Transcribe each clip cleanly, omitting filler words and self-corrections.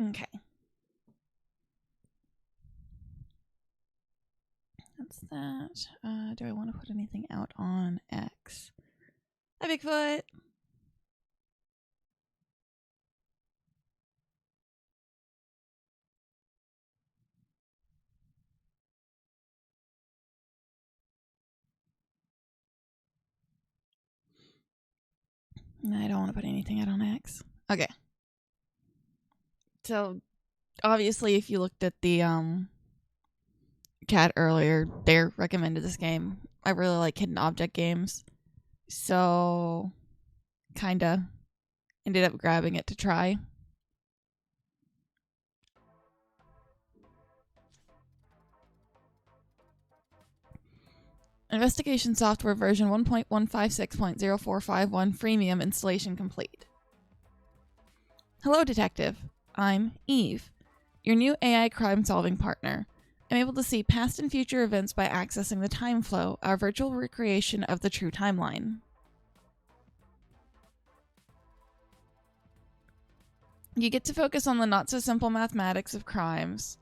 Okay. That's that. Do I want to put anything out on X? Hi, Bigfoot. No, I don't want to put anything out on X. Okay. So, obviously, if you looked at the chat earlier, they recommended this game. I really like hidden object games. So, kinda ended up grabbing it to try. Investigation software version 1.156.0451 freemium installation complete. Hello, Detective. I'm Eve, your new AI crime-solving partner. I'm able to see past and future events by accessing the Time Flow, our virtual recreation of the true timeline. You get to focus on the not-so-simple mathematics of crimes.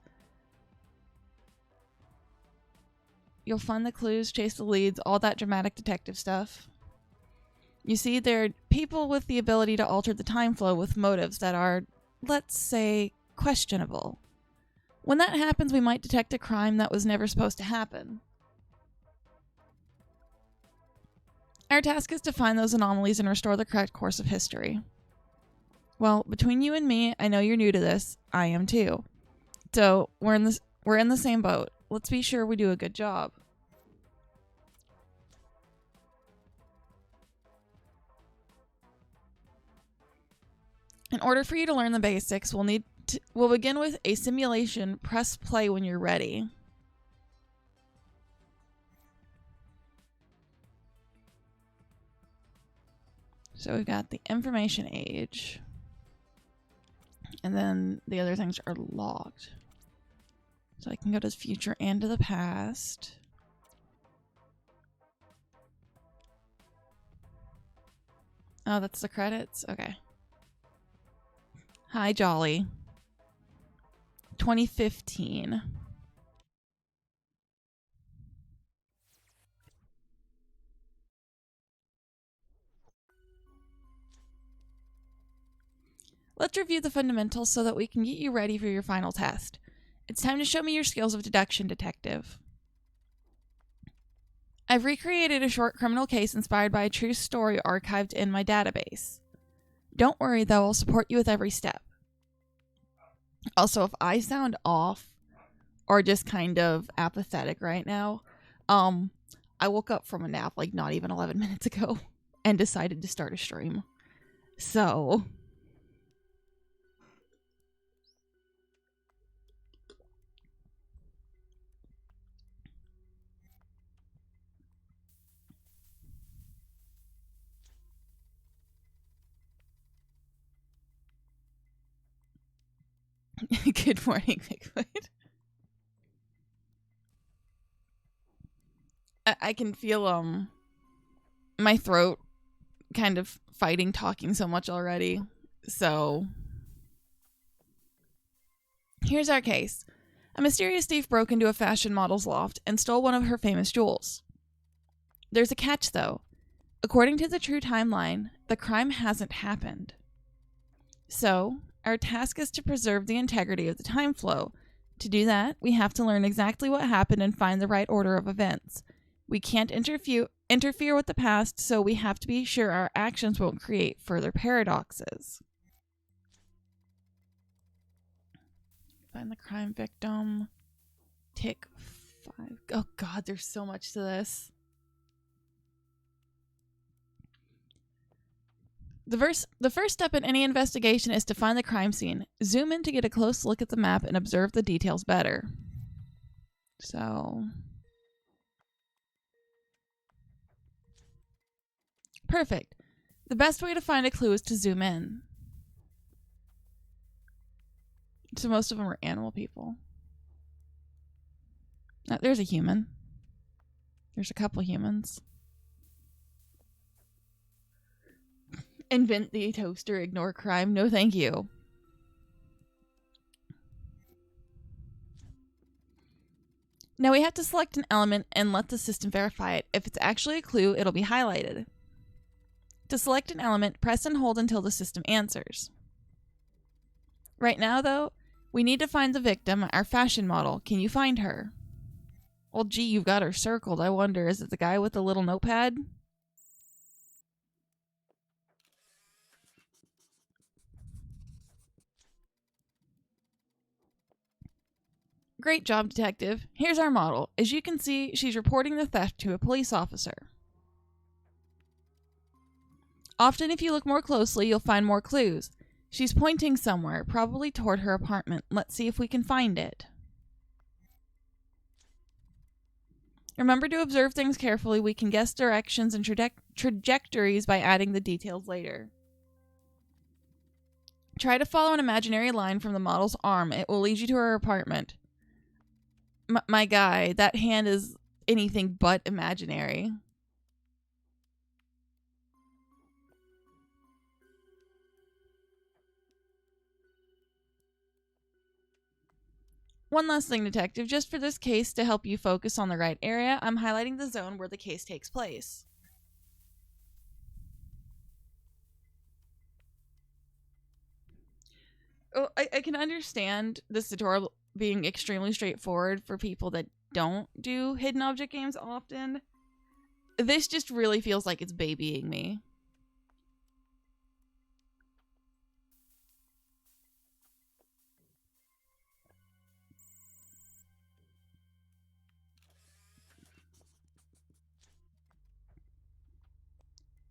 You'll find the clues, chase the leads, all that dramatic detective stuff. You see, there are people with the ability to alter the time flow with motives that are, let's say, questionable. When that happens, we might detect a crime that was never supposed to happen. Our task is to find those anomalies and restore the correct course of history. Well, between you and me, I know you're new to this. I am too. So, we're in the same boat. Let's be sure we do a good job. In order for you to learn the basics, we'll begin with a simulation. Press play when you're ready. So we've got the information age. And then the other things are logged. So I can go to the future and to the past. Oh, that's the credits? Okay. Hi, Jolly. 2015. Let's review the fundamentals so that we can get you ready for your final test. It's time to show me your skills of deduction, Detective. I've recreated a short criminal case inspired by a true story archived in my database. Don't worry, though, I'll support you with every step. Also, if I sound off or just kind of apathetic right now, I woke up from a nap like not even 11 minutes ago and decided to start a stream. So... Good morning, Bigfoot. I can feel my throat kind of fighting talking so much already. So here's our case. A mysterious thief broke into a fashion model's loft and stole one of her famous jewels. There's a catch, though. According to the true timeline, the crime hasn't happened. So, our task is to preserve the integrity of the time flow. To do that, we have to learn exactly what happened and find the right order of events. We can't interfere with the past, so we have to be sure our actions won't create further paradoxes. Find the crime victim. Tick 5. Oh god, there's so much to this. The first step in any investigation is to find the crime scene. Zoom in to get a close look at the map and observe the details better. So... Perfect. The best way to find a clue is to zoom in. So most of them are animal people. There's a human. There's a couple humans. Invent the toaster, ignore crime. No, thank you. Now we have to select an element and let the system verify it. If it's actually a clue, it'll be highlighted. To select an element, press and hold until the system answers. Right now, though, we need to find the victim, our fashion model. Can you find her? Well, gee, you've got her circled. I wonder, is it the guy with the little notepad? Great job, detective. Here's our model. As you can see, she's reporting the theft to a police officer. Often, if you look more closely, you'll find more clues. She's pointing somewhere, probably toward her apartment. Let's see if we can find it. Remember to observe things carefully. We can guess directions and trajectories by adding the details later. Try to follow an imaginary line from the model's arm. It will lead you to her apartment. My guy, that hand is anything but imaginary. One last thing, detective. Just for this case, to help you focus on the right area, I'm highlighting the zone where the case takes place. Oh, I can understand this tutorial being extremely straightforward for people that don't do hidden object games often. This just really feels like it's babying me.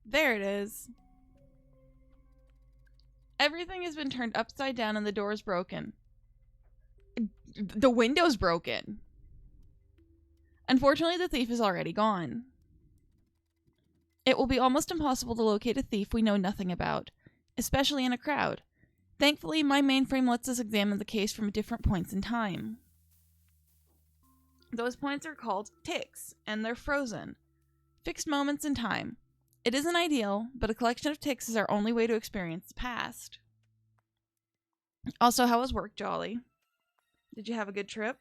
There it is. Everything has been turned upside down and the door is broken. The window's broken. Unfortunately, the thief is already gone. It will be almost impossible to locate a thief we know nothing about, especially in a crowd. Thankfully, my mainframe lets us examine the case from different points in time. Those points are called ticks, and they're frozen. Fixed moments in time. It isn't ideal, but a collection of ticks is our only way to experience the past. Also, how was work, Jolly? Did you have a good trip?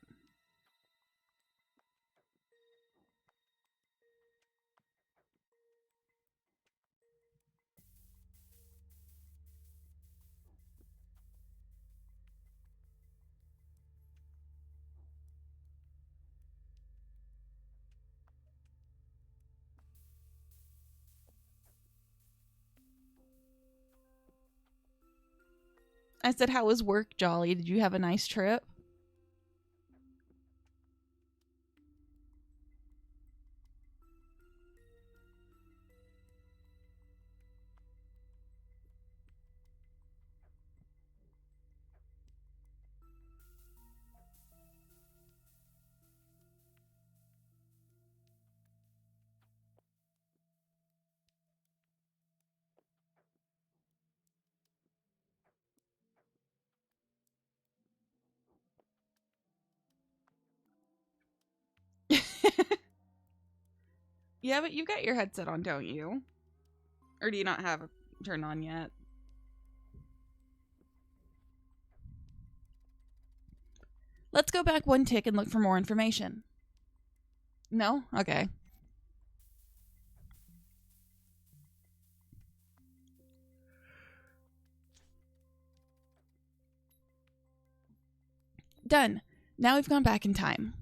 I said, how was work, Jolly? Did you have a nice trip? Yeah, but you've got your headset on, don't you? Or do you not have it turned on yet? Let's go back one tick and look for more information. No? Okay. Done. Now we've gone back in time.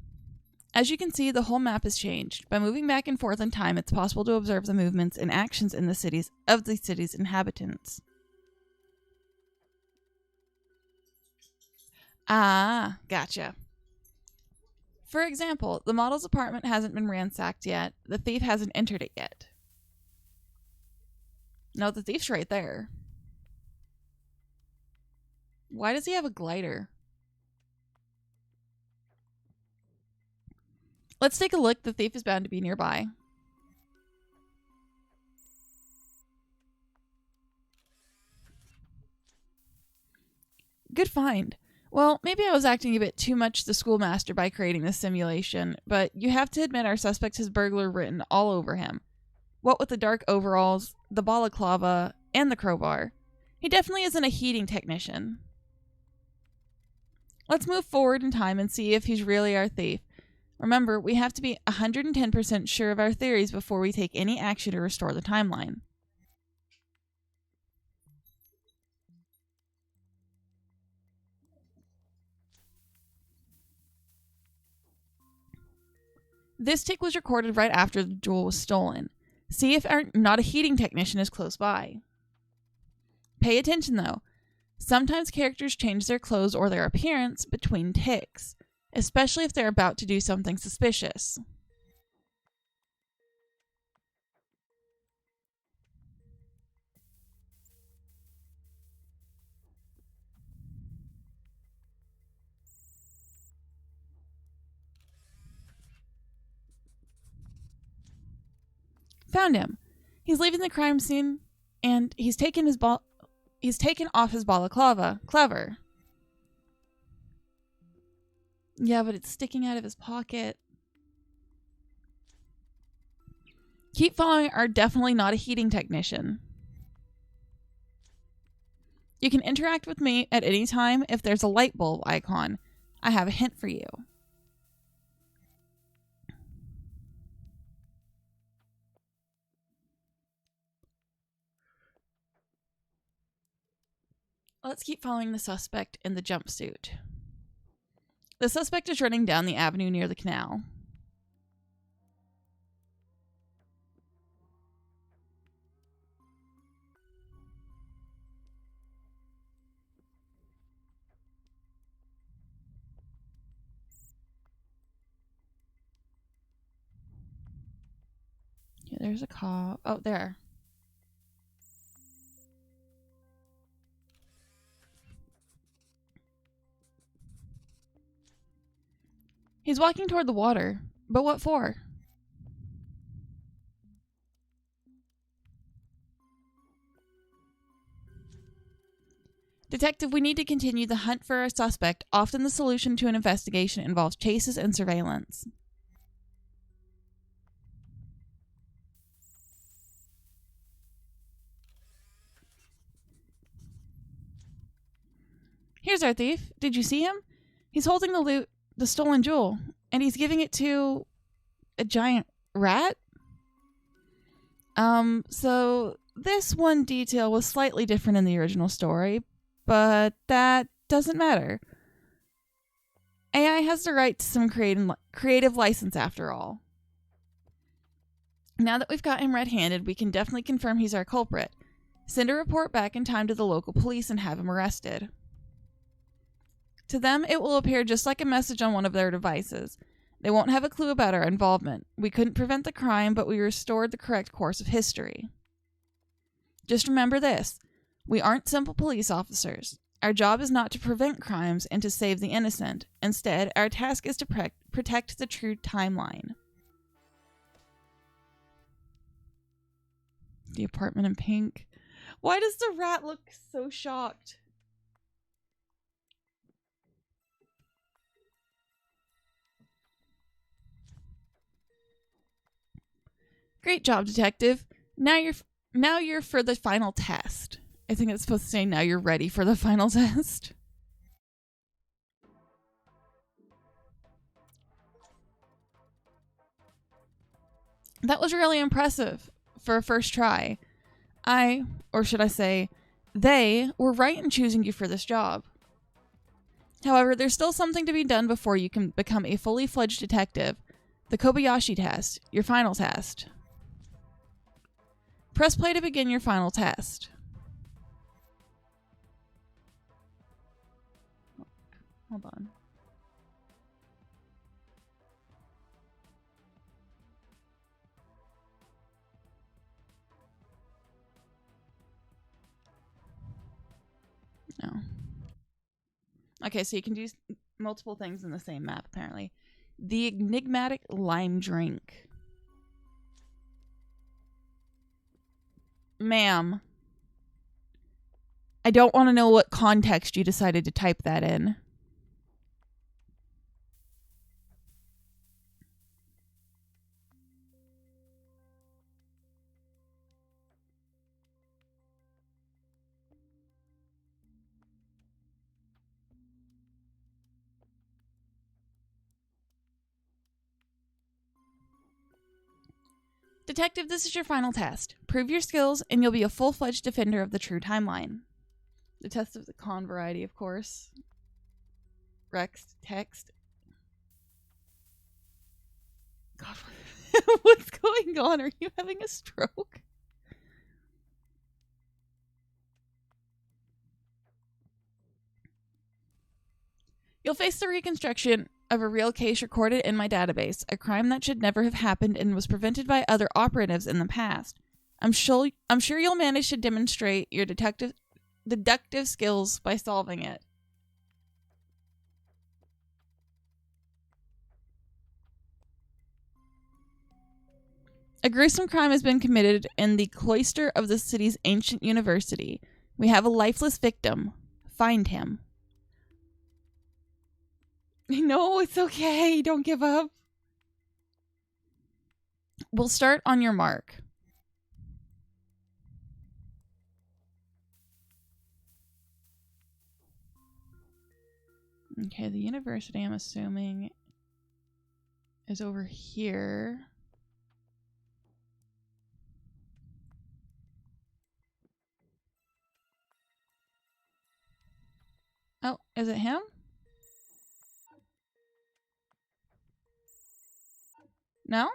As you can see, the whole map has changed. By moving back and forth in time, it's possible to observe the movements and actions in the cities of the city's inhabitants. Ah, gotcha. For example, the model's apartment hasn't been ransacked yet. The thief hasn't entered it yet. No, the thief's right there. Why does he have a glider? Let's take a look. The thief is bound to be nearby. Good find. Well, maybe I was acting a bit too much the schoolmaster by creating this simulation, but you have to admit our suspect has burglar written all over him. What with the dark overalls, the balaclava, and the crowbar. He definitely isn't a heating technician. Let's move forward in time and see if he's really our thief. Remember, we have to be 110% sure of our theories before we take any action to restore the timeline. This tick was recorded right after the jewel was stolen. See if our not a heating technician is close by. Pay attention though. Sometimes characters change their clothes or their appearance between ticks, especially if they're about to do something suspicious. Found him. He's leaving the crime scene, and he's taken off his balaclava. Clever. Yeah, but it's sticking out of his pocket. Keep following our definitely not a heating technician. You can interact with me at any time if there's a light bulb icon. I have a hint for you. Let's keep following the suspect in the jumpsuit. The suspect is running down the avenue near the canal. Yeah, there's a cop. Oh, there. He's walking toward the water. But what for? Detective, we need to continue the hunt for a suspect. Often the solution to an investigation involves chases and surveillance. Here's our thief. Did you see him? He's holding the stolen jewel, and he's giving it to a giant rat? So this one detail was slightly different in the original story, but that doesn't matter. AI has the right to some creative license after all. Now that we've got him red-handed, we can definitely confirm he's our culprit. Send a report back in time to the local police and have him arrested. To them, it will appear just like a message on one of their devices. They won't have a clue about our involvement. We couldn't prevent the crime, but we restored the correct course of history. Just remember this. We aren't simple police officers. Our job is not to prevent crimes and to save the innocent. Instead, our task is to protect the true timeline. The apartment in pink. Why does the rat look so shocked? Great job, detective. Now you're for the final test. I think it's supposed to say now you're ready for the final test. That was really impressive for a first try. Or should I say, they were right in choosing you for this job. However, there's still something to be done before you can become a fully fledged detective. The Kobayashi test, your final test. Press play to begin your final test. Hold on. No. Okay, so you can do multiple things in the same map, apparently. The enigmatic lime drink. Ma'am, I don't want to know what context you decided to type that in. Detective, this is your final test. Prove your skills, and you'll be a full-fledged defender of the true timeline. The test of the con variety, of course. Rex, text. God, what's going on? Are you having a stroke? You'll face the reconstruction of a real case recorded in my database, a crime that should never have happened and was prevented by other operatives in the past. I'm sure you'll manage to demonstrate your deductive skills by solving it. A gruesome crime has been committed in the cloister of the city's ancient university. We have a lifeless victim. Find him. No, it's okay. Don't give up. We'll start on your mark. Okay, the university, I'm assuming, is over here. Oh, is it him? No?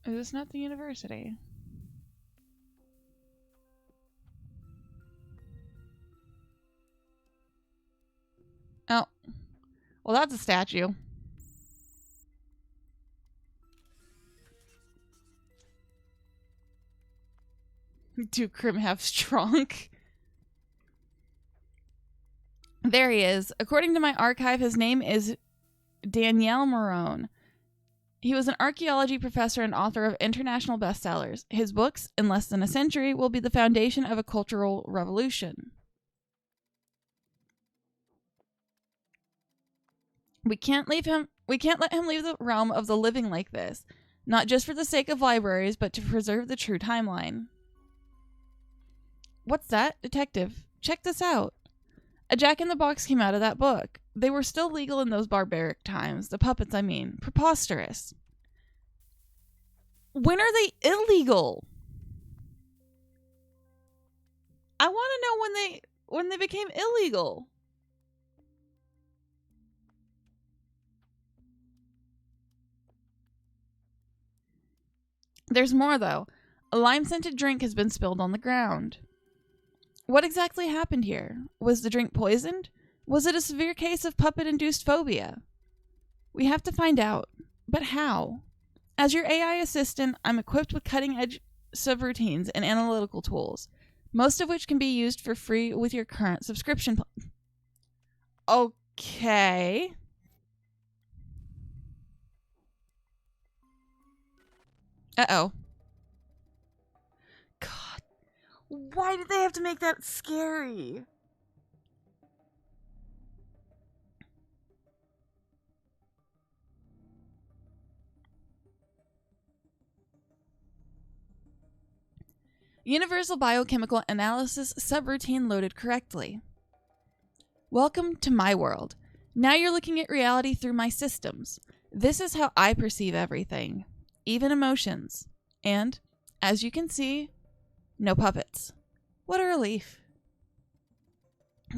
Is this not the university? Oh. Well, that's a statue. Duke Grimhalf's trunk. There he is. According to my archive, his name is Daniel Morone. He was an archaeology professor and author of international bestsellers. His books, in less than a century, will be the foundation of a cultural revolution. We can't let him leave the realm of the living like this, not just for the sake of libraries, but to preserve the true timeline. What's that? Detective, check this out. A Jack-in-the-Box came out of that book. They were still legal in those barbaric times. The puppets, I mean. Preposterous. When are they illegal? I want to know when they became illegal. There's more, though. A lime-scented drink has been spilled on the ground. What exactly happened here? Was the drink poisoned? Was it a severe case of puppet-induced phobia? We have to find out. But how? As your AI assistant, I'm equipped with cutting-edge subroutines and analytical tools, most of which can be used for free with your current subscription plan. Okay. Uh-oh. God. Why did they have to make that scary? Universal biochemical analysis subroutine loaded correctly. Welcome to my world. Now you're looking at reality through my systems. This is how I perceive everything, even emotions. And, as you can see, no puppets. What a relief.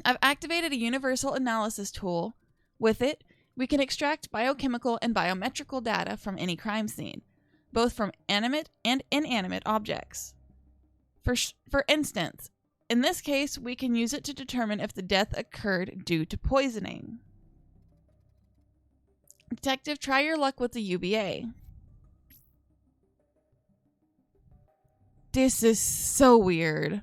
I've activated a universal analysis tool. With it, we can extract biochemical and biometrical data from any crime scene, both from animate and inanimate objects. For instance, in this case, we can use it to determine if the death occurred due to poisoning. Detective, try your luck with the UBA. This is so weird.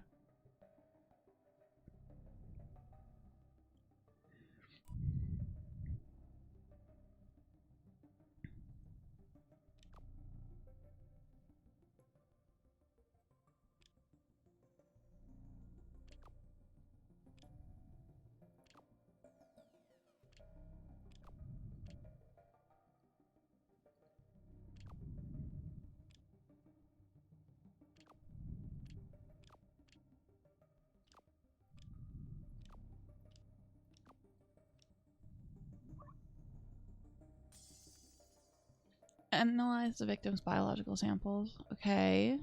analyze the victim's biological samples. Okay.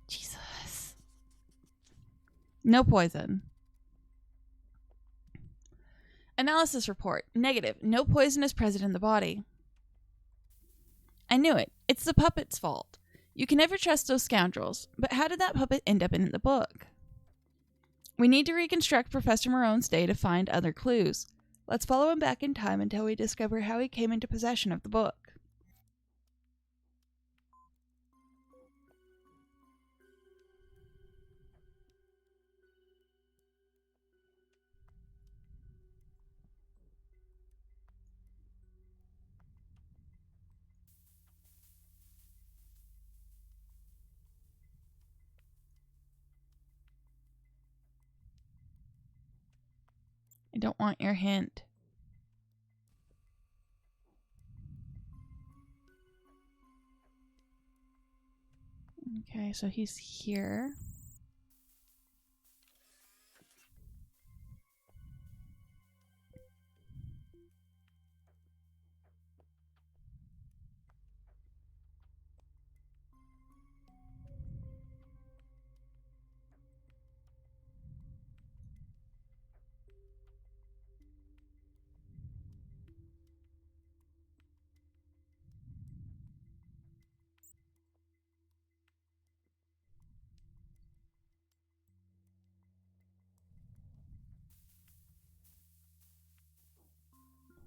Jesus. No poison. Analysis report. Negative. No poison is present in the body. I knew it. It's the puppet's fault. You can never trust those scoundrels. But how did that puppet end up in the book? We need to reconstruct Professor Marone's day to find other clues. Let's follow him back in time until we discover how he came into possession of the book. I don't want your hint. Okay, so he's here.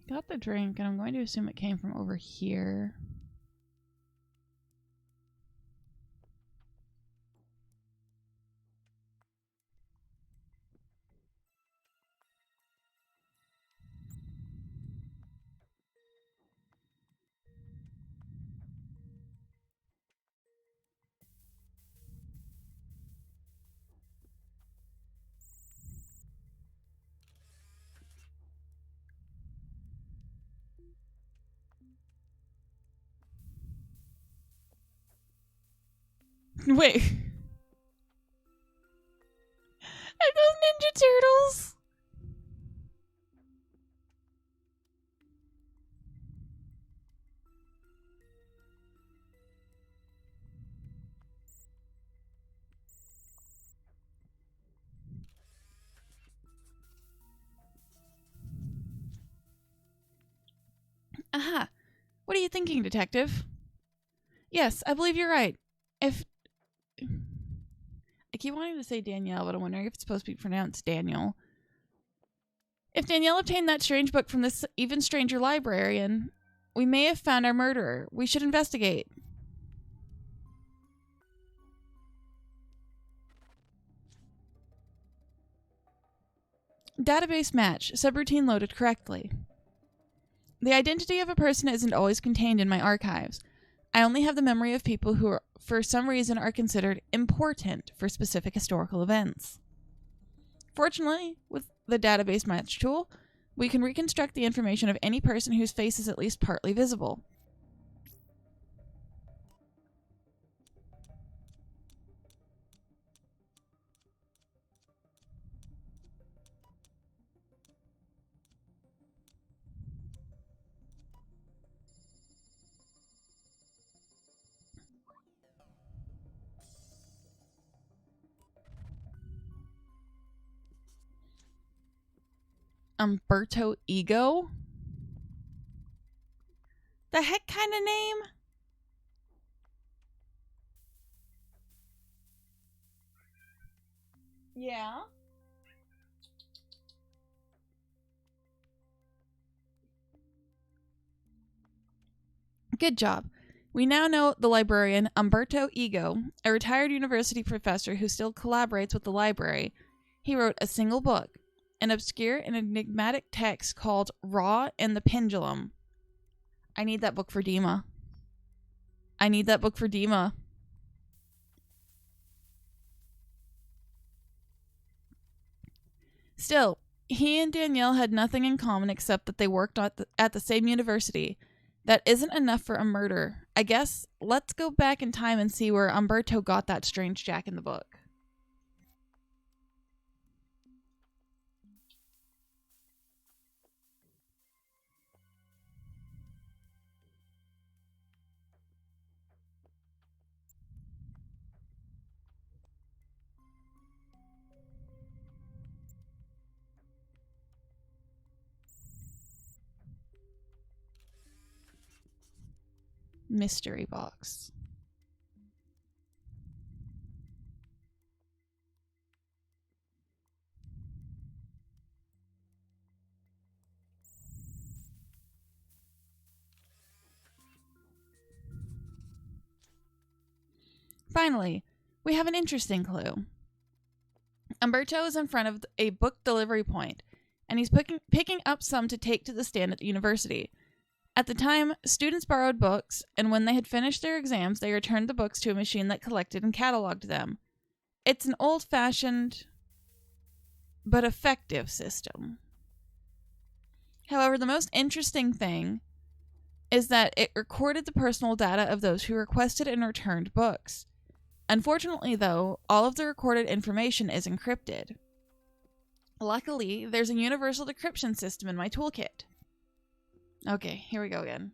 Got the drink, and I'm going to assume it came from over here. Wait. Are those Ninja Turtles? Aha. What are you thinking, detective? Yes, I believe you're right. If... I keep wanting to say Danielle, but I'm wondering if it's supposed to be pronounced Daniel. If Danielle obtained that strange book from this even stranger librarian, we may have found our murderer. We should investigate. Database match. Subroutine loaded correctly. The identity of a person isn't always contained in my archives. I only have the memory of people who, for some reason, are considered important for specific historical events. Fortunately, with the database match tool, we can reconstruct the information of any person whose face is at least partly visible. Umberto Ego? The heck kind of name? Yeah. Good job. We now know the librarian Umberto Ego, a retired university professor who still collaborates with the library. He wrote a single book, an obscure and enigmatic text called Ra and the Pendulum. I need that book for Dima. I need that book for Dima. Still, he and Danielle had nothing in common except that they worked at the same university. That isn't enough for a murder. I guess let's go back in time and see where Umberto got that strange jack in the book. Mystery box. Finally, we have an interesting clue. Umberto is in front of a book delivery point, and he's picking up some to take to the stand at the university. At the time, students borrowed books, and when they had finished their exams, they returned the books to a machine that collected and cataloged them. It's an old-fashioned but effective system. However, the most interesting thing is that it recorded the personal data of those who requested and returned books. Unfortunately, though, all of the recorded information is encrypted. Luckily, there's a universal decryption system in my toolkit. Okay, here we go again.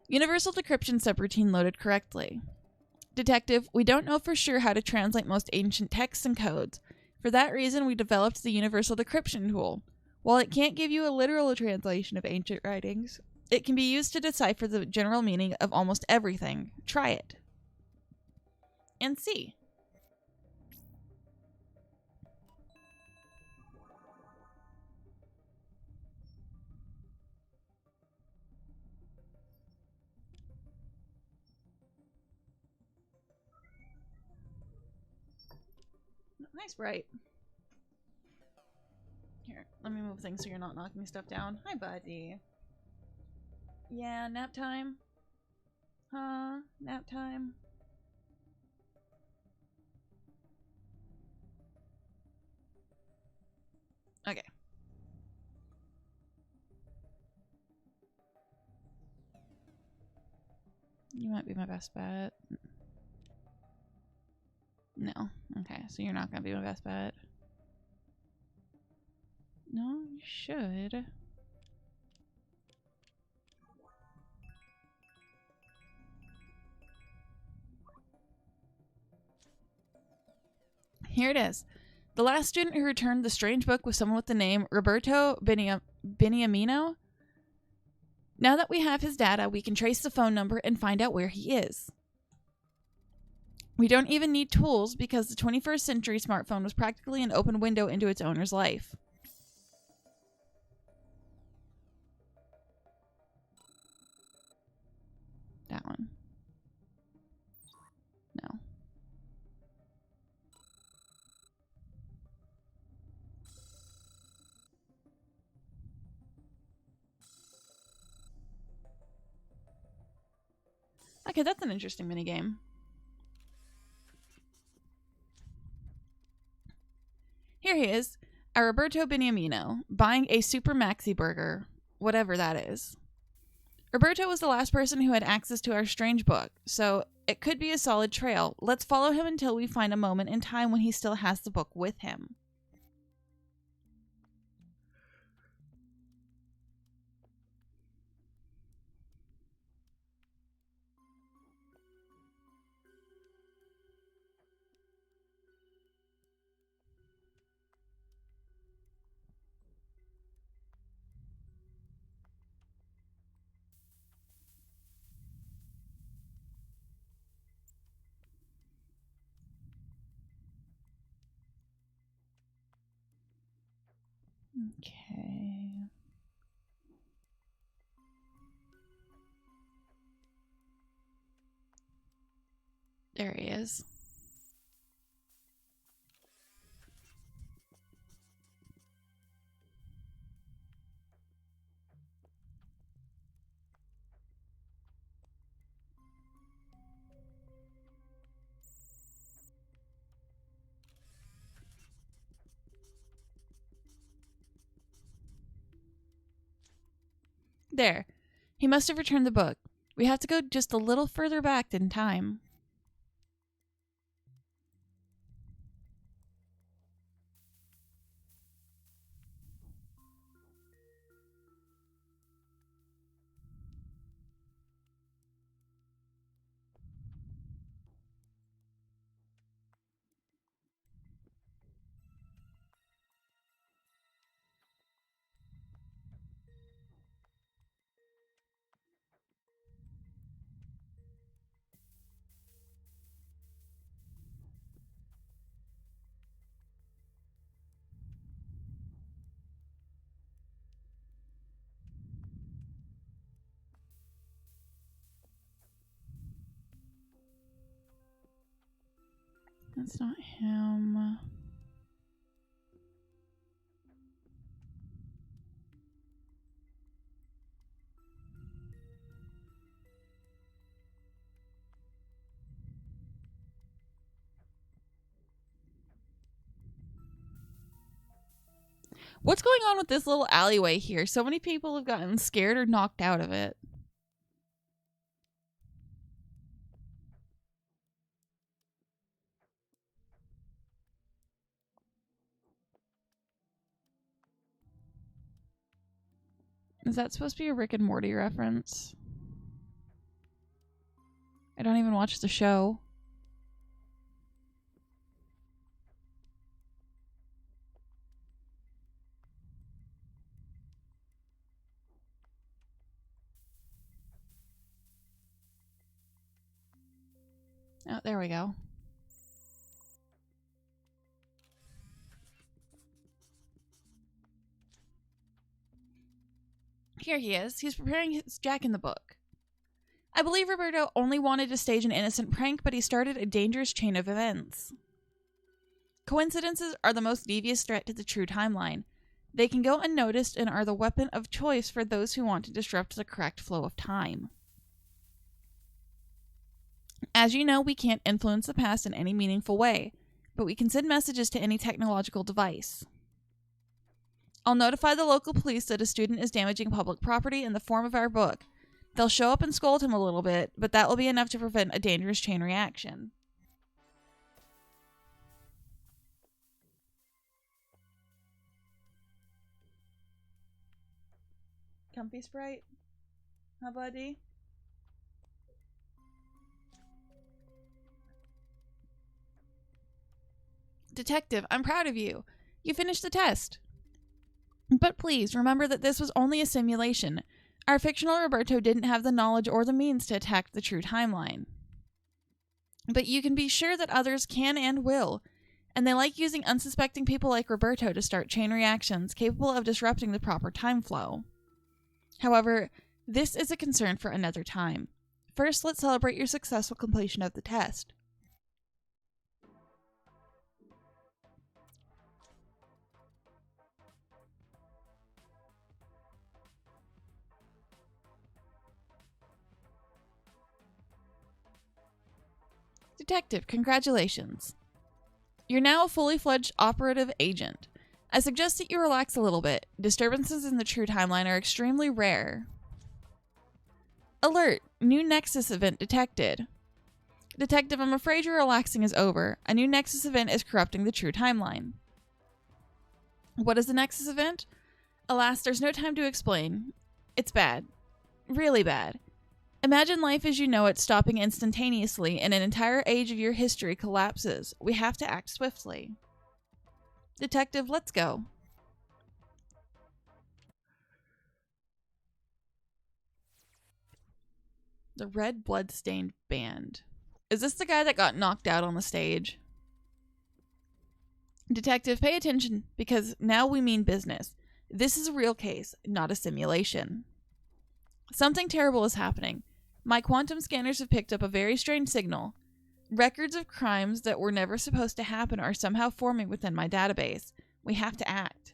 Universal decryption subroutine loaded correctly. Detective, we don't know for sure how to translate most ancient texts and codes. For that reason, we developed the universal decryption tool. While it can't give you a literal translation of ancient writings, it can be used to decipher the general meaning of almost everything. Try it. And see. Nice, bright. Here, let me move things so you're not knocking stuff down. Hi, buddy. Yeah, nap time. Huh? Nap time. Okay. You might be my best bet. No. Okay, so you're not gonna be my best bet. No, you should. Here it is. The last student who returned the strange book was someone with the name Roberto Beniamino. Now that we have his data, we can trace the phone number and find out where he is. We don't even need tools because the 21st century smartphone was practically an open window into its owner's life. That one. No. Okay, that's an interesting minigame. Here he is, our Roberto Beniamino, buying a Super Maxi Burger, whatever that is. Roberto was the last person who had access to our strange book, so it could be a solid trail. Let's follow him until we find a moment in time when he still has the book with him. Okay. There he is. There. He must have returned the book. We have to go just a little further back in time. That's not him. What's going on with this little alleyway here? So many people have gotten scared or knocked out of it. Is that supposed to be a Rick and Morty reference? I don't even watch the show. Oh, there we go. Here he is. He's preparing his Jack in the Book. I believe Roberto only wanted to stage an innocent prank, but he started a dangerous chain of events. Coincidences are the most devious threat to the true timeline. They can go unnoticed and are the weapon of choice for those who want to disrupt the correct flow of time. As you know, we can't influence the past in any meaningful way, but we can send messages to any technological device. I'll notify the local police that a student is damaging public property in the form of our book. They'll show up and scold him a little bit, but that will be enough to prevent a dangerous chain reaction. Comfy Sprite? Huh, buddy? Detective, I'm proud of you. You finished the test. But please, remember that this was only a simulation. Our fictional Roberto didn't have the knowledge or the means to attack the true timeline. But you can be sure that others can and will, and they like using unsuspecting people like Roberto to start chain reactions capable of disrupting the proper time flow. However, this is a concern for another time. First, let's celebrate your successful completion of the test. Detective, congratulations. You're now a fully fledged operative agent. I suggest that you relax a little bit. Disturbances in the true timeline are extremely rare. Alert! New Nexus event detected. Detective, I'm afraid your relaxing is over. A new Nexus event is corrupting the true timeline. What is the Nexus event? Alas, there's no time to explain. It's bad. Really bad. Imagine life as you know it stopping instantaneously and an entire age of your history collapses. We have to act swiftly. Detective, let's go. The Red Bloodstained Band. Is this the guy that got knocked out on the stage? Detective, pay attention, because now we mean business. This is a real case, not a simulation. Something terrible is happening. My quantum scanners have picked up a very strange signal. Records of crimes that were never supposed to happen are somehow forming within my database. We have to act.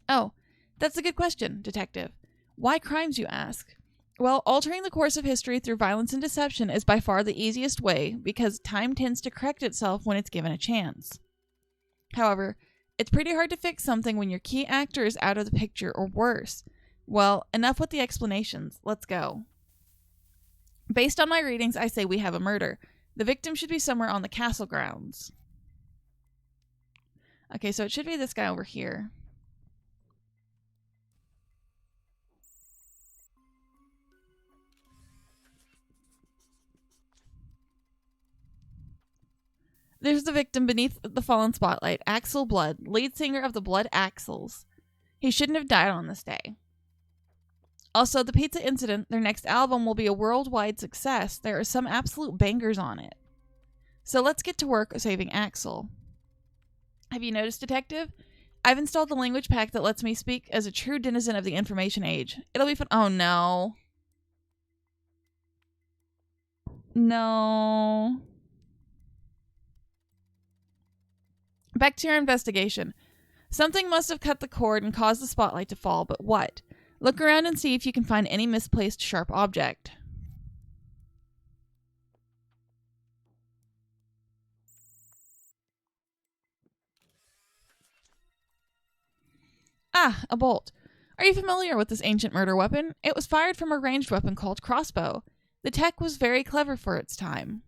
Oh, that's a good question, Detective. Why crimes, you ask? Well, altering the course of history through violence and deception is by far the easiest way because time tends to correct itself when it's given a chance. However, it's pretty hard to fix something when your key actor is out of the picture or worse. Well, enough with the explanations. Let's go. Based on my readings, I say we have a murder. The victim should be somewhere on the castle grounds. Okay, so it should be this guy over here. There's the victim beneath the fallen spotlight, Axel Blood, lead singer of the Blood Axels. He shouldn't have died on this day. Also, the Pizza Incident, their next album, will be a worldwide success. There are some absolute bangers on it. So let's get to work saving Axel. Have you noticed, Detective? I've installed the language pack that lets me speak as a true denizen of the information age. It'll be fun. Oh, no. No. Back to your investigation. Something must have cut the cord and caused the spotlight to fall, but what? Look around and see if you can find any misplaced sharp object. Ah, a bolt. Are you familiar with this ancient murder weapon? It was fired from a ranged weapon called crossbow. The tech was very clever for its time.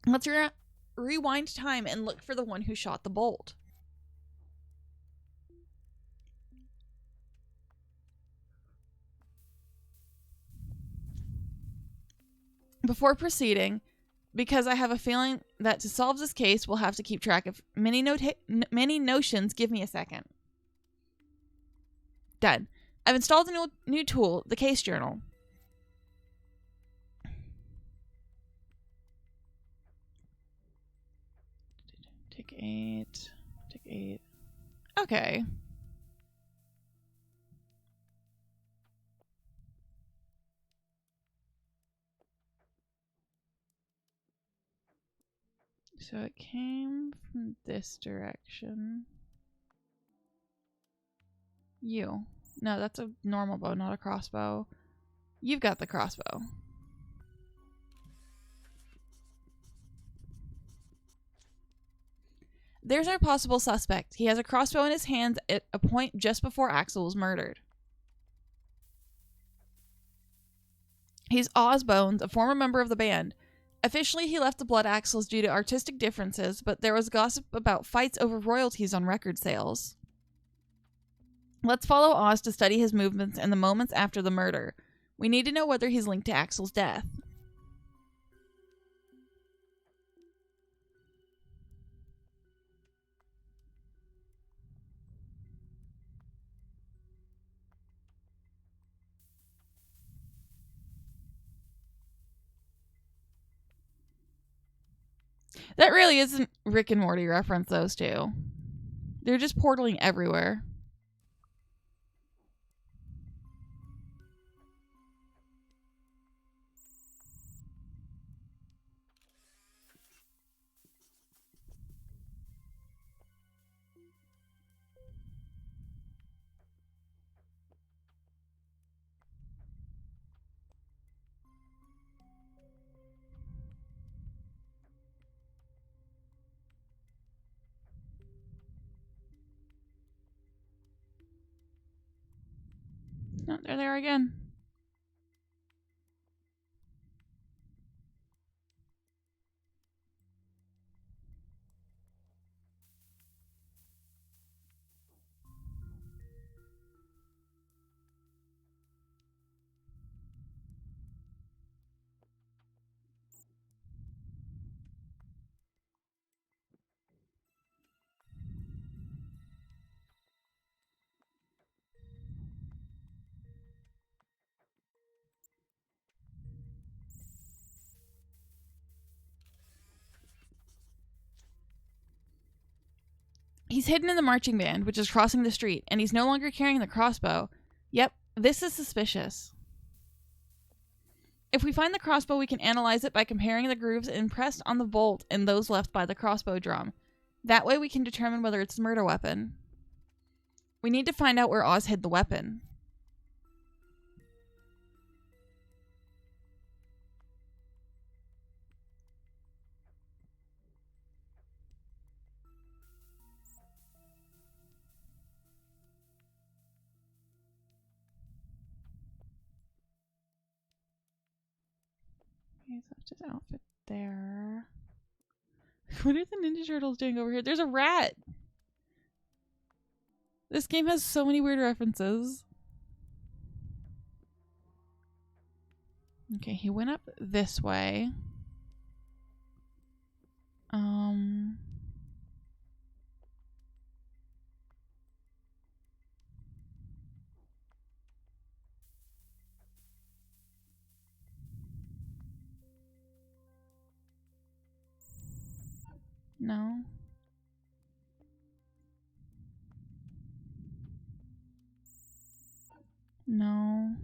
Let's rewind time and look for the one who shot the bolt. Before proceeding, because I have a feeling that to solve this case, we'll have to keep track of many notions, give me a second. Done. I've installed a new tool, the case journal. Take 8. Take 8. Okay. So it came from this direction. You. No, that's a normal bow, not a crossbow. You've got the crossbow. There's our possible suspect. He has a crossbow in his hands at a point just before Axel was murdered. He's Oz Bones, a former member of the band. Officially, he left the Blood Axles due to artistic differences, but there was gossip about fights over royalties on record sales. Let's follow Oz to study his movements and the moments after the murder. We need to know whether he's linked to Axel's death. That really isn't Rick and Morty reference, those two. They're just portaling everywhere. Oh, they're there again. He's hidden in the marching band, which is crossing the street, and he's no longer carrying the crossbow. Yep, this is suspicious. If we find the crossbow, we can analyze it by comparing the grooves impressed on the bolt and those left by the crossbow drum. That way we can determine whether it's a murder weapon. We need to find out where Oz hid the weapon. He's left his outfit there. What are the Ninja Turtles doing over here? There's a rat! This game has so many weird references. Okay, he went up this way. No. No.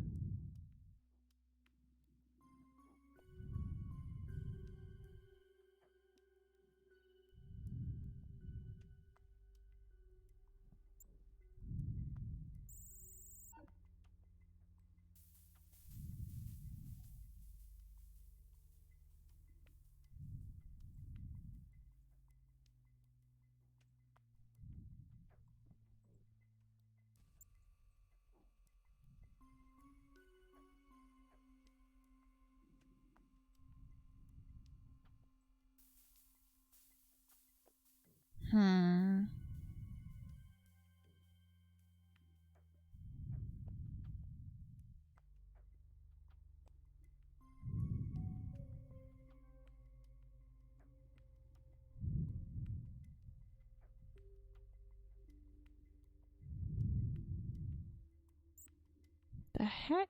The heck?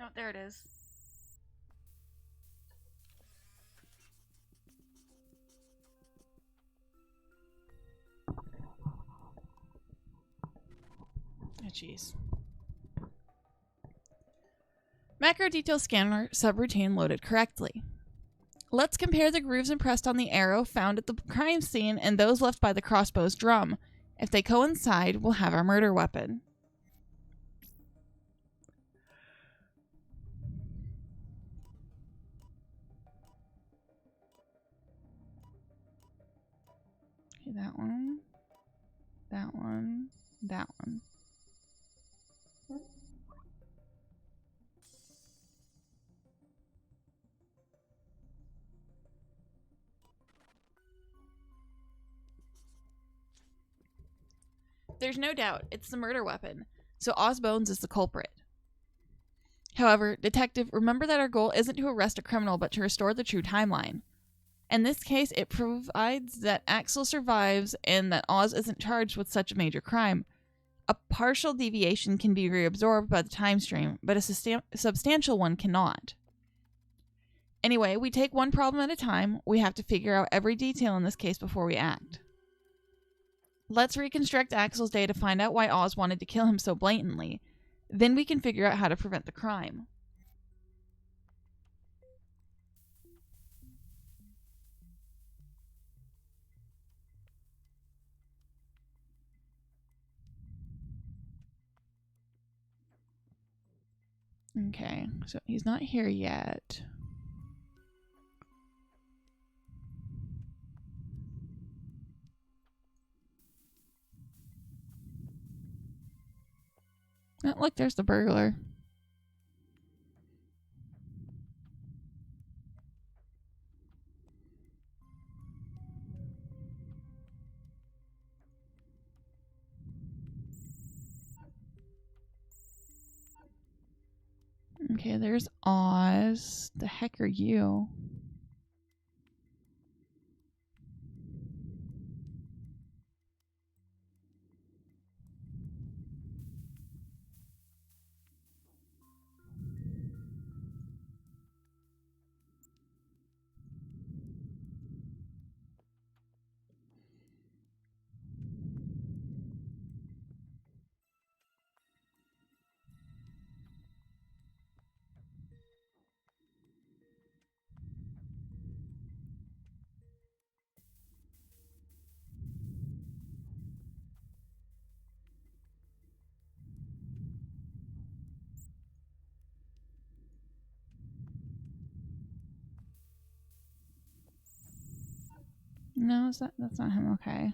Oh, there it is. Oh, jeez. Macro detail scanner subroutine loaded correctly. Let's compare the grooves impressed on the arrow found at the crime scene and those left by the crossbow's drum. If they coincide, we'll have our murder weapon. Okay, that one, that one, that one. There's no doubt it's the murder weapon, so Oz Bones is the culprit. However, Detective, remember that our goal isn't to arrest a criminal but to restore the true timeline. In this case, it provides that Axel survives and that Oz isn't charged with such a major crime. A partial deviation can be reabsorbed by the time stream, but a substantial one cannot. Anyway, we take one problem at a time. We have to figure out every detail in this case before we act. Let's reconstruct Axel's day to find out why Oz wanted to kill him so blatantly. Then we can figure out how to prevent the crime. Okay, so he's not here yet. Oh, look, there's the burglar. Okay, there's Oz. The heck are you? No, that's not him. Okay.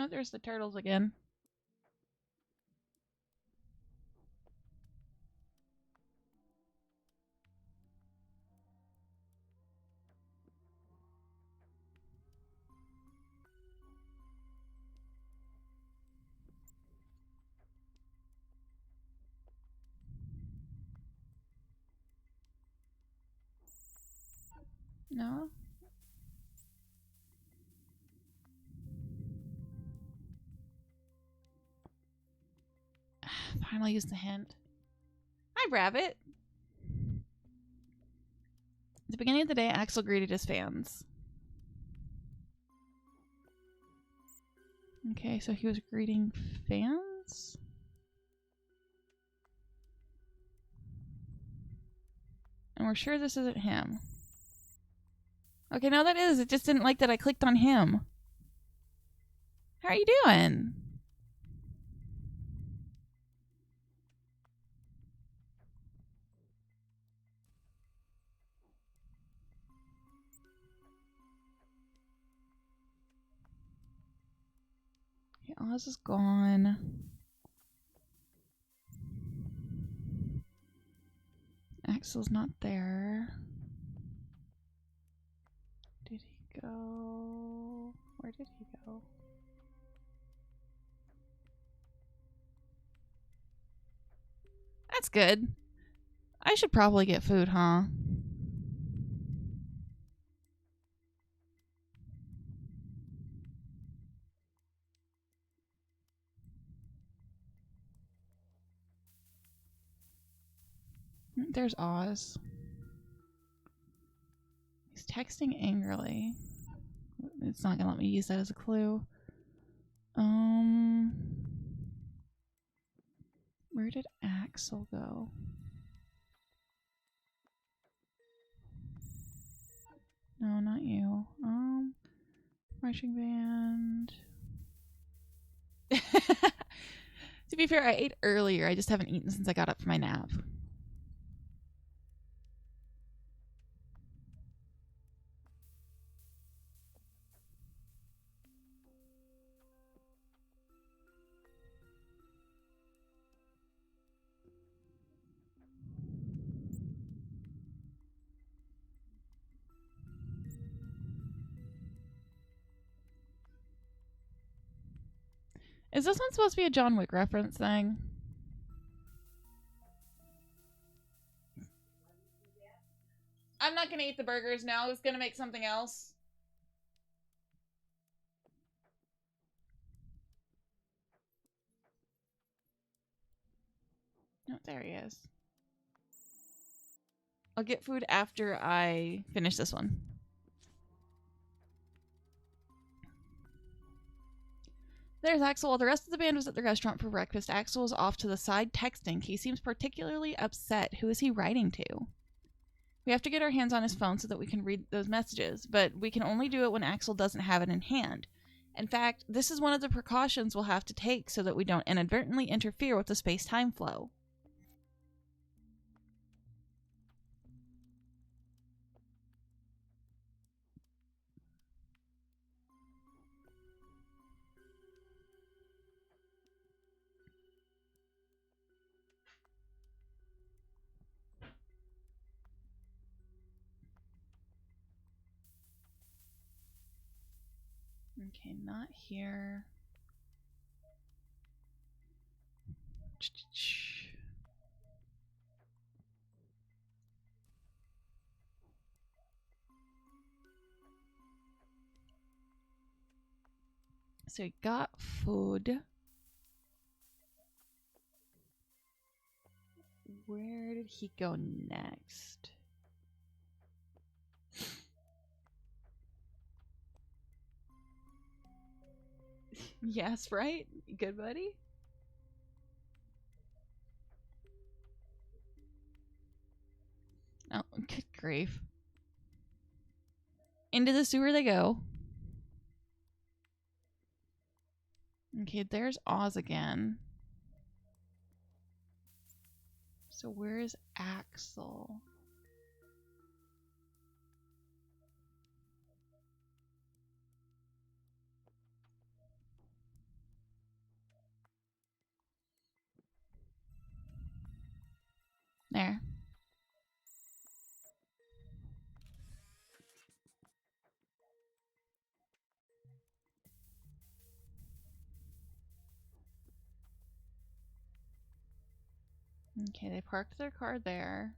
Oh, there's the turtles again. No? Finally used the hint. Hi, Rabbit. At the beginning of the day, Axel greeted his fans. Okay, so he was greeting fans? And we're sure this isn't him. Okay, no, that is. It just didn't like that I clicked on him. How are you doing? Okay, Oz is gone. Axel's not there. Did he go? Where did he go? That's good. I should probably get food, huh? There's Oz. He's texting angrily. It's not gonna let me use that as a clue. Where did Axel go? No, not you. Marching band. To be fair, I ate earlier. I just haven't eaten since I got up from my nap. Is this one supposed to be a John Wick reference thing? I'm not gonna eat the burgers now. I was gonna make something else. No, there he is. I'll get food after I finish this one. There's Axel. While the rest of the band was at the restaurant for breakfast, Axel was off to the side texting. He seems particularly upset. Who is he writing to? We have to get our hands on his phone so that we can read those messages, but we can only do it when Axel doesn't have it in hand. In fact, this is one of the precautions we'll have to take so that we don't inadvertently interfere with the space-time flow. Okay, not here. So we got food. Where did he go next? Yes, right? Good buddy? Oh, good grief. Into the sewer they go. Okay, there's Oz again. So where is Axel? There. Okay, they parked their car there.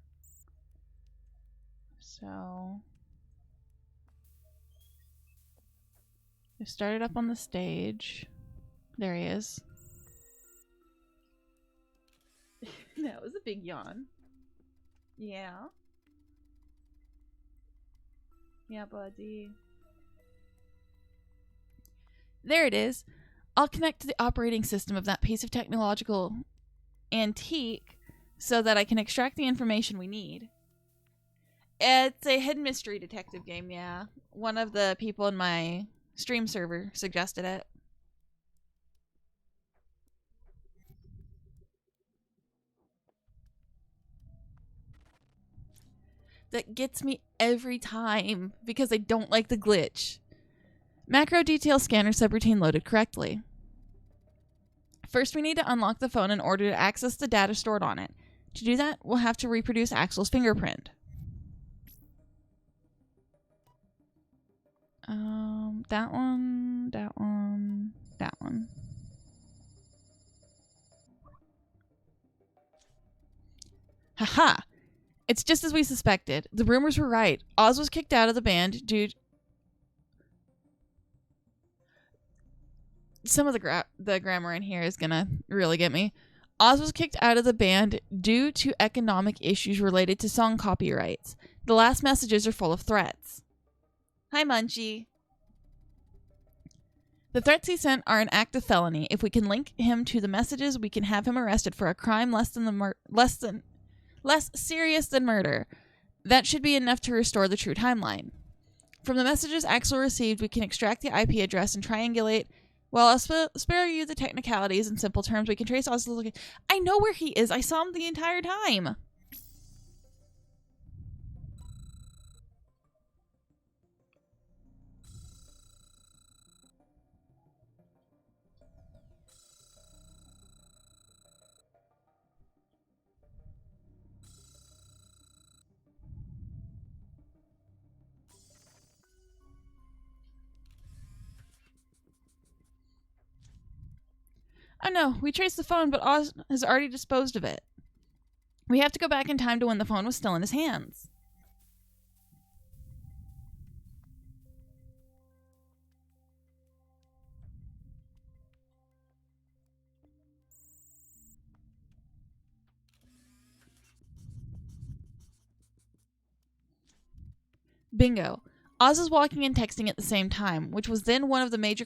So they started up on the stage. There he is. That was a big yawn. Yeah. Yeah, buddy. There it is. I'll connect to the operating system of that piece of technological antique so that I can extract the information we need. It's a hidden mystery detective game, yeah. One of the people in my stream server suggested it. That gets me every time because I don't like the glitch. Macro detail scanner subroutine loaded correctly. First, we need to unlock the phone in order to access the data stored on it. To do that, we'll have to reproduce Axel's fingerprint. That one, that one, that one. Haha! It's just as we suspected. The rumors were right. Oz was kicked out of the band due... Some of the grammar in here is gonna really get me. Oz was kicked out of the band due to economic issues related to song copyrights. The last messages are full of threats. Hi, Munchie. The threats he sent are an act of felony. If we can link him to the messages, we can have him arrested for a crime less serious than murder. That should be enough to restore the true timeline. From the messages Axel received, we can extract the IP address and triangulate. Well, I'll spare you the technicalities. In simple terms, we can trace Oz's location. I know where he is. I saw him the entire time. Oh no, we traced the phone, but Oz has already disposed of it. We have to go back in time to when the phone was still in his hands. Bingo. Oz is walking and texting at the same time, which was then one of the major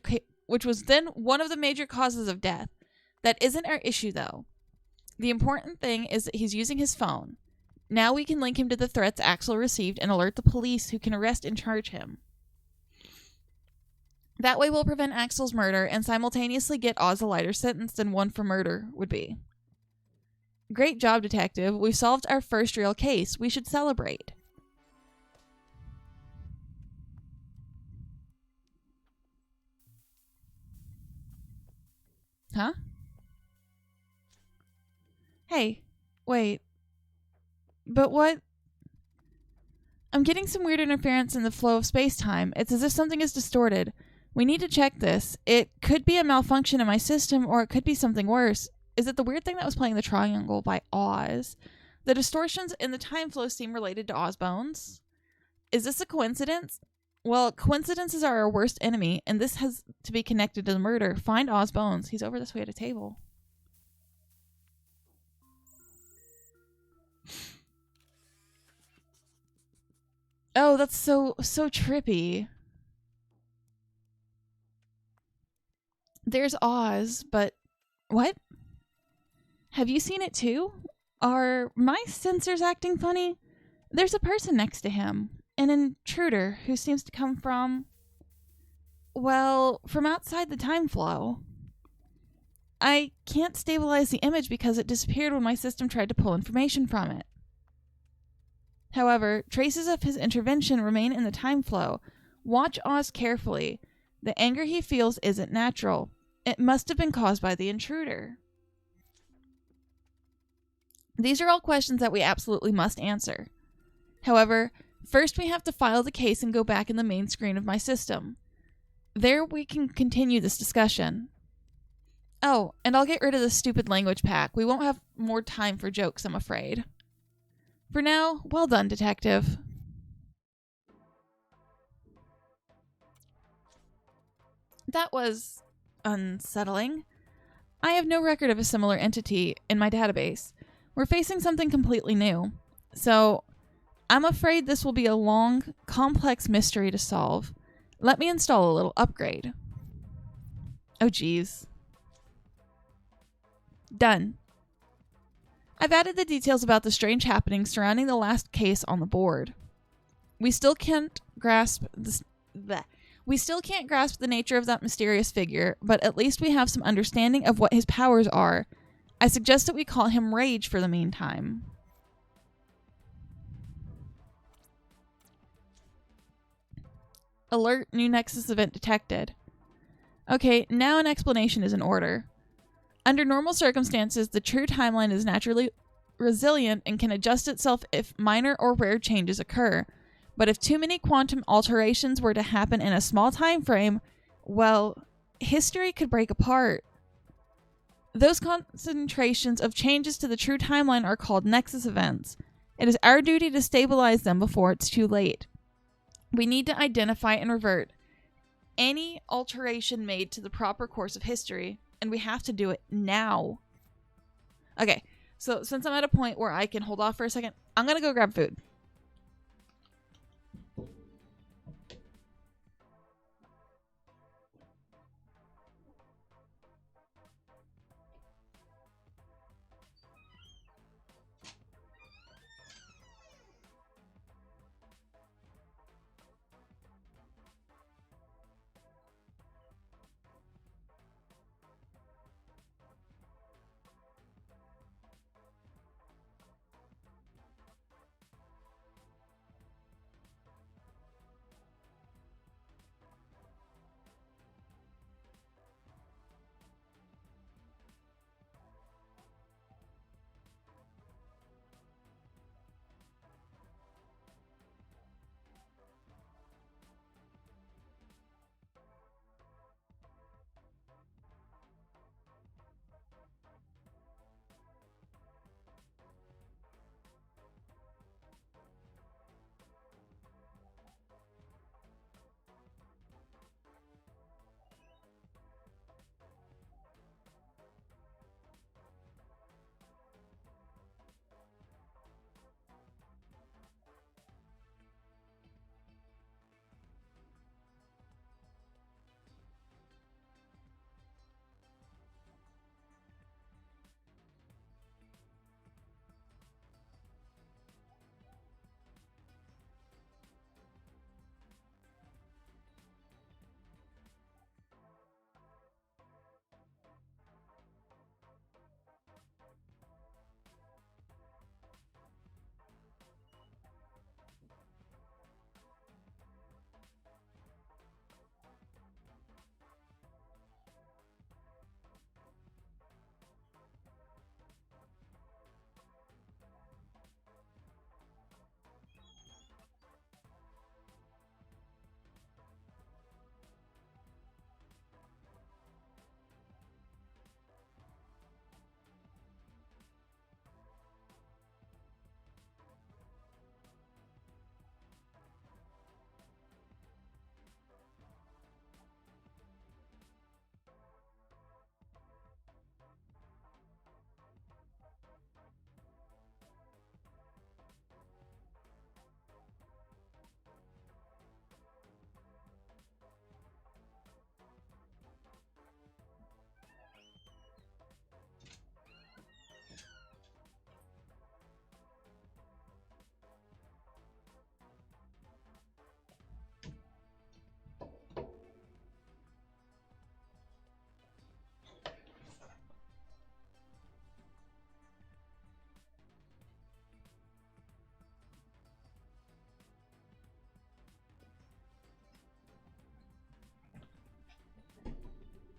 causes of death. That isn't our issue, though. The important thing is that he's using his phone. Now we can link him to the threats Axel received and alert the police, who can arrest and charge him. That way we'll prevent Axel's murder and simultaneously get Oz a lighter sentence than one for murder would be. Great job, detective. We've solved our first real case. We should celebrate. Huh? Hey, wait. But what? I'm getting some weird interference in the flow of space-time. It's as if something is distorted. We need to check this. It could be a malfunction in my system, or it could be something worse. Is it the weird thing that was playing the triangle by Oz? The distortions in the time flow seem related to Oz bones. Is this a coincidence? Well, coincidences are our worst enemy, and this has to be connected to the murder. Find Oz bones. He's over this way at a table. Oh, that's so trippy. There's Oz, but what? Have you seen it too? Are my sensors acting funny? There's a person next to him, an intruder who seems to come from, well, from outside the time flow. I can't stabilize the image because it disappeared when my system tried to pull information from it. However, traces of his intervention remain in the time flow. Watch Oz carefully. The anger he feels isn't natural. It must have been caused by the intruder. These are all questions that we absolutely must answer. However, first we have to file the case and go back in the main screen of my system. There we can continue this discussion. Oh, and I'll get rid of the stupid language pack. We won't have more time for jokes, I'm afraid. For now, well done, detective. That was unsettling. I have no record of a similar entity in my database. We're facing something completely new. So, I'm afraid this will be a long, complex mystery to solve. Let me install a little upgrade. Oh, geez. Done. I've added the details about the strange happenings surrounding the last case on the board. We still can't grasp the nature of that mysterious figure, but at least we have some understanding of what his powers are. I suggest that we call him Rage for the meantime. Alert, new Nexus event detected. Okay, now an explanation is in order. Under normal circumstances, the true timeline is naturally resilient and can adjust itself if minor or rare changes occur. But if too many quantum alterations were to happen in a small time frame, well, history could break apart. Those concentrations of changes to the true timeline are called Nexus events. It is our duty to stabilize them before it's too late. We need to identify and revert any alteration made to the proper course of history, and we have to do it now. Okay, so since I'm at a point where I can hold off for a second, I'm going to go grab food.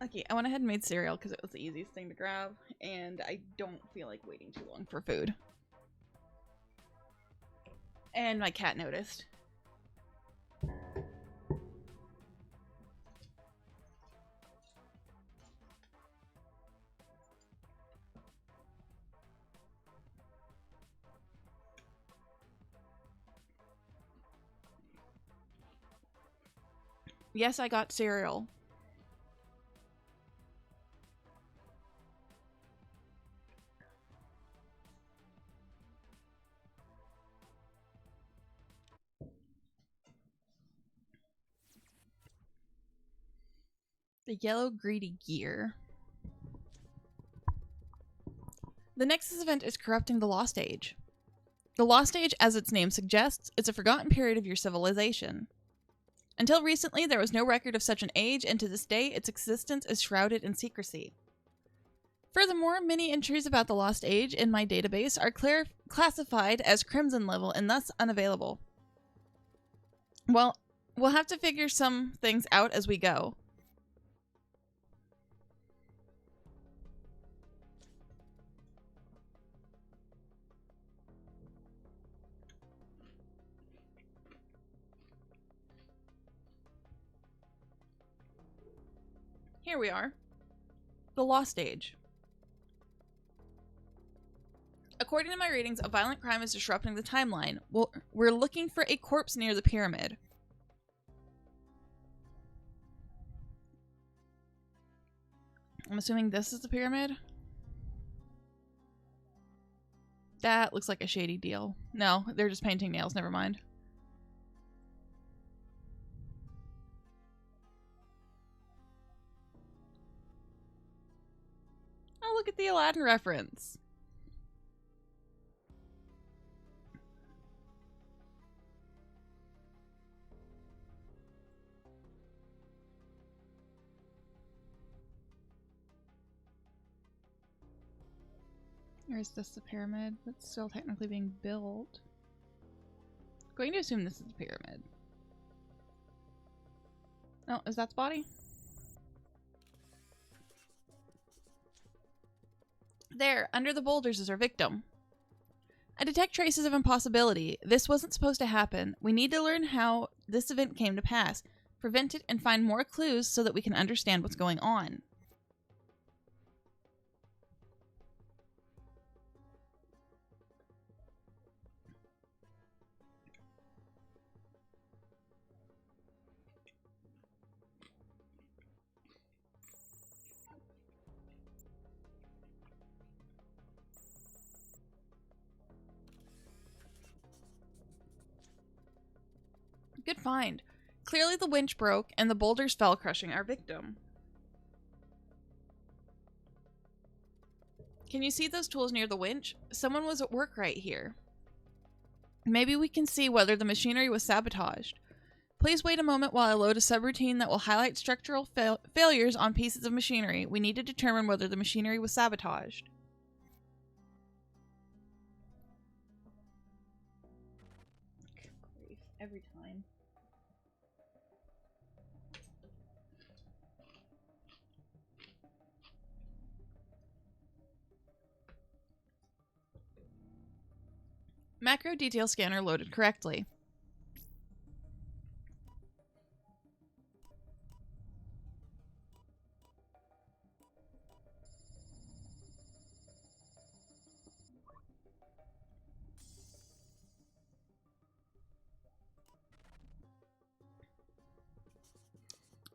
Okay, I went ahead and made cereal because it was the easiest thing to grab, and I don't feel like waiting too long for food. And my cat noticed. Yes, I got cereal. The yellow greedy gear. The Nexus event is corrupting the Lost Age. The Lost Age, as its name suggests, is a forgotten period of your civilization. Until recently, there was no record of such an age, and to this day, its existence is shrouded in secrecy. Furthermore, many entries about the Lost Age in my database are classified as Crimson level and thus unavailable. Well, we'll have to figure some things out as we go. Here we are. The Lost Age. According to my readings, a violent crime is disrupting the timeline. We're looking for a corpse near the pyramid. I'm assuming this is the pyramid. That looks like a shady deal. No, they're just painting nails. Never mind. Oh, look at the Aladdin reference. Or is this the pyramid that's still technically being built? Going to assume this is the pyramid. Oh, is that the body? There, under the boulders is our victim. I detect traces of impossibility. This wasn't supposed to happen. We need to learn how this event came to pass, prevent it, and find more clues so that we can understand what's going on. Good find. Clearly the winch broke and the boulders fell, crushing our victim. Can you see those tools near the winch? Someone was at work right here. Maybe we can see whether the machinery was sabotaged. Please wait a moment while I load a subroutine that will highlight structural failures on pieces of machinery. We need to determine whether the machinery was sabotaged. Every time. Macro detail scanner loaded correctly.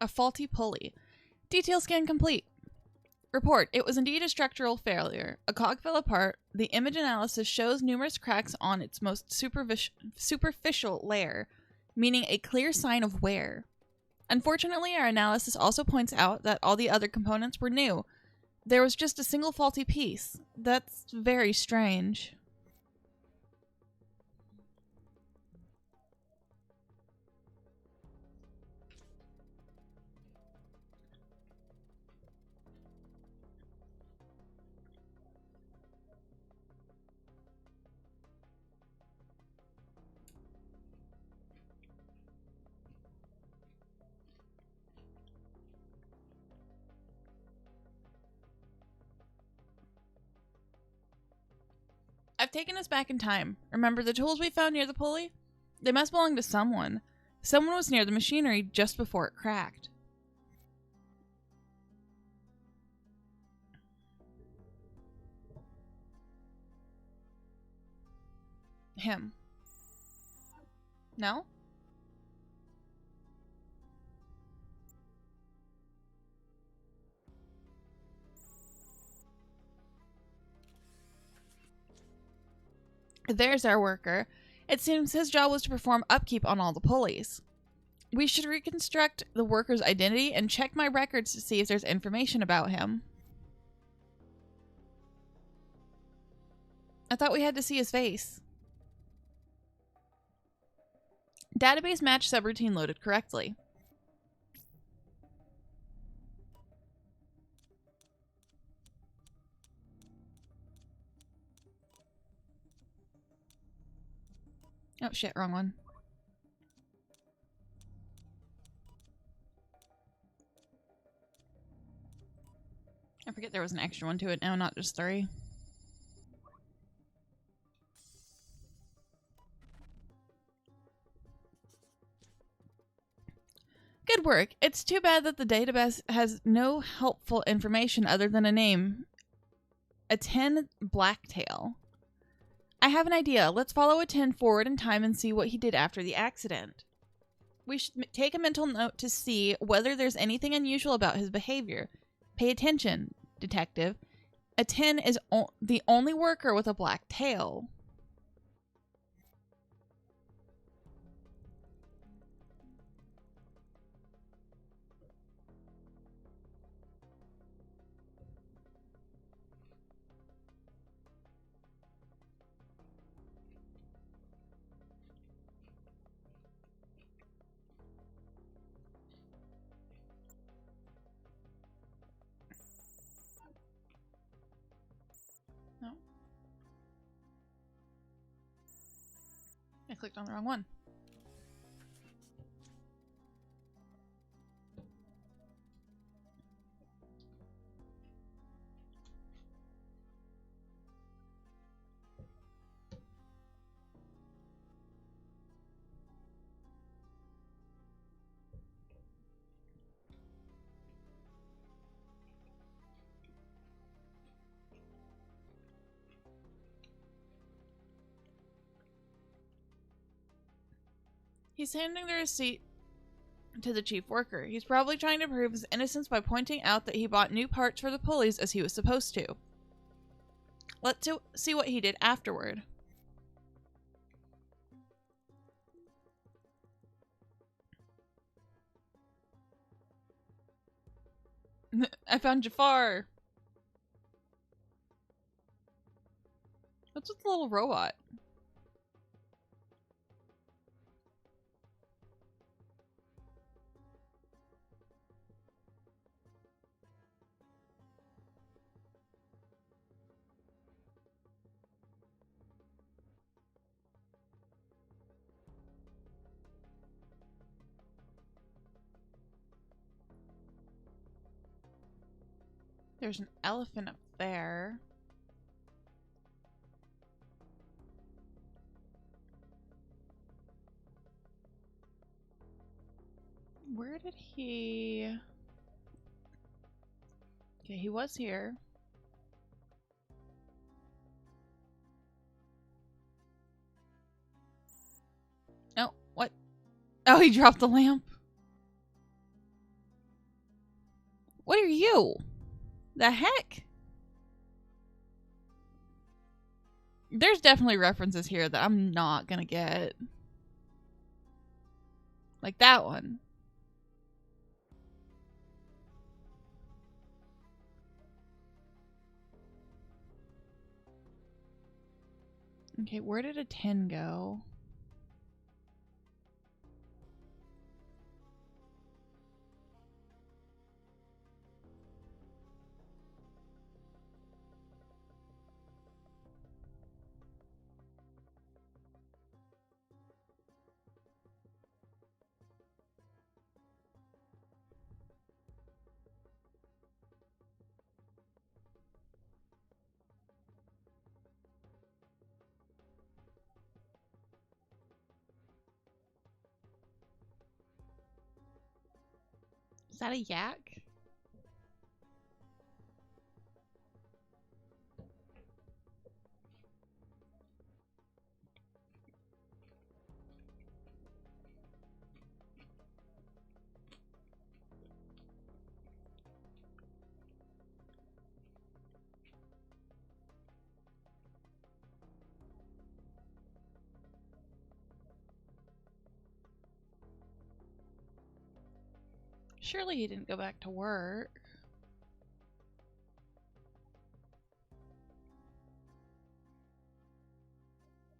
A faulty pulley. Detail scan complete. Report. It was indeed a structural failure. A cog fell apart. The image analysis shows numerous cracks on its most superficial layer, meaning a clear sign of wear. Unfortunately, our analysis also points out that all the other components were new. There was just a single faulty piece. That's very strange. I've taken us back in time. Remember the tools we found near the pulley? They must belong to someone. Someone was near the machinery just before it cracked. Him. No? There's our worker. It seems his job was to perform upkeep on all the pulleys. We should reconstruct the worker's identity and check my records to see if there's information about him. I thought we had to see his face. Database match subroutine loaded correctly. Oh shit, wrong one. I forget there was an extra one to it now, not just 3. Good work. It's too bad that the database has no helpful information other than a name. Aten Blacktail. I have an idea. Let's follow Aten forward in time and see what he did after the accident. We should take a mental note to see whether there's anything unusual about his behavior. Pay attention, detective. Aten is the only worker with a black tail. No. I clicked on the wrong one. He's handing the receipt to the chief worker. He's probably trying to prove his innocence by pointing out that he bought new parts for the pulleys as he was supposed to. Let's see what he did afterward. I found Jafar. What's with the little robot? There's an elephant up there. Where did he... Okay, he was here. Oh, what? Oh, he dropped the lamp. What are you? The heck? There's definitely references here that I'm not gonna get. Like that one. Okay, where did a 10 go? Is that a yak? Surely he didn't go back to work.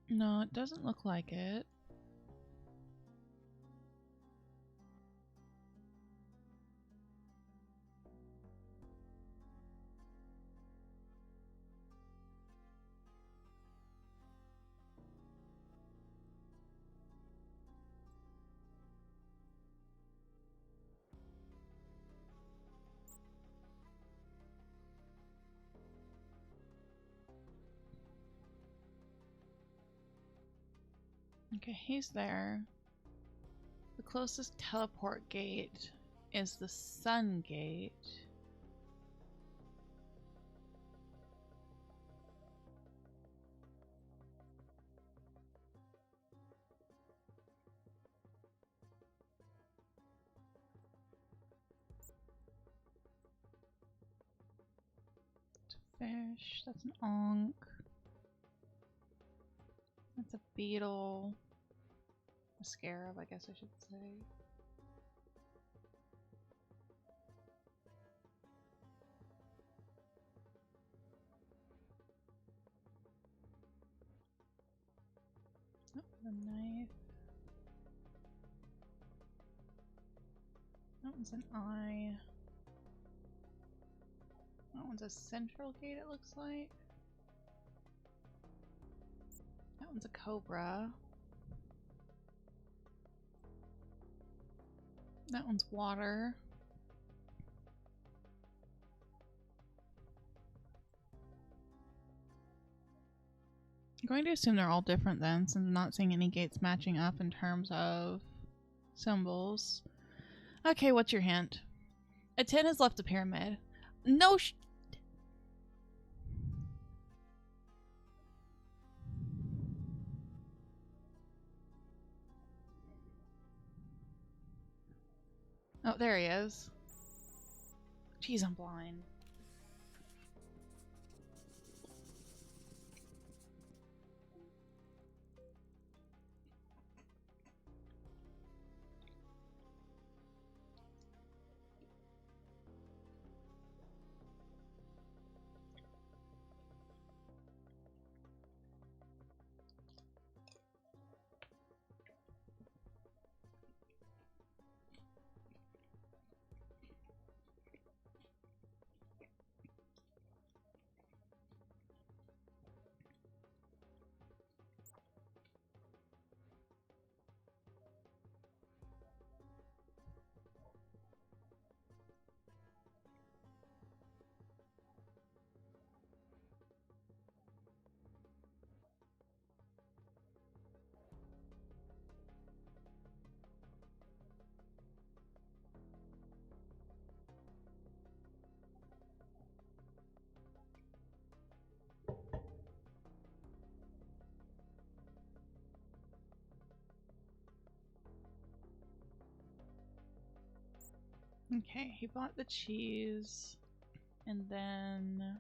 No, it doesn't look like it. Okay, he's there. The closest teleport gate is the Sun Gate. It's a fish. That's an onk. That's a beetle. A scarab, I guess I should say. Oh, the knife. That one's an eye. That one's a central gate, it looks like. That one's a cobra. That one's water. I'm going to assume they're all different then, since I'm not seeing any gates matching up in terms of symbols. Okay, what's your hint? A 10 has left the pyramid. No Oh, there he is. Jeez, I'm blind. Okay, he bought the cheese, and then...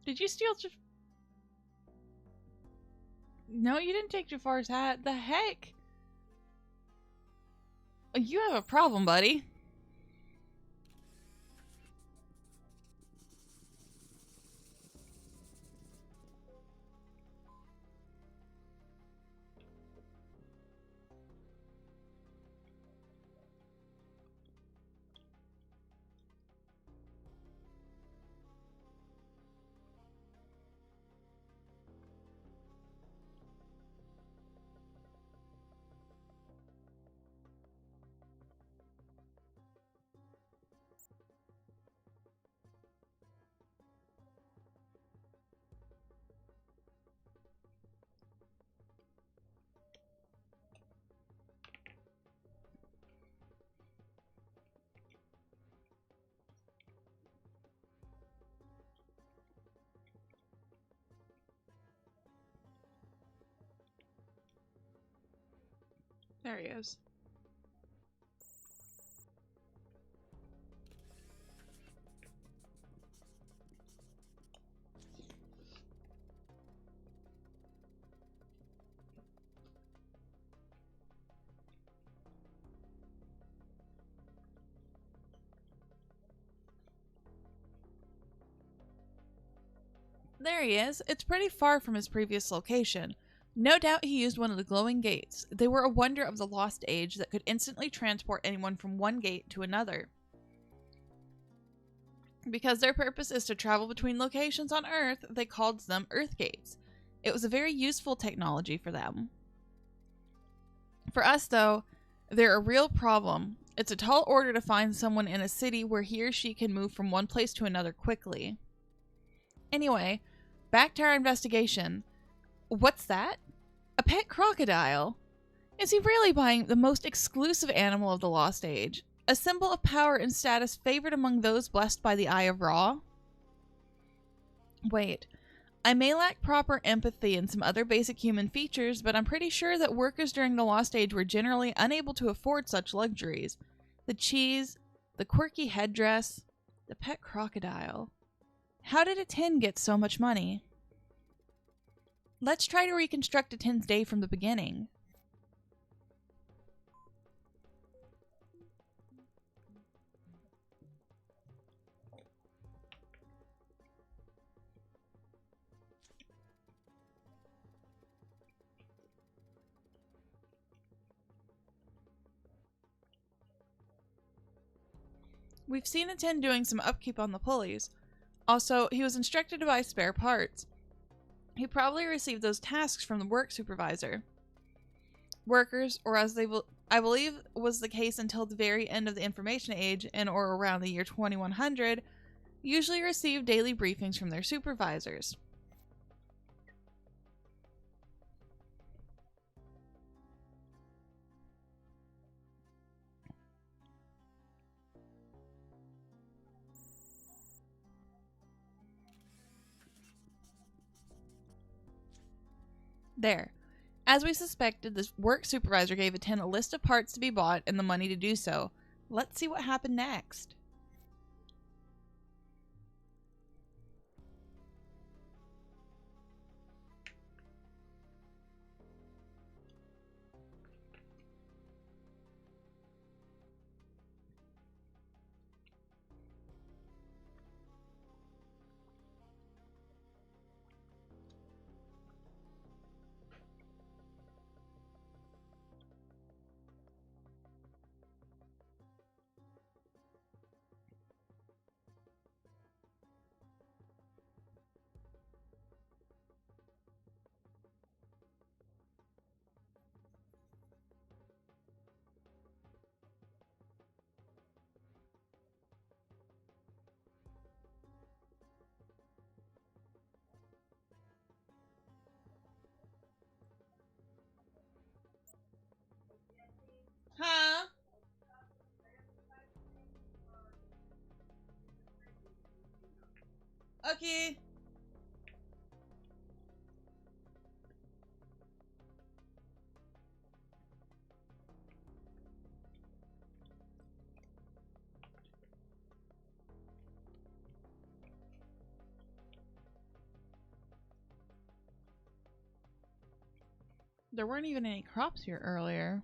Did you steal No, you didn't take Jafar's hat. The heck? You have a problem, buddy. There he is. There he is. It's pretty far from his previous location. No doubt he used one of the glowing gates. They were a wonder of the lost age that could instantly transport anyone from one gate to another. Because their purpose is to travel between locations on Earth, they called them Earth Gates. It was a very useful technology for them. For us, though, they're a real problem. It's a tall order to find someone in a city where he or she can move from one place to another quickly. Anyway, back to our investigation. What's that? A pet crocodile? Is he really buying the most exclusive animal of the Lost Age? A symbol of power and status favored among those blessed by the Eye of Ra? Wait, I may lack proper empathy and some other basic human features, but I'm pretty sure that workers during the Lost Age were generally unable to afford such luxuries. The cheese, the quirky headdress, the pet crocodile. How did a tin get so much money? Let's try to reconstruct a tin's day from the beginning. We've seen a tin doing some upkeep on the pulleys. Also, he was instructed to buy spare parts. He probably received those tasks from the work supervisor. Workers, or as I believe was the case until the very end of the Information Age and or around the year 2100, usually received daily briefings from their supervisors. There. As we suspected, the work supervisor gave a tin a list of parts to be bought and the money to do so. Let's see what happened next. Huh? Okay. There weren't even any crops here earlier.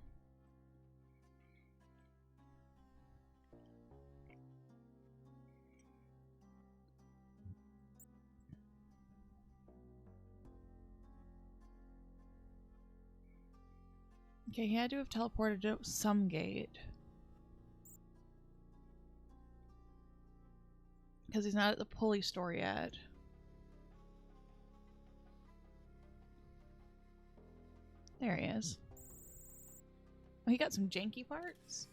Okay, he had to have teleported to some gate. Because he's not at the pulley store yet. There he is. Oh, he got some janky parts?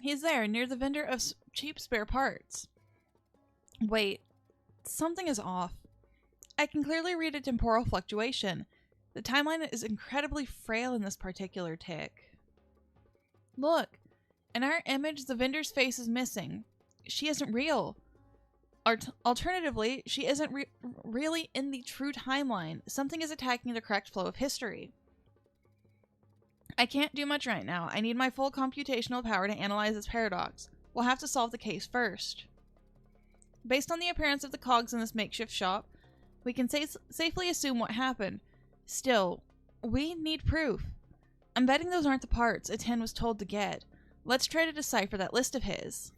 He's there, near the vendor of cheap spare parts. Wait, something is off. I can clearly read a temporal fluctuation. The timeline is incredibly frail in this particular tick. Look, in our image, the vendor's face is missing. She isn't real. Alternatively, she isn't really in the true timeline. Something is attacking the correct flow of history. I can't do much right now. I need my full computational power to analyze this paradox. We'll have to solve the case first. Based on the appearance of the cogs in this makeshift shop, We can safely assume what happened. Still, we need proof. I'm betting those aren't the parts Aten was told to get. Let's try to decipher that list of his.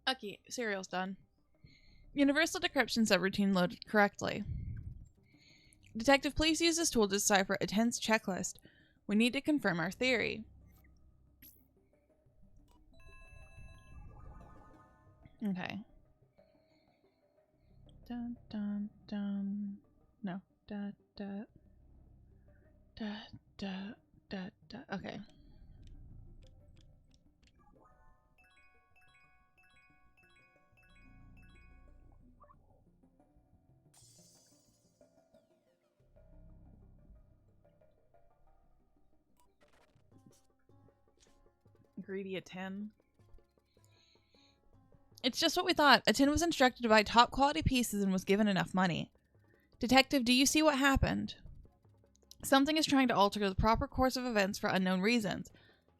Okay, serial's done. Universal decryption subroutine loaded correctly. Detective, please use this tool to decipher Aten's checklist. We need to confirm our theory. Okay. Dun dun dun. No. Da da. Da da da da. Okay. Greedy Aten. It's just what we thought. Aten was instructed to buy top quality pieces and was given enough money. Detective, do you see what happened? Something is trying to alter the proper course of events for unknown reasons.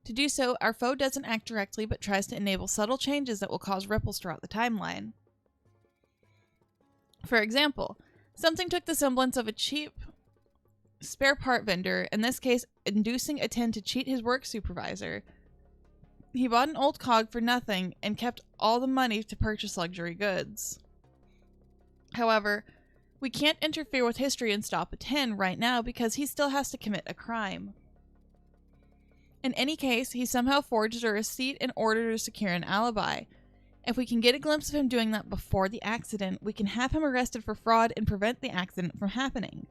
To do so, our foe doesn't act directly but tries to enable subtle changes that will cause ripples throughout the timeline. For example, something took the semblance of a cheap spare part vendor, in this case inducing Aten to cheat his work supervisor. He bought an old cog for nothing and kept all the money to purchase luxury goods. However, we can't interfere with history and stop Aten right now because he still has to commit a crime. In any case, he somehow forged a receipt in order to secure an alibi. If we can get a glimpse of him doing that before the accident, we can have him arrested for fraud and prevent the accident from happening.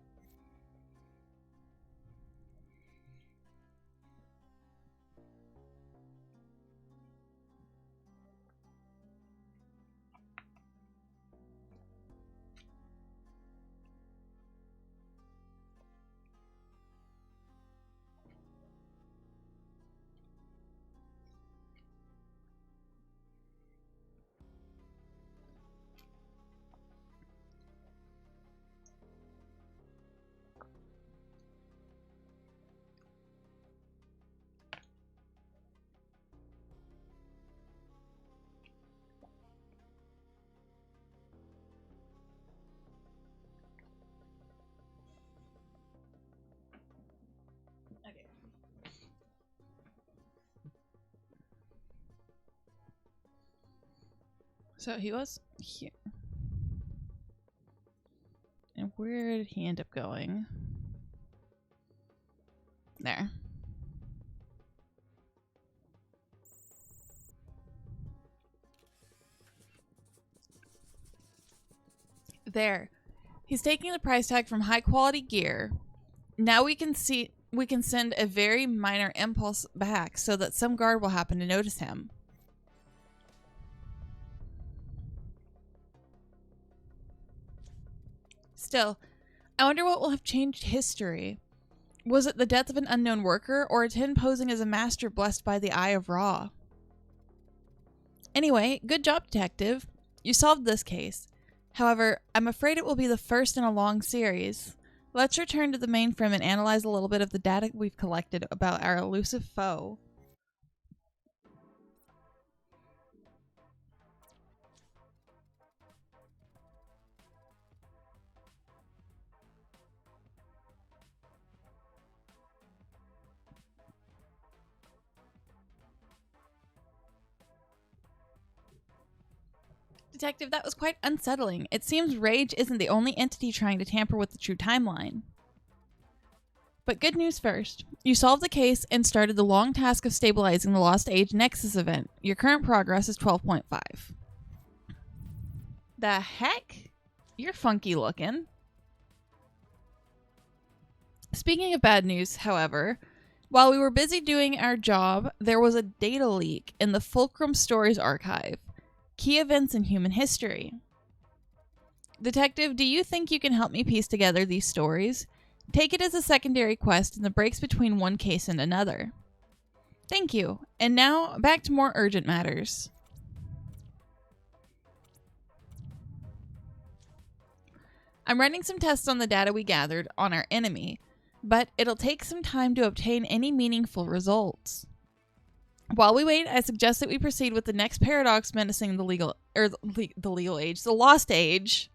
Okay. So he was here. And where did he end up going? There. There. He's taking the price tag from high quality gear. Now we can send a very minor impulse back so that some guard will happen to notice him. Still, I wonder what will have changed history. Was it the death of an unknown worker, or Aten posing as a master blessed by the Eye of Ra? Anyway, good job, Detective. You solved this case. However, I'm afraid it will be the first in a long series. Let's return to the mainframe and analyze a little bit of the data we've collected about our elusive foe. Detective, that was quite unsettling. It seems Rage isn't the only entity trying to tamper with the true timeline. But good news first. You solved the case and started the long task of stabilizing the Lost Age Nexus event. Your current progress is 12.5. The heck? You're funky looking. Speaking of bad news, however, while we were busy doing our job, there was a data leak in the Fulcrum Stories archive. Key events in human history. Detective, do you think you can help me piece together these stories? Take it as a secondary quest in the breaks between one case and another. Thank you. And now, back to more urgent matters. I'm running some tests on the data we gathered on our enemy, but it'll take some time to obtain any meaningful results. While we wait, I suggest that we proceed with the next paradox menacing the the Lost Age.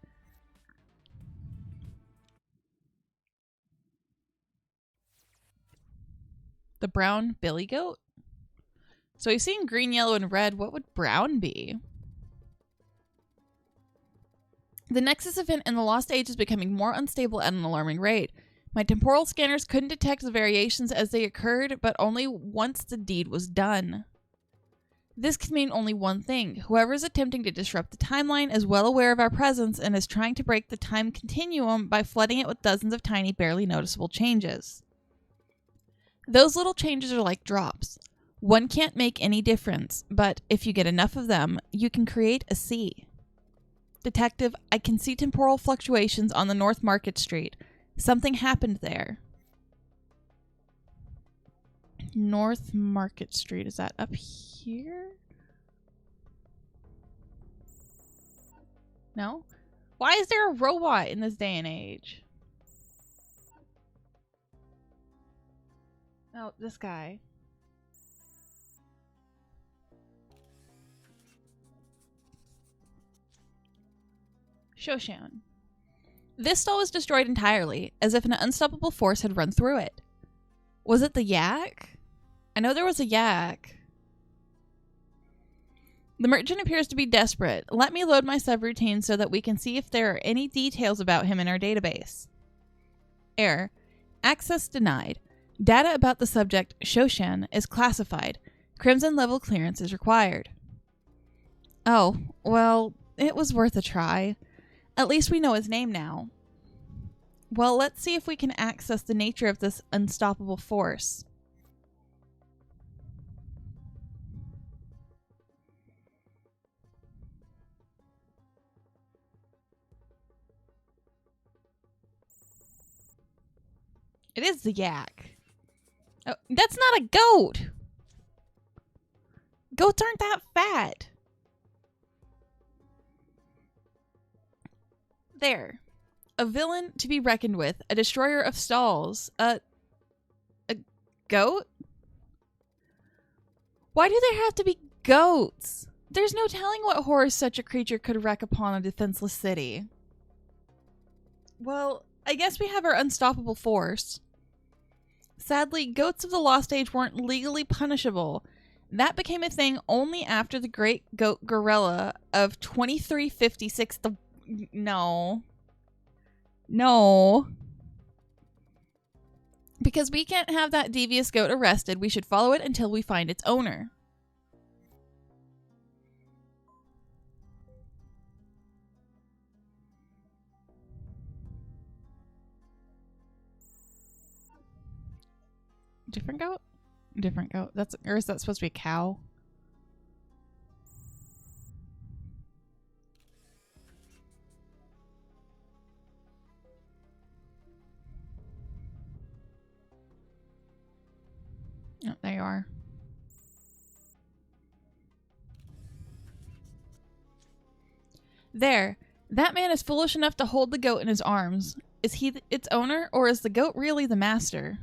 The brown billy goat? So we've seen green, yellow, and red. What would brown be? The Nexus event in the Lost Age is becoming more unstable at an alarming rate. My temporal scanners couldn't detect the variations as they occurred, but only once the deed was done. This can mean only one thing. Whoever is attempting to disrupt the timeline is well aware of our presence and is trying to break the time continuum by flooding it with dozens of tiny, barely noticeable changes. Those little changes are like drops. One can't make any difference, but if you get enough of them, you can create a sea. Detective, I can see temporal fluctuations on the North Market Street. Something happened there. North Market Street, is that up here? No? Why is there a robot in this day and age? Oh, this guy. Shoshan. This stall was destroyed entirely, as if an unstoppable force had run through it. Was it the yak? I know there was a yak. The merchant appears to be desperate. Let me load my subroutine so that we can see if there are any details about him in our database. Error. Access denied. Data about the subject, Shoshan, is classified. Crimson level clearance is required. Oh, well, it was worth a try. At least we know his name now. Well, let's see if we can access the nature of this unstoppable force. It is the yak. Oh, that's not a goat. Goats aren't that fat. There. A villain to be reckoned with. A destroyer of stalls. A goat? Why do there have to be goats? There's no telling what horrors such a creature could wreak upon a defenseless city. Well, I guess we have our unstoppable force. Sadly, goats of the Lost Age weren't legally punishable. That became a thing only after the Great Goat Gorilla of 2356. No. Because we can't have that devious goat arrested, we should follow it until we find its owner. Different goat? Different goat. Or is that supposed to be a cow? Oh, there you are. There. That man is foolish enough to hold the goat in his arms. Is he its owner, or is the goat really the master?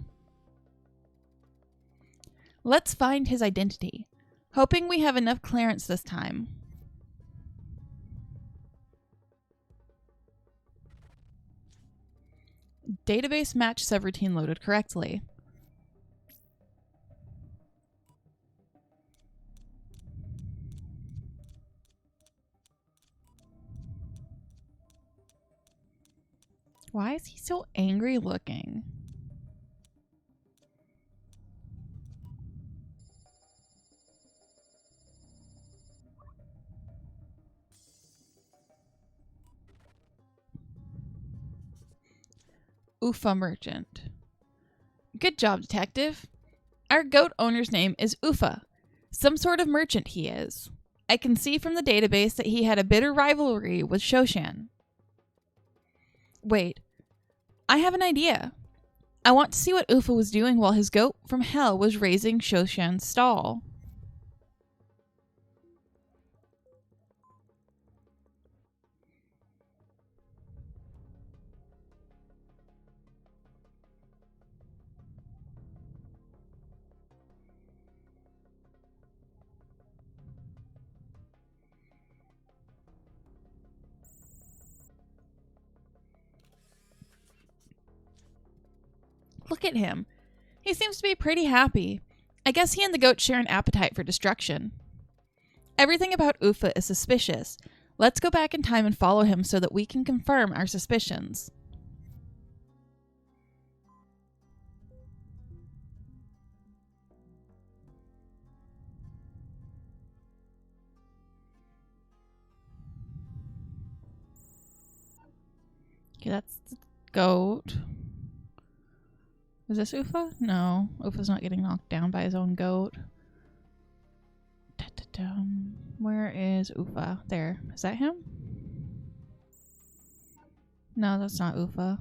Let's find his identity. Hoping we have enough clearance this time. Database match subroutine loaded correctly. Why is he so angry looking? Ufa merchant. Good job, detective. Our goat owner's name is Ufa. Some sort of merchant he is. I can see from the database that he had a bitter rivalry with Shoshan. Wait, I have an idea. I want to see what Ufa was doing while his goat from hell was raising Shoshan's stall. Look at him. He seems to be pretty happy. I guess he and the goat share an appetite for destruction. Everything about Ufa is suspicious. Let's go back in time and follow him so that we can confirm our suspicions. Okay, that's the goat. Is this Ufa? No, Ufa's not getting knocked down by his own goat. Where is Ufa? There. Is that him? No, that's not Ufa.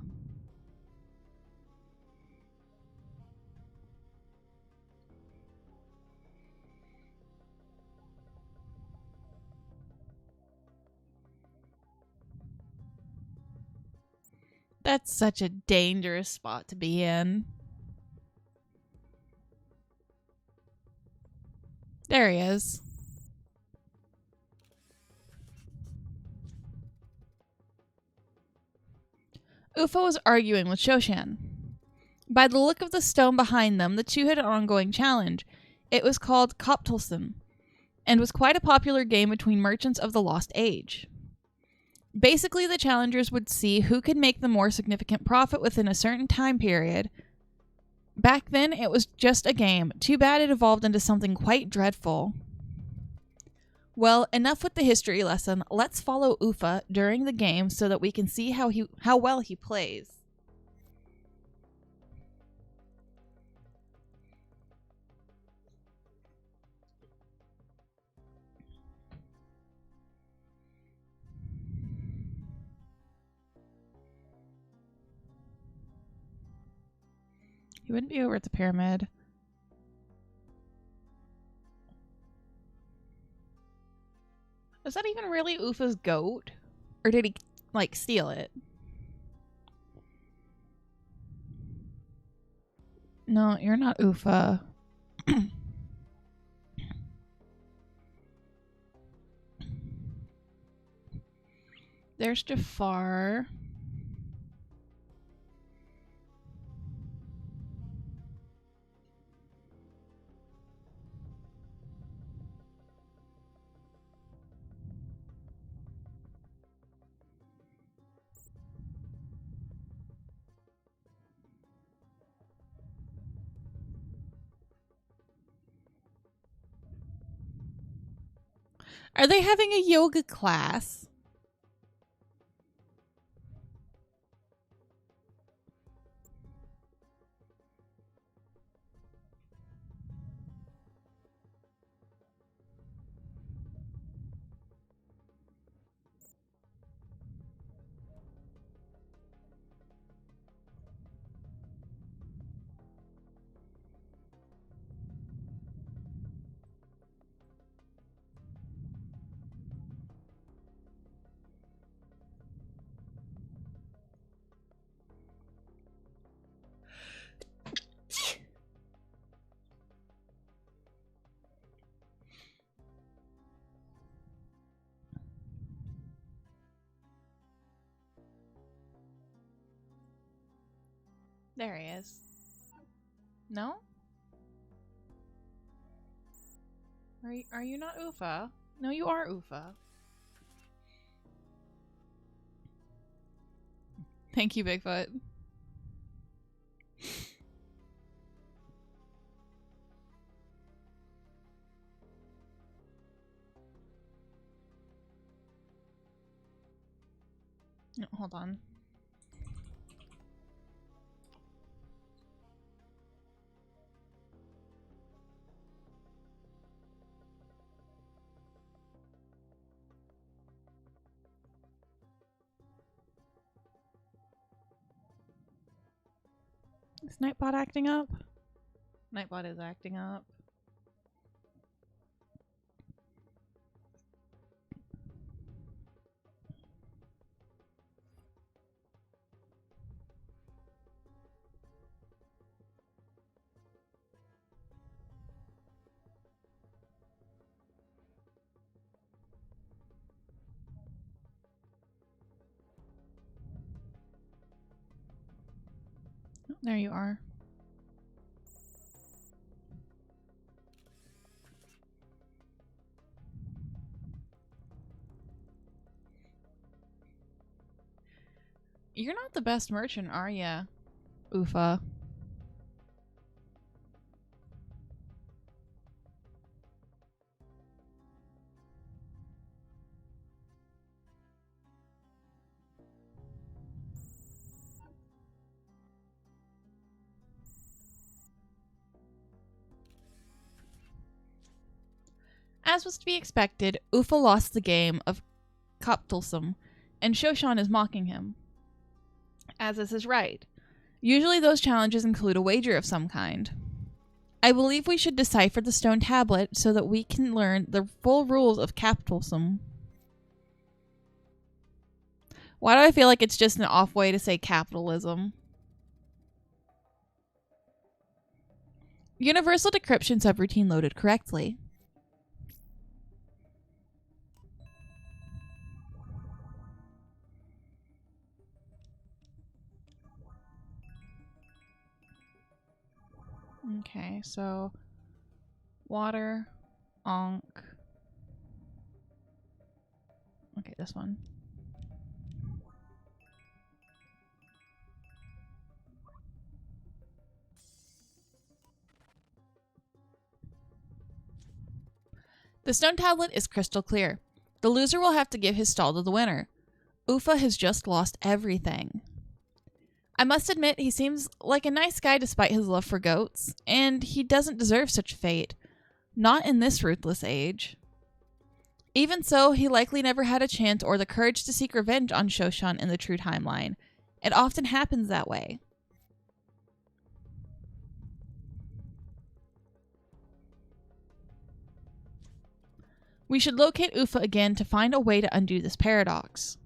That's such a dangerous spot to be in. There he is. Ufa was arguing with Shoshan. By the look of the stone behind them, the two had an ongoing challenge. It was called Koptelsen, and was quite a popular game between merchants of the Lost Age. Basically, the challengers would see who could make the more significant profit within a certain time period. Back then, it was just a game. Too bad it evolved into something quite dreadful. Well, enough with the history lesson. Let's follow Ufa during the game so that we can see how well he plays. He wouldn't be over at the pyramid. Is that even really Ufa's goat? Or did he, steal it? No, you're not Ufa. There's Jafar. Are they having a yoga class? There he is. No? Are you not Ufa? No, you are Ufa. Thank you, Bigfoot. No, hold on. Is Nightbot acting up? Nightbot is acting up. Oh, there you are. You're not the best merchant, are ya, Ufa? As was to be expected, Ufa lost the game of Koptulsum, and Shoshan is mocking him. As is his right. Usually those challenges include a wager of some kind. I believe we should decipher the stone tablet so that we can learn the full rules of Koptulsum. Why do I feel like it's just an off way to say capitalism? Universal decryption subroutine loaded correctly. Okay, so water, onk. Okay, this one. The stone tablet is crystal clear. The loser will have to give his stall to the winner. Ufa has just lost everything. I must admit, he seems like a nice guy despite his love for goats, and he doesn't deserve such fate. Not in this ruthless age. Even so, he likely never had a chance or the courage to seek revenge on Shoshan in the true timeline. It often happens that way. We should locate Ufa again to find a way to undo this paradox.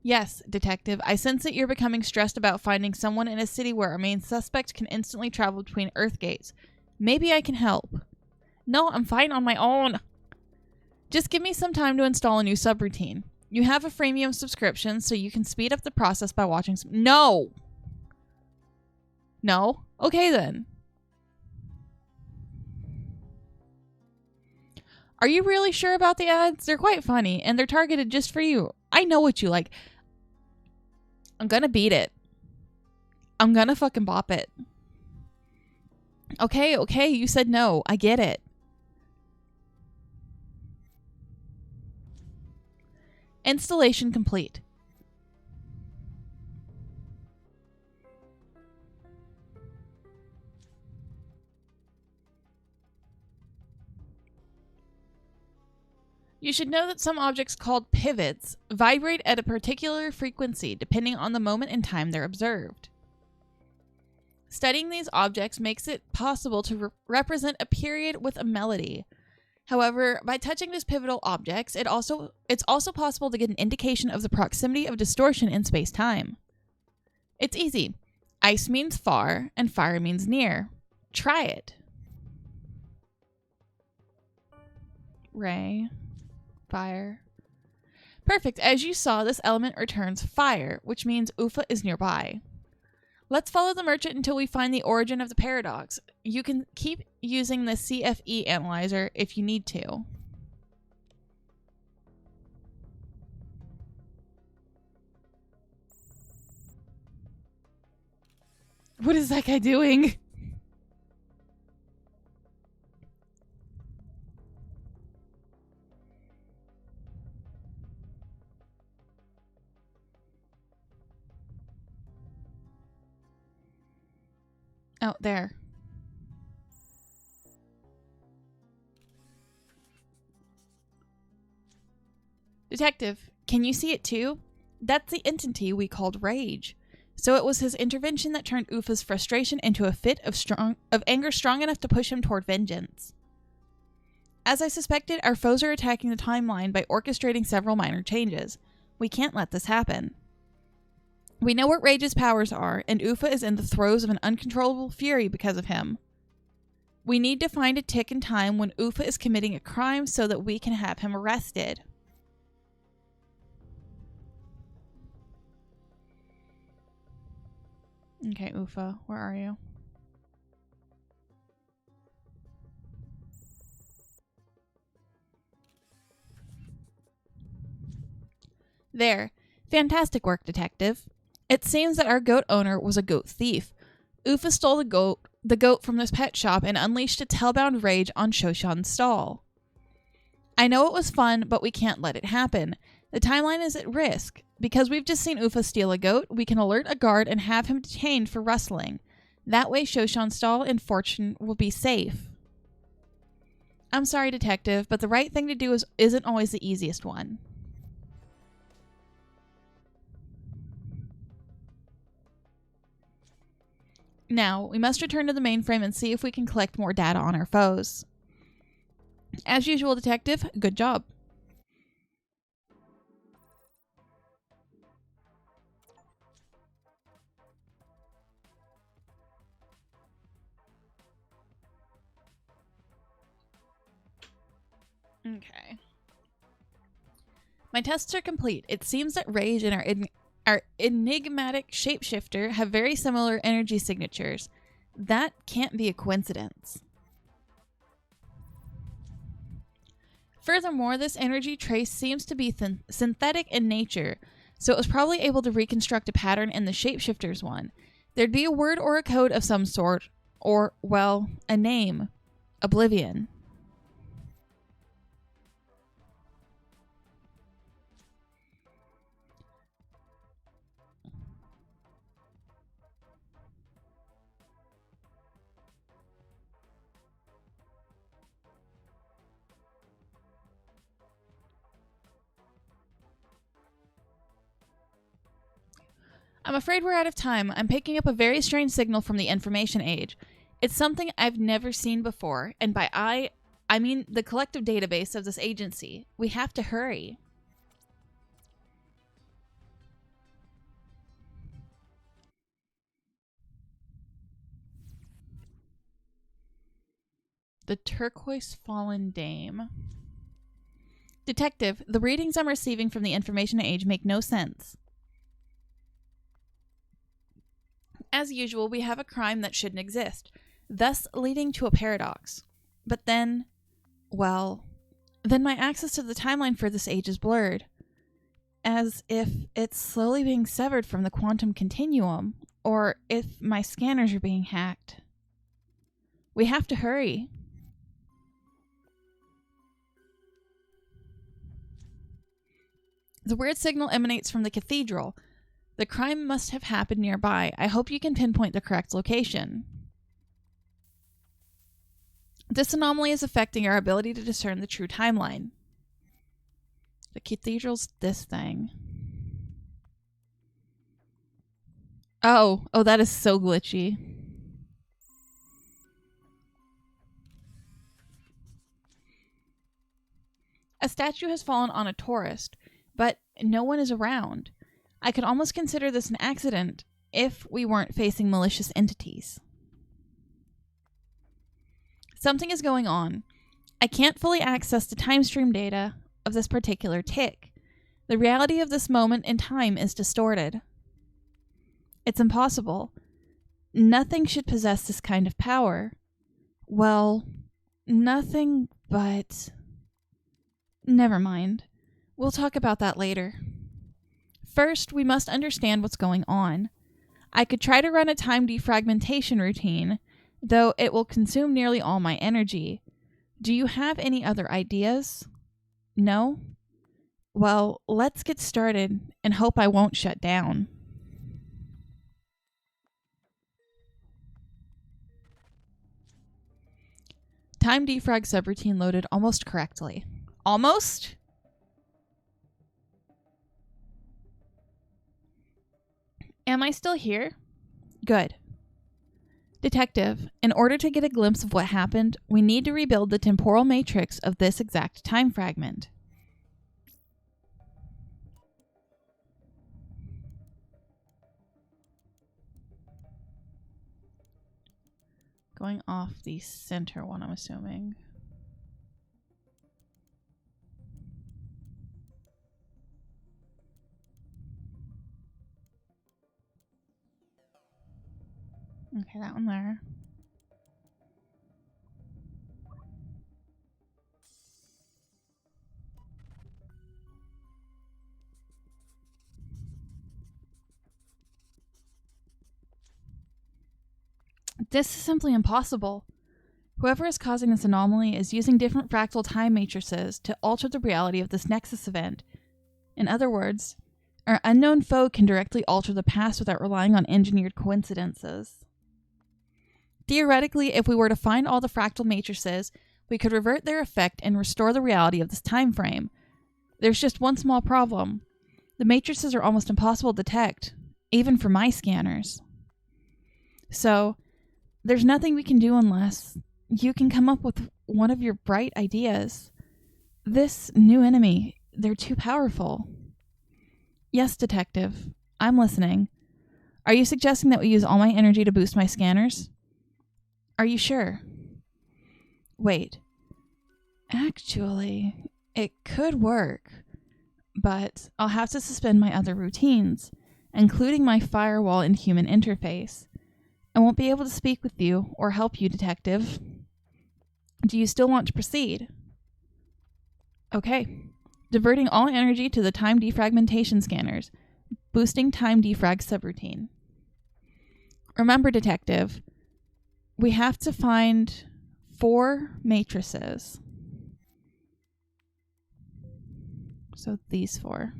Yes, detective, I sense that you're becoming stressed about finding someone in a city where our main suspect can instantly travel between Earth gates. Maybe I can help. No, I'm fine on my own. Just give me some time to install a new subroutine. You have a freemium subscription, so you can speed up the process by watching some— No! No? Okay then. Are you really sure about the ads? They're quite funny, and they're targeted just for you. I know what you like. I'm gonna beat it. I'm gonna fucking bop it. Okay, you said no. I get it. Installation complete. You should know that some objects called pivots vibrate at a particular frequency depending on the moment in time they're observed. Studying these objects makes it possible to represent a period with a melody. However, by touching these pivotal objects, it's also possible to get an indication of the proximity of distortion in space-time. It's easy. Ice means far, and fire means near. Try it. Ray. Fire. Perfect. As you saw, this element returns fire, which means Ufa is nearby. Let's follow the merchant until we find the origin of the paradox. You can keep using the CFE analyzer if you need to. What is that guy doing? Oh, there. Detective, can you see it too? That's the entity we called Rage. So it was his intervention that turned Ufa's frustration into a fit of anger strong enough to push him toward vengeance. As I suspected, our foes are attacking the timeline by orchestrating several minor changes. We can't let this happen. We know what Rage's powers are, and Ufa is in the throes of an uncontrollable fury because of him. We need to find a tick in time when Ufa is committing a crime so that we can have him arrested. Okay, Ufa, where are you? There. Fantastic work, detective. It seems that our goat owner was a goat thief. Ufa stole the goat from this pet shop and unleashed its hellbound rage on Shoshan's stall. I know it was fun, but we can't let it happen. The timeline is at risk. Because we've just seen Ufa steal a goat, we can alert a guard and have him detained for rustling. That way Shoshan's stall and fortune will be safe. I'm sorry, detective, but the right thing to do isn't always the easiest one. Now, we must return to the mainframe and see if we can collect more data on our foes. As usual, detective, good job. Okay. My tests are complete. It seems that Rage and our enigmatic shapeshifter have very similar energy signatures. That can't be a coincidence. Furthermore, this energy trace seems to be synthetic in nature, so it was probably able to reconstruct a pattern in the shapeshifter's one. There'd be a word or a code of some sort, or, well, a name. Oblivion. I'm afraid we're out of time. I'm picking up a very strange signal from the information age. It's something I've never seen before, and by I mean the collective database of this agency. We have to hurry. The turquoise fallen dame. Detective, the readings I'm receiving from the information age make no sense. As usual, we have a crime that shouldn't exist, thus leading to a paradox. But then, well, then my access to the timeline for this age is blurred. As if it's slowly being severed from the quantum continuum, or if my scanners are being hacked. We have to hurry. The weird signal emanates from the cathedral. The crime must have happened nearby. I hope you can pinpoint the correct location. This anomaly is affecting our ability to discern the true timeline. The cathedral's this thing. Oh, that is so glitchy. A statue has fallen on a tourist, but no one is around. I could almost consider this an accident if we weren't facing malicious entities. Something is going on. I can't fully access the time stream data of this particular tick. The reality of this moment in time is distorted. It's impossible. Nothing should possess this kind of power. Well, nothing but... Never mind. We'll talk about that later. First, we must understand what's going on. I could try to run a time defragmentation routine, though it will consume nearly all my energy. Do you have any other ideas? No? Well, let's get started and hope I won't shut down. Time defrag subroutine loaded almost correctly. Almost? Am I still here? Good. Detective, in order to get a glimpse of what happened, we need to rebuild the temporal matrix of this exact time fragment. Going off the center one, I'm assuming. Okay, that one there. This is simply impossible. Whoever is causing this anomaly is using different fractal time matrices to alter the reality of this Nexus event. In other words, our unknown foe can directly alter the past without relying on engineered coincidences. Theoretically, if we were to find all the fractal matrices, we could revert their effect and restore the reality of this time frame. There's just one small problem. The matrices are almost impossible to detect, even for my scanners. So, there's nothing we can do unless you can come up with one of your bright ideas. This new enemy, they're too powerful. Yes, Detective. I'm listening. Are you suggesting that we use all my energy to boost my scanners? Are you sure? Wait. Actually, it could work. But I'll have to suspend my other routines, including my firewall and human interface. I won't be able to speak with you or help you, Detective. Do you still want to proceed? Okay. Diverting all energy to the time defragmentation scanners. Boosting time defrag subroutine. Remember, Detective, we have to find 4 matrices. So these 4.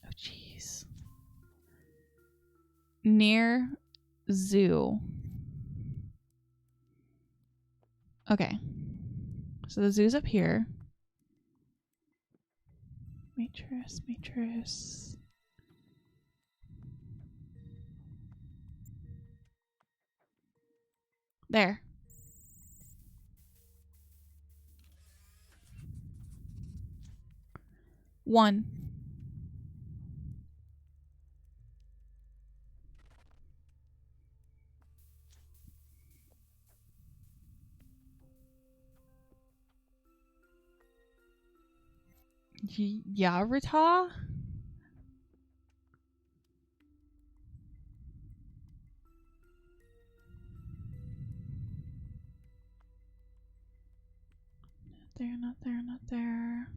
Oh, jeez. Near zoo. Okay. So the zoo's up here. Matrix. There. One. Yaruta? Not there.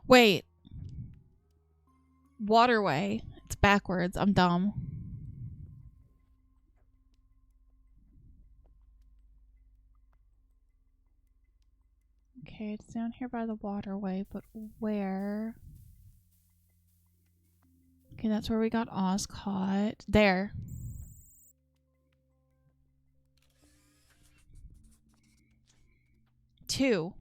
Wait. Waterway. It's backwards. I'm dumb. Okay, it's down here by the waterway, but where? Okay, that's where we got Oscott. There. Two.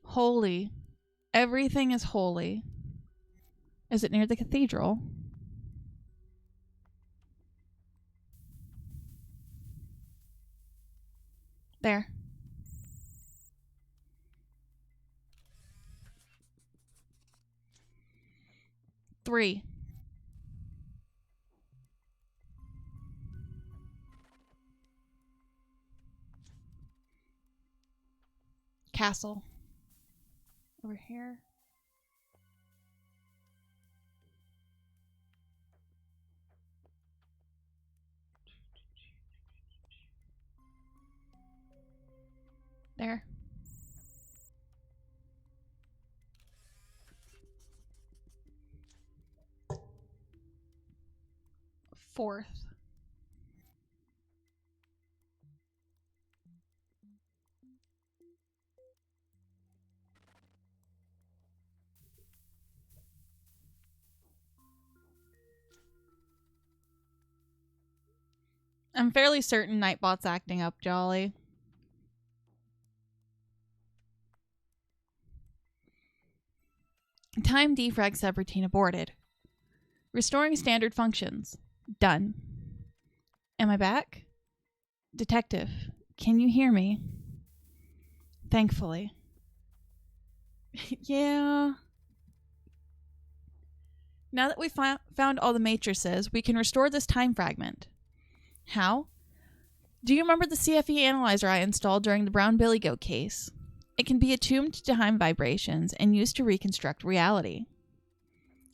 Holy. Everything is holy. Is it near the cathedral? There. Three. Castle. Over here. There. 4th. I'm fairly certain Nightbot's acting up, Jolly. Time defrag subroutine aborted. Restoring standard functions. Done. Am I back? Detective, can you hear me? Thankfully. Yeah. Now that we've found all the matrices, we can restore this time fragment. How? Do you remember the CFE analyzer I installed during the Brown Billy Goat case? It can be attuned to time vibrations and used to reconstruct reality.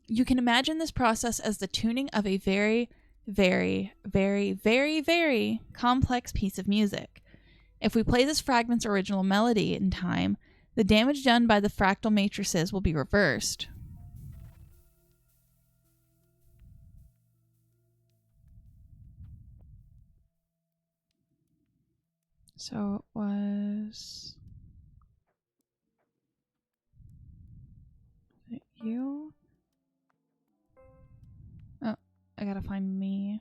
You can imagine this process as the tuning of a very, very, very, very, very complex piece of music. If we play this fragment's original melody in time, the damage done by the fractal matrices will be reversed. So it was... Is it you? Oh, I gotta find me.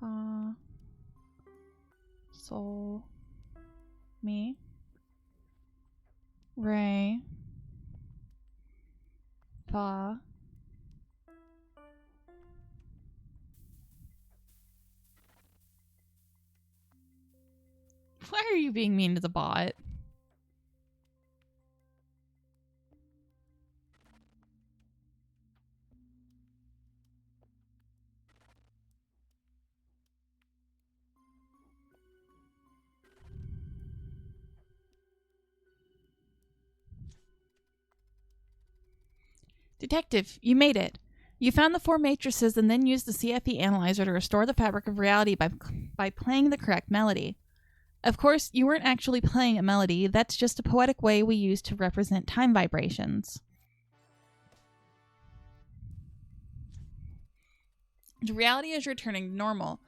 Fa. Sol. Me. Re. Fa. Why are you being mean to the bot? Detective, you made it. You found the 4 matrices and then used the CFE analyzer to restore the fabric of reality by playing the correct melody. Of course, you weren't actually playing a melody. That's just a poetic way we use to represent time vibrations. The reality is returning to normal.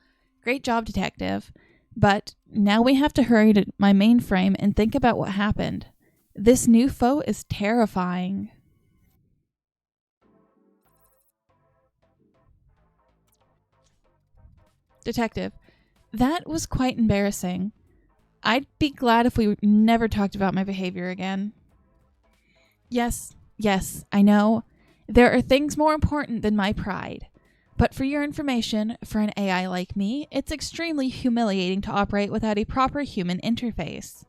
Great job, Detective. But now we have to hurry to my mainframe and think about what happened. This new foe is terrifying. Detective, that was quite embarrassing. I'd be glad if we never talked about my behavior again. Yes, I know. There are things more important than my pride. But for your information, for an AI like me, it's extremely humiliating to operate without a proper human interface.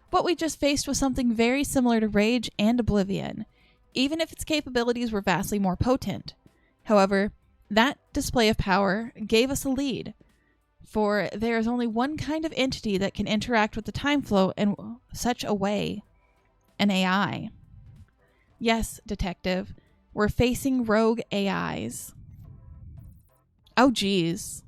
What we just faced was something very similar to Rage and Oblivion, even if its capabilities were vastly more potent. However, that display of power gave us a lead, for there is only one kind of entity that can interact with the time flow in such a way: an AI. Yes, Detective, we're facing rogue AIs. Oh, geez.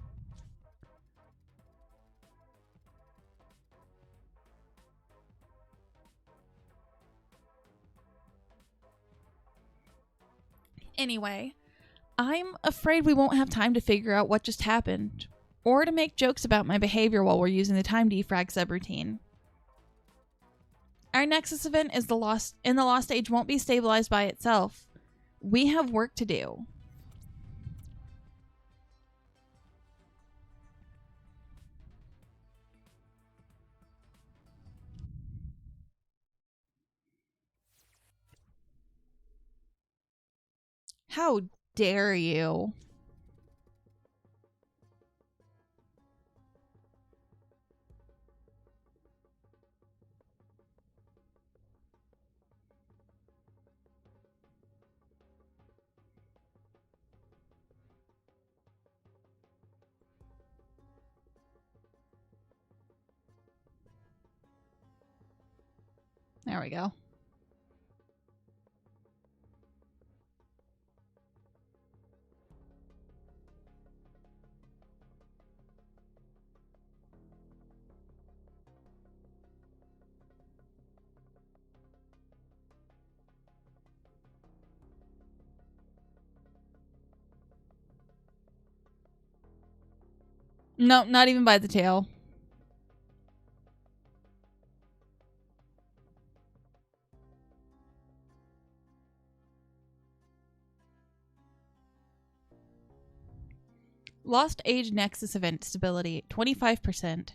Anyway, I'm afraid we won't have time to figure out what just happened, or to make jokes about my behavior while we're using the time defrag subroutine. Our Nexus event is the Lost Age won't be stabilized by itself. We have work to do. How dare you? There we go. No, not even by the tail. Lost age nexus event stability, 25%.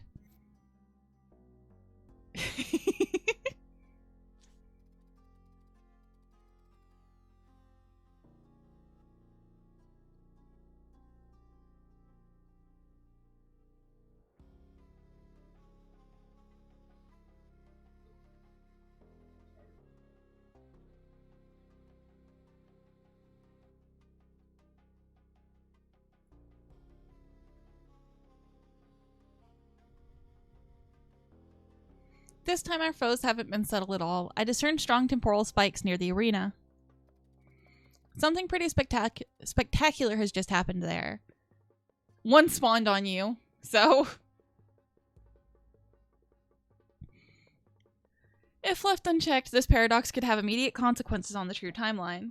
This time our foes haven't been subtle at all. I discerned strong temporal spikes near the arena. Something pretty spectacular has just happened there. One spawned on you, so... If left unchecked, this paradox could have immediate consequences on the true timeline.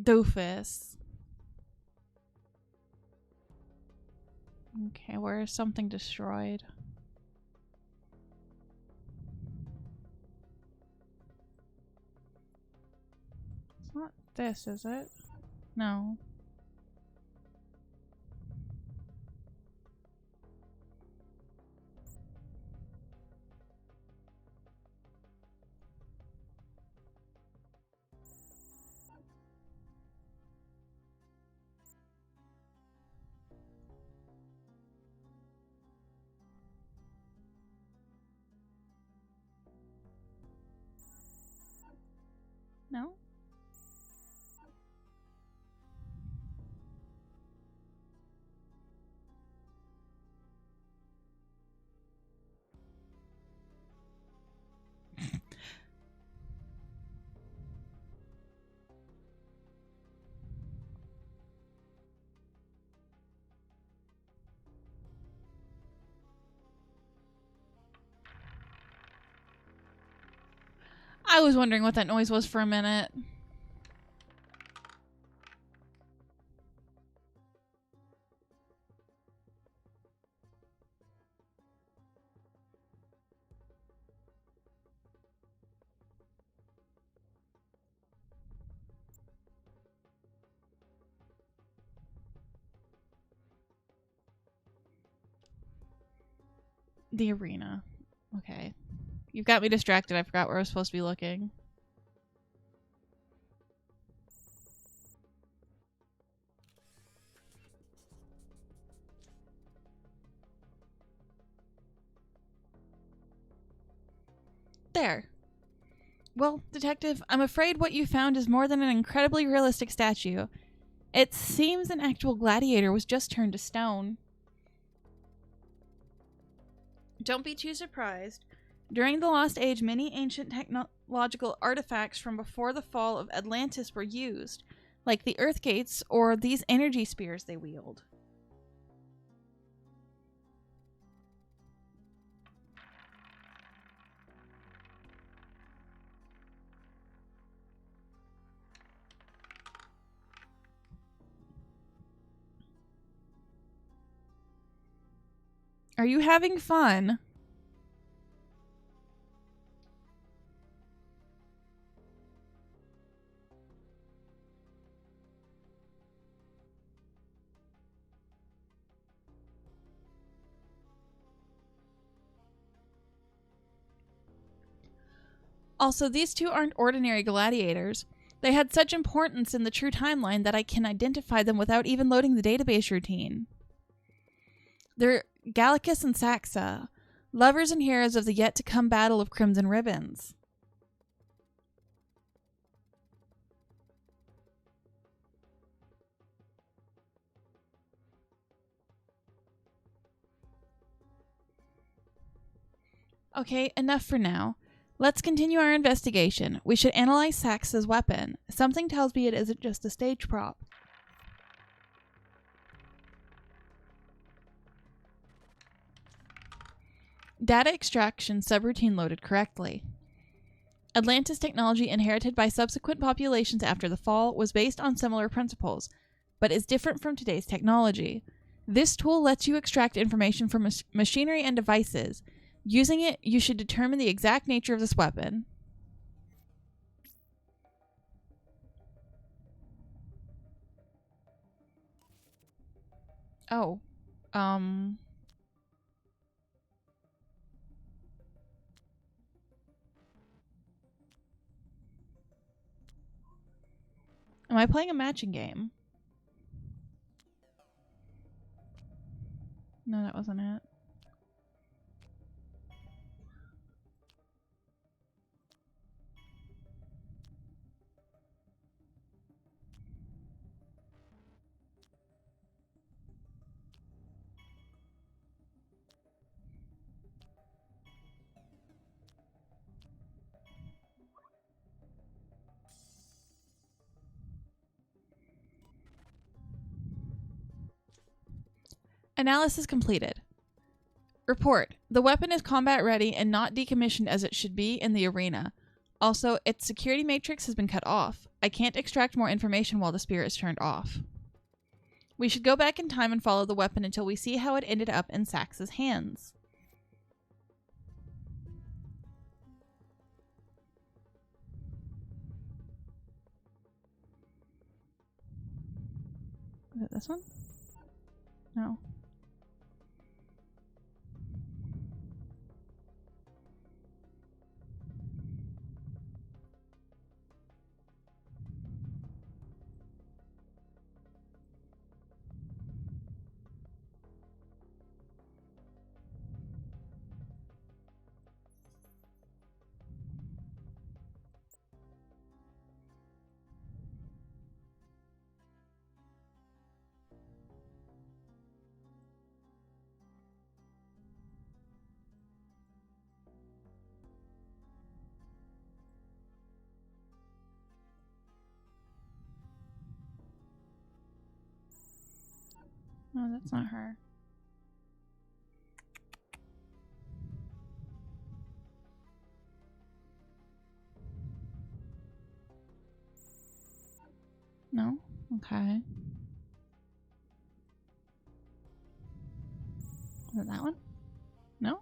Doofus. Okay, where is something destroyed? It's not this, is it? No. No? I was wondering what that noise was for a minute. The arena. Okay. You've got me distracted. I forgot where I was supposed to be looking. There. Well, Detective, I'm afraid what you found is more than an incredibly realistic statue. It seems an actual gladiator was just turned to stone. Don't be too surprised. During the Lost Age, many ancient technological artifacts from before the fall of Atlantis were used, like the Earth Gates or these energy spears they wield. Are you having fun? Also, these two aren't ordinary gladiators. They had such importance in the true timeline that I can identify them without even loading the database routine. They're Gallicus and Saxa, lovers and heroes of the yet-to-come Battle of Crimson Ribbons. Okay, enough for now. Let's continue our investigation. We should analyze Saxa's weapon. Something tells me it isn't just a stage prop. Data extraction subroutine loaded correctly. Atlantis technology inherited by subsequent populations after the fall was based on similar principles, but is different from today's technology. This tool lets you extract information from machinery and devices. Using it, you should determine the exact nature of this weapon. Oh. Am I playing a matching game? No, that wasn't it. Analysis completed. Report. The weapon is combat ready and not decommissioned as it should be in the arena. Also, its security matrix has been cut off. I can't extract more information while the spear is turned off. We should go back in time and follow the weapon until we see how it ended up in Sax's hands. Is it this one? No. No, that's not her. No? Okay. Is it that one? No?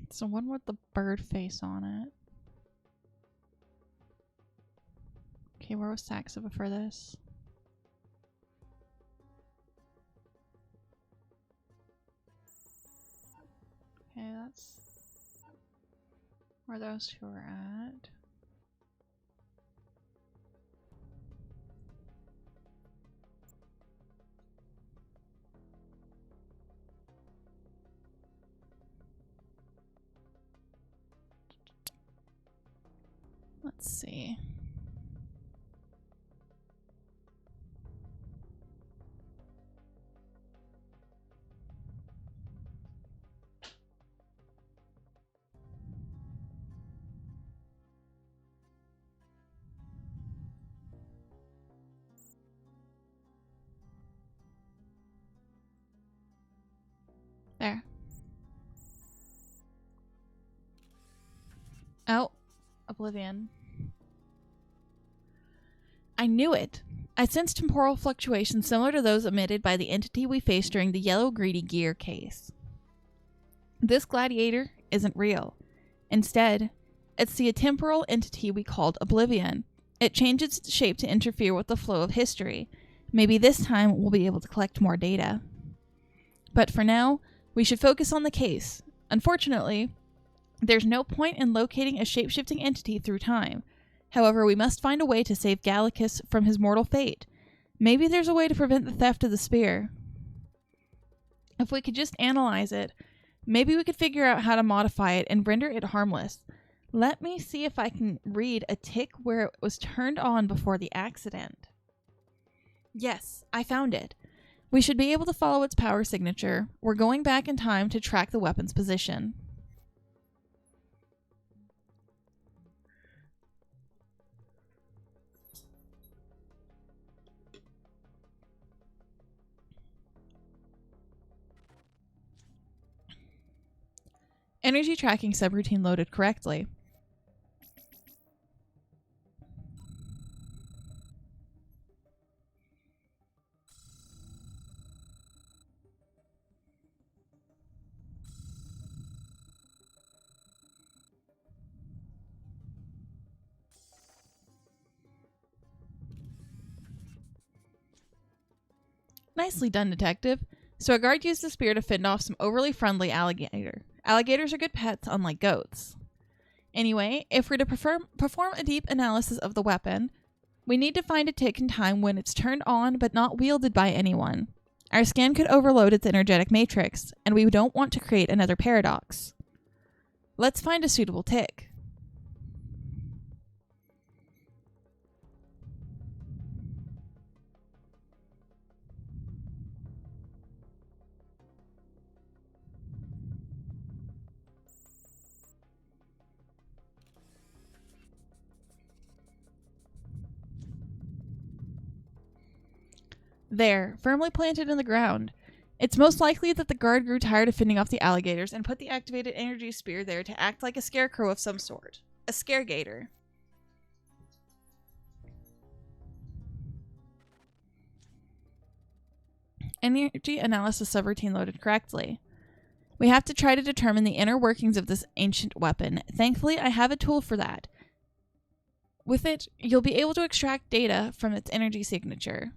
It's the one with the bird face on it. Okay, where was Saxa before this? Okay, that's where those two are at. Let's see. There. Oh, Oblivion. I knew it. I sensed temporal fluctuations similar to those emitted by the entity we faced during the Yellow Greedy Gear case. This gladiator isn't real. Instead, it's the atemporal entity we called Oblivion. It changes its shape to interfere with the flow of history. Maybe this time we'll be able to collect more data. But for now, we should focus on the case. Unfortunately, there's no point in locating a shape-shifting entity through time. However, we must find a way to save Gallicus from his mortal fate. Maybe there's a way to prevent the theft of the spear. If we could just analyze it, maybe we could figure out how to modify it and render it harmless. Let me see if I can read a tick where it was turned on before the accident. Yes, I found it. We should be able to follow its power signature. We're going back in time to track the weapon's position. Energy tracking subroutine loaded correctly. Nicely done, Detective. So a guard used the spear to fend off some overly friendly alligator. Alligators are good pets, unlike goats. Anyway, if we're to perform a deep analysis of the weapon, we need to find a tick in time when it's turned on but not wielded by anyone. Our scan could overload its energetic matrix, and we don't want to create another paradox. Let's find a suitable tick. There, firmly planted in the ground. It's most likely that the guard grew tired of fending off the alligators and put the activated energy spear there to act like a scarecrow of some sort. A scaregator. Energy analysis subroutine loaded correctly. We have to try to determine the inner workings of this ancient weapon. Thankfully, I have a tool for that. With it, you'll be able to extract data from its energy signature.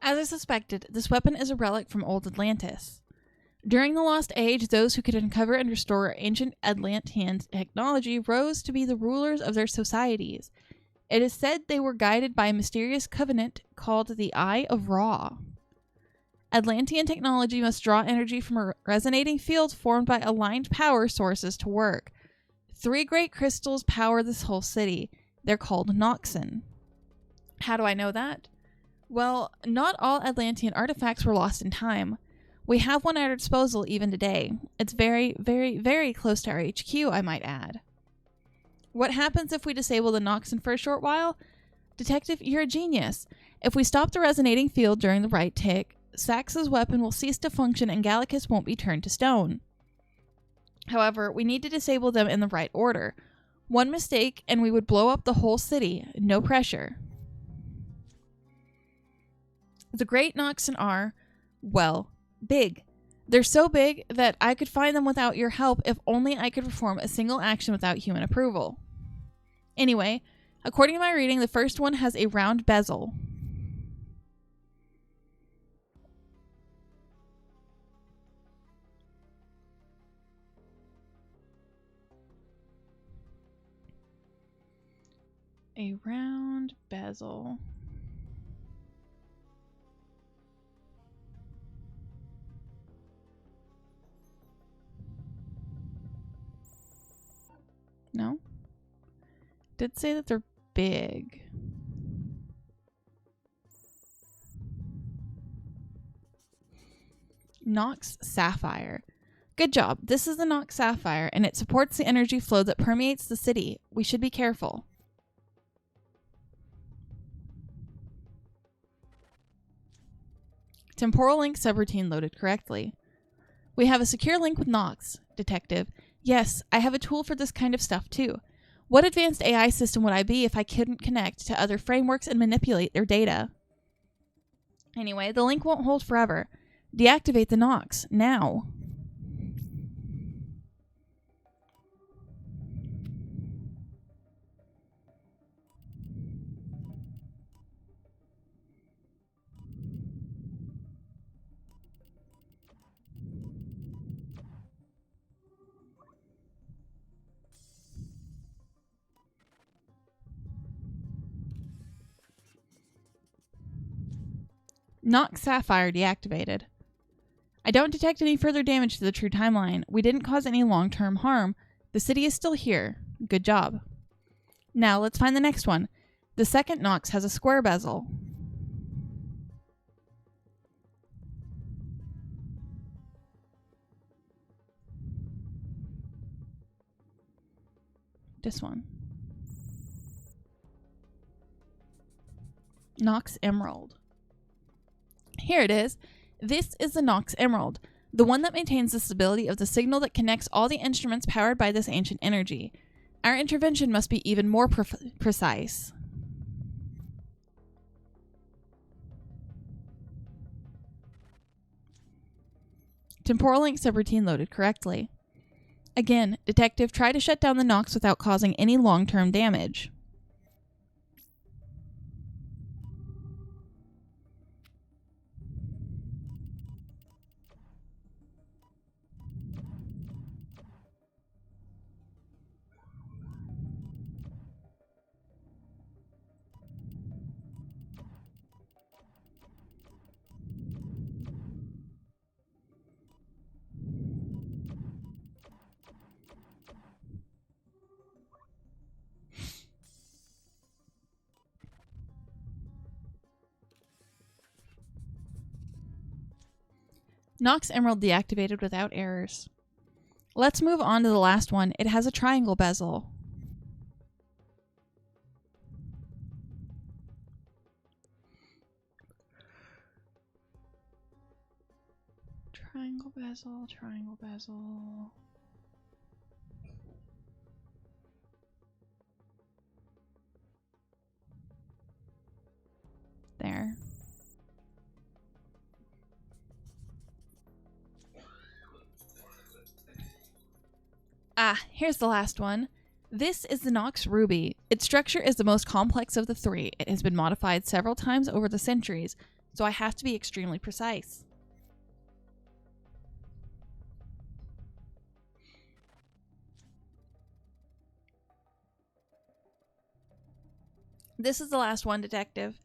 As I suspected, this weapon is a relic from old Atlantis. During the Lost Age, those who could uncover and restore ancient Atlantean technology rose to be the rulers of their societies. It is said they were guided by a mysterious covenant called the Eye of Ra. Atlantean technology must draw energy from a resonating field formed by aligned power sources to work. 3 great crystals power this whole city. They're called Noxen. How do I know that? Well, not all Atlantean artifacts were lost in time. We have one at our disposal even today. It's very, very, very close to our HQ, I might add. What happens if we disable the Noxen for a short while? Detective, you're a genius. If we stop the resonating field during the right tick, Sax's weapon will cease to function and Gallicus won't be turned to stone. However, we need to disable them in the right order. One mistake and we would blow up the whole city. No pressure. The Great Noxen are, well, big. They're so big that I could find them without your help if only I could perform a single action without human approval. Anyway, according to my reading, the first one has a round bezel. A round bezel. No? Did say that they're big. Nox Sapphire. Good job. This is the Nox Sapphire, and it supports the energy flow that permeates the city. We should be careful. Temporal link subroutine loaded correctly. We have a secure link with Nox, Detective. Yes, I have a tool for this kind of stuff too. What advanced AI system would I be if I couldn't connect to other frameworks and manipulate their data? Anyway, the link won't hold forever. Deactivate the Nox, now. Nox Sapphire deactivated. I don't detect any further damage to the true timeline. We didn't cause any long-term harm. The city is still here. Good job. Now let's find the next one. The second Nox has a square bezel. This one. Nox Emerald. Here it is. This is the Nox Emerald, the one that maintains the stability of the signal that connects all the instruments powered by this ancient energy. Our intervention must be even more precise. Temporal link subroutine loaded correctly. Again, Detective, try to shut down the Nox without causing any long-term damage. Nox Emerald deactivated without errors. Let's move on to the last one. It has a triangle bezel. Triangle bezel, triangle bezel. There. Here's the last one. This is the Nox Ruby. Its structure is the most complex of the three. It has been modified several times over the centuries, so I have to be extremely precise. This is the last one, Detective.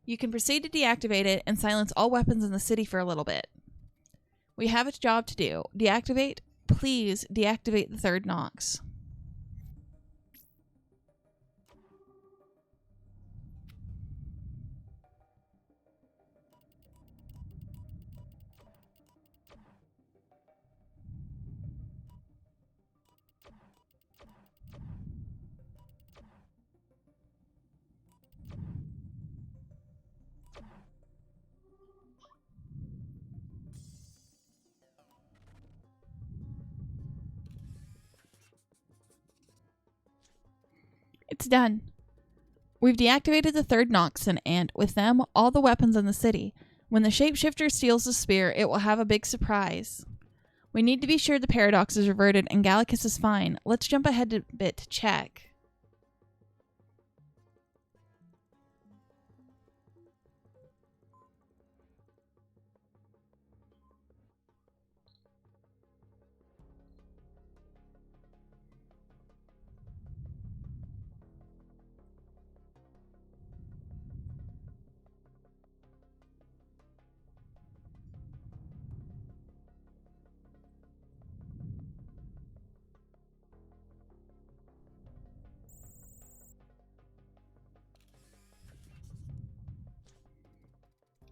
You can proceed to deactivate it and silence all weapons in the city for a little bit. We have a job to do. Deactivate. Please deactivate the third Nox. It's done. We've deactivated the third Nox and, with them, all the weapons in the city. When the shapeshifter steals the spear, it will have a big surprise. We need to be sure the paradox is reverted and Gallicus is fine. Let's jump ahead a bit to check.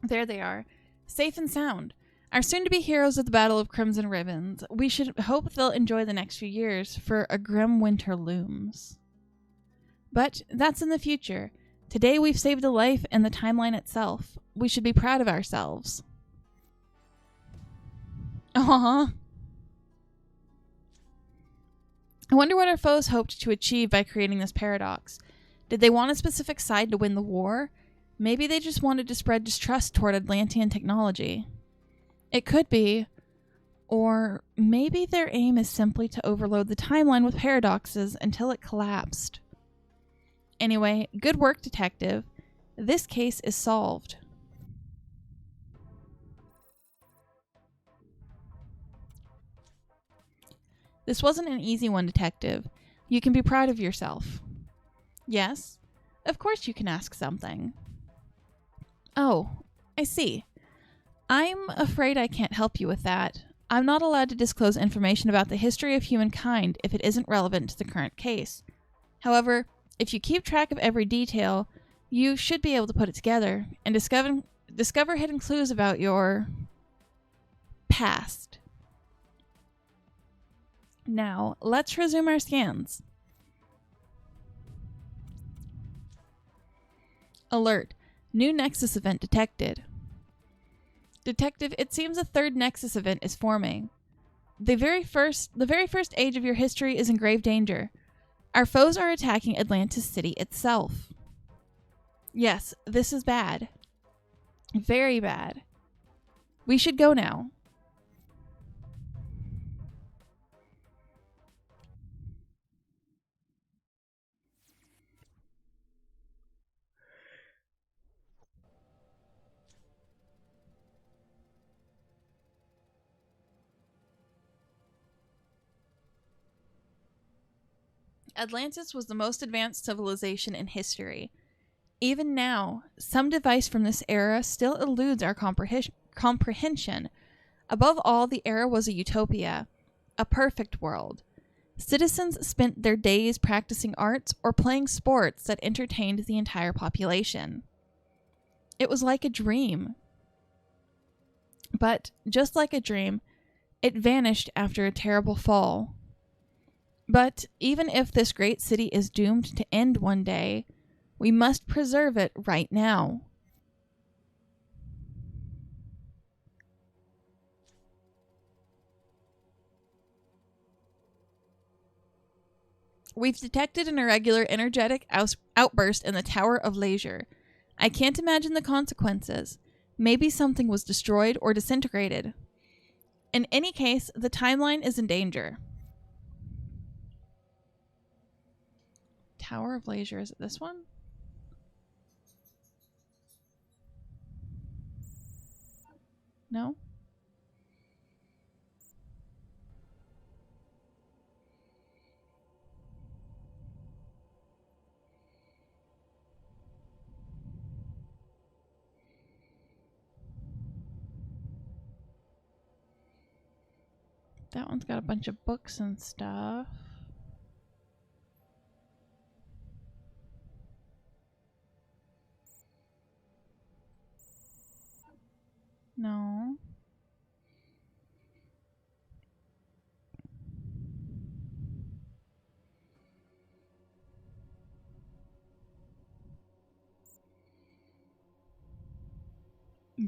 There they are, safe and sound. Our soon-to-be heroes of the Battle of Crimson Ribbons. We should hope they'll enjoy the next few years, for a grim winter looms. But that's in the future. Today we've saved a life and the timeline itself. We should be proud of ourselves. Aww. I wonder what our foes hoped to achieve by creating this paradox. Did they want a specific side to win the war? Maybe they just wanted to spread distrust toward Atlantean technology. It could be. Or maybe their aim is simply to overload the timeline with paradoxes until it collapsed. Anyway, good work, Detective. This case is solved. This wasn't an easy one, Detective. You can be proud of yourself. Yes? Of course you can ask something. Oh, I see. I'm afraid I can't help you with that. I'm not allowed to disclose information about the history of humankind if it isn't relevant to the current case. However, if you keep track of every detail, you should be able to put it together and discover hidden clues about your past. Now, let's resume our scans. Alert. New Nexus event detected. Detective, it seems a third Nexus event is forming. The very first age of your history is in grave danger. Our foes are attacking Atlantis City itself. Yes, this is bad. Very bad. We should go now. Atlantis was the most advanced civilization in history. Even now, some device from this era still eludes our comprehension. Above all, the era was a utopia, a perfect world. Citizens spent their days practicing arts or playing sports that entertained the entire population. It was like a dream. But, just like a dream, it vanished after a terrible fall. But even if this great city is doomed to end one day, we must preserve it right now. We've detected an irregular energetic outburst in the Tower of Leisure. I can't imagine the consequences. Maybe something was destroyed or disintegrated. In any case, the timeline is in danger. Tower of Leisure, is it this one? No? That one's got a bunch of books and stuff. No.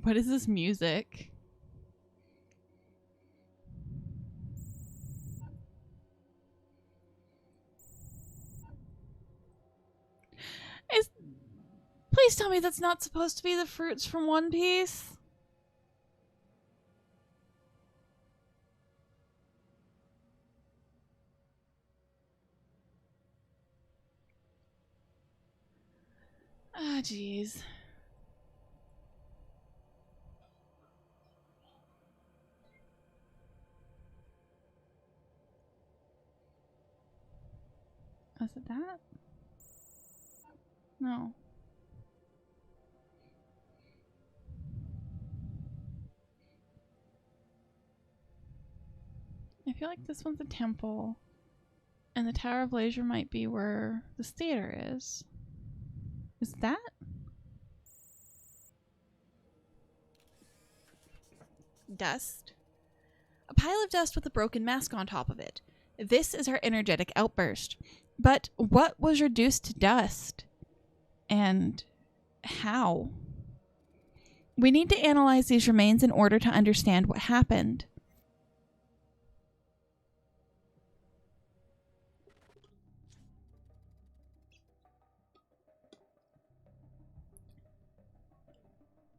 What is this music? Please tell me that's not supposed to be the fruits from One Piece? Ah, jeez. Is it that? No. I feel like this one's a temple. And the Tower of Leisure might be where this theater is. Is that? Dust. A pile of dust with a broken mask on top of it. This is our energetic outburst. But what was reduced to dust? And how? We need to analyze these remains in order to understand what happened.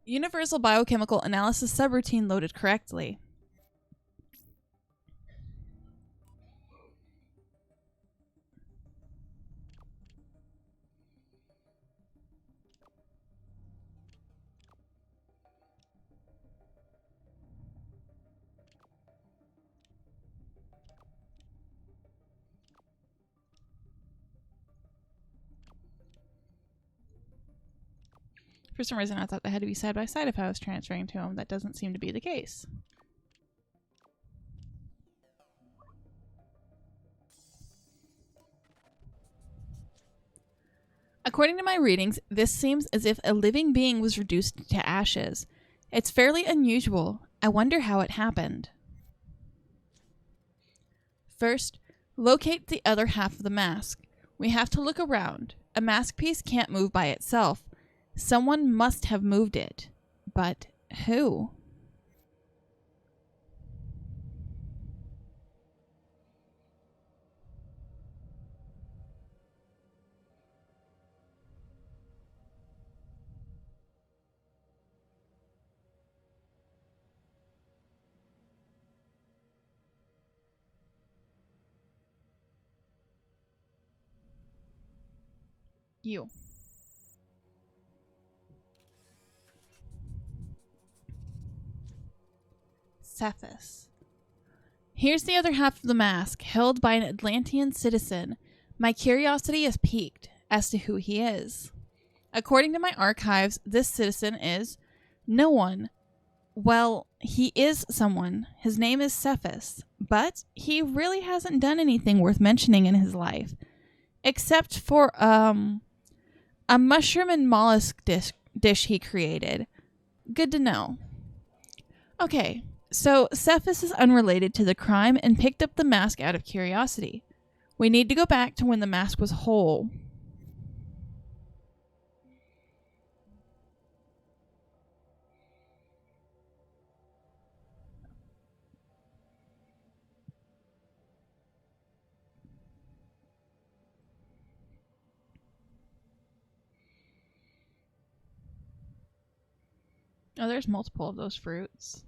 Universal biochemical analysis subroutine loaded correctly. For some reason, I thought they had to be side by side if I was transferring to them. That doesn't seem to be the case. According to my readings, this seems as if a living being was reduced to ashes. It's fairly unusual. I wonder how it happened. First, locate the other half of the mask. We have to look around. A mask piece can't move by itself. Someone must have moved it. But who? You. Cephas. Here's the other half of the mask, held by an Atlantean citizen. My curiosity is piqued as to who he is. According to my archives, this citizen is no one. Well, he is someone. His name is Cephas, but he really hasn't done anything worth mentioning in his life, except for a mushroom and mollusk dish he created. Good to know. Okay, so Cephas is unrelated to the crime and picked up the mask out of curiosity. We need to go back to when the mask was whole. Oh, there's multiple of those fruits.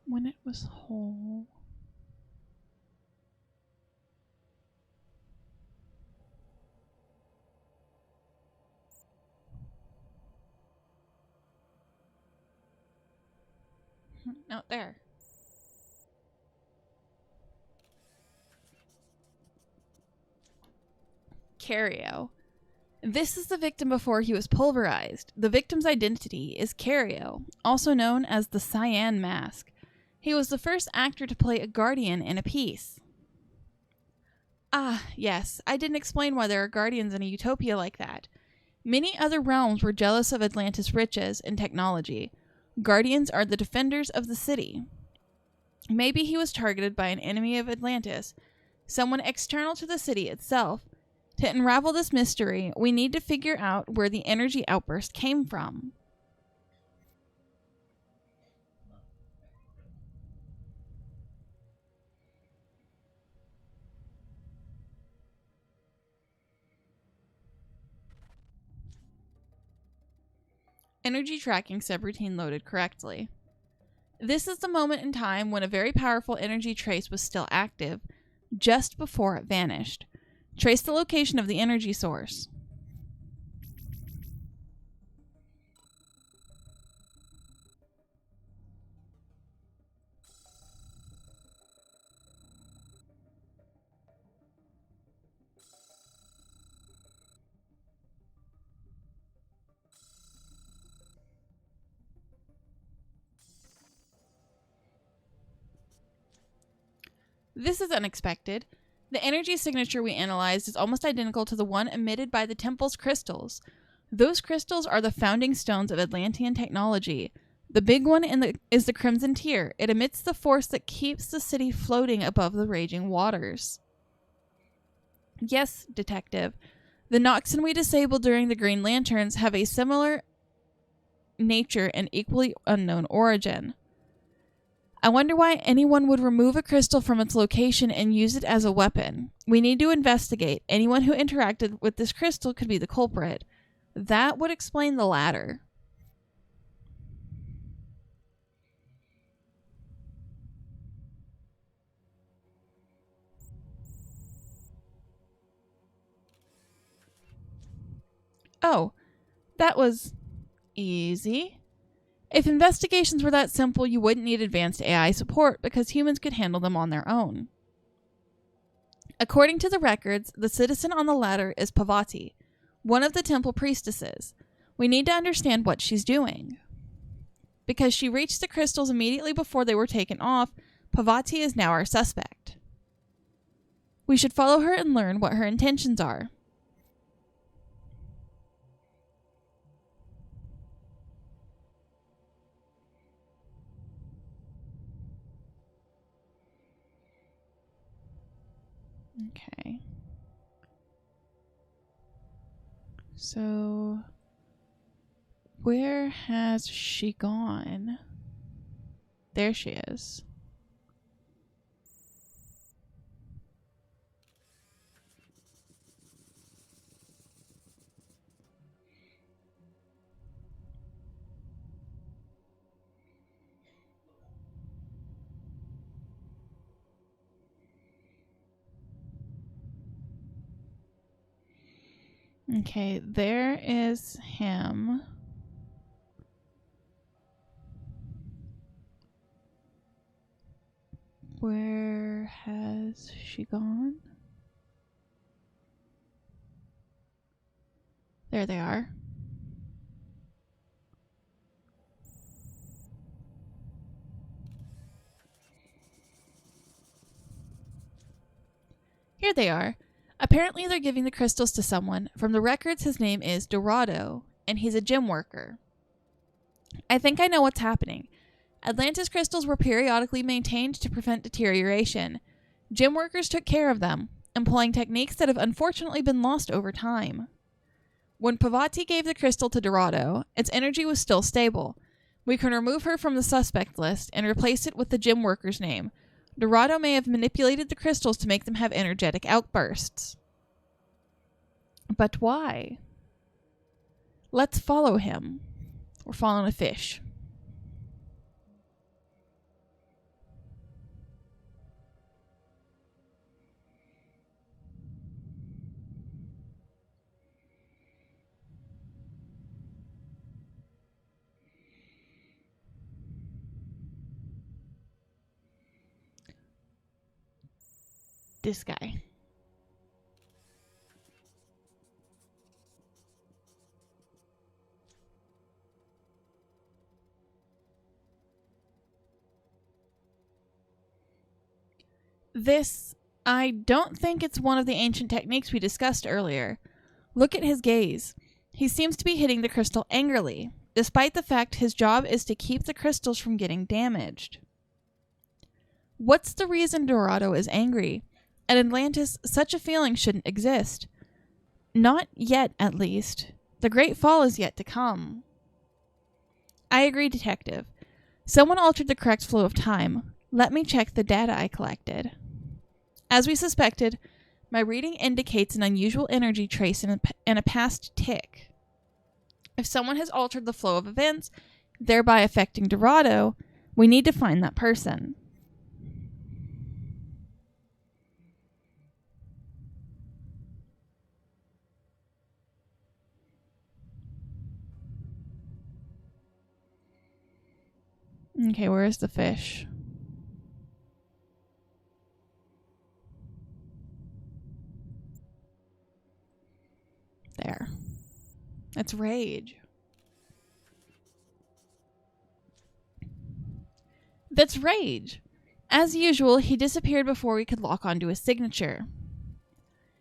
When it was whole. No, there. Cario. This is the victim before he was pulverized. The victim's identity is Cario, also known as the Cyan Mask. He was the first actor to play a guardian in a piece. Ah, yes, I didn't explain why there are guardians in a utopia like that. Many other realms were jealous of Atlantis' riches and technology. Guardians are the defenders of the city. Maybe he was targeted by an enemy of Atlantis, someone external to the city itself. To unravel this mystery, we need to figure out where the energy outburst came from. Energy tracking subroutine loaded correctly. This is the moment in time when a very powerful energy trace was still active, just before it vanished. Trace the location of the energy source. This is unexpected. The energy signature we analyzed is almost identical to the one emitted by the temple's crystals. Those crystals are the founding stones of Atlantean technology. The big one is the Crimson Tear. It emits the force that keeps the city floating above the raging waters. Yes, Detective. The Noxen we disabled during the Green Lanterns have a similar nature and equally unknown origin. I wonder why anyone would remove a crystal from its location and use it as a weapon. We need to investigate. Anyone who interacted with this crystal could be the culprit. That would explain the latter. Oh, that was easy. If investigations were that simple, you wouldn't need advanced AI support because humans could handle them on their own. According to the records, the citizen on the ladder is Pavati, one of the temple priestesses. We need to understand what she's doing. Because she reached the crystals immediately before they were taken off, Pavati is now our suspect. We should follow her and learn what her intentions are. Okay. So, where has she gone? There she is. Okay, there is him. Where has she gone? There they are. Here they are. Apparently they're giving the crystals to someone. From the records, his name is Dorado, and he's a gym worker. I think I know what's happening. Atlantis crystals were periodically maintained to prevent deterioration. Gym workers took care of them, employing techniques that have unfortunately been lost over time. When Pavati gave the crystal to Dorado, its energy was still stable. We can remove her from the suspect list and replace it with the gym worker's name. Dorado may have manipulated the crystals to make them have energetic outbursts. But why? Let's follow him. We're following a fish. This guy. I don't think it's one of the ancient techniques we discussed earlier. Look at his gaze. He seems to be hitting the crystal angrily, despite the fact his job is to keep the crystals from getting damaged. What's the reason Dorado is angry? At Atlantis, such a feeling shouldn't exist. Not yet, at least. The Great Fall is yet to come. I agree, Detective. Someone altered the correct flow of time. Let me check the data I collected. As we suspected, my reading indicates an unusual energy trace in a past tick. If someone has altered the flow of events, thereby affecting Dorado, we need to find that person. Okay, where is the fish? There. That's Rage. That's Rage. As usual, he disappeared before we could lock onto his signature.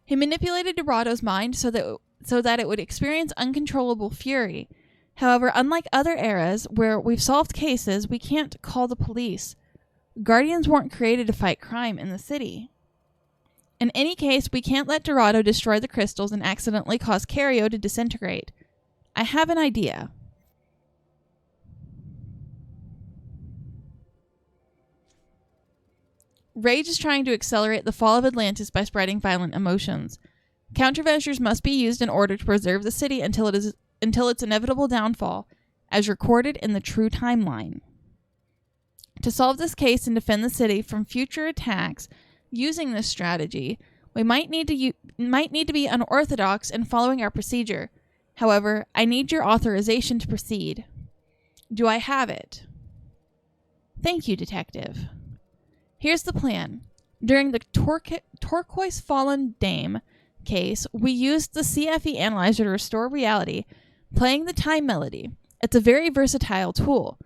He manipulated Dorado's mind so that it would experience uncontrollable fury. However, unlike other eras where we've solved cases, we can't call the police. Guardians weren't created to fight crime in the city. In any case, we can't let Dorado destroy the crystals and accidentally cause Cario to disintegrate. I have an idea. Rage is trying to accelerate the fall of Atlantis by spreading violent emotions. Countermeasures must be used in order to preserve the city until its inevitable downfall, as recorded in the true timeline. To solve this case and defend the city from future attacks using this strategy, we might need to be unorthodox in following our procedure. However, I need your authorization to proceed. Do I have it? Thank you, Detective. Here's the plan. During the Turquoise Fallen Dame case, we used the CFE analyzer to restore reality, playing the time melody. It's a very versatile tool.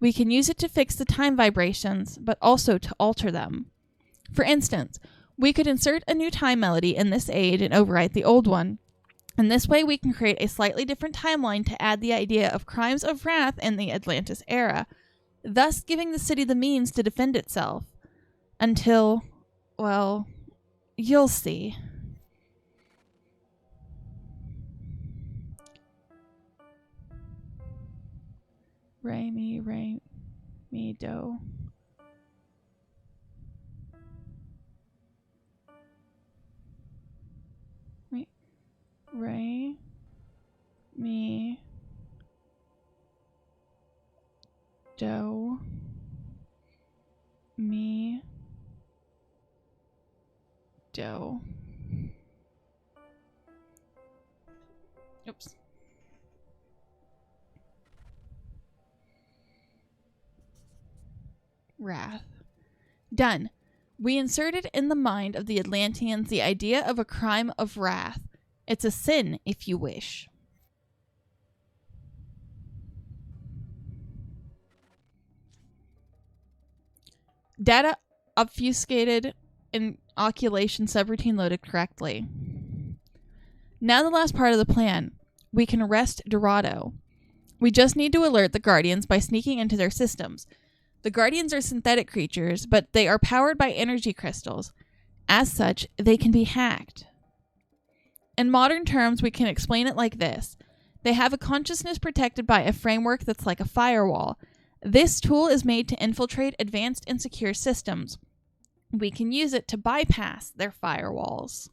We can use it to fix the time vibrations, but also to alter them. For instance, we could insert a new time melody in this age and overwrite the old one. And this way we can create a slightly different timeline to add the idea of crimes of wrath in the Atlantis era, thus giving the city the means to defend itself. Until, well, you'll see. Re, mi, do. Re, mi, do, mi, do. Oops. Wrath. Done. We inserted in the mind of the Atlanteans the idea of a crime of wrath. It's a sin, if you wish. Data obfuscated and inoculation subroutine loaded correctly. Now the last part of the plan. We can arrest Dorado. We just need to alert the Guardians by sneaking into their systems. The Guardians are synthetic creatures, but they are powered by energy crystals. As such, they can be hacked. In modern terms, we can explain it like this. They have a consciousness protected by a framework that's like a firewall. This tool is made to infiltrate advanced and secure systems. We can use it to bypass their firewalls.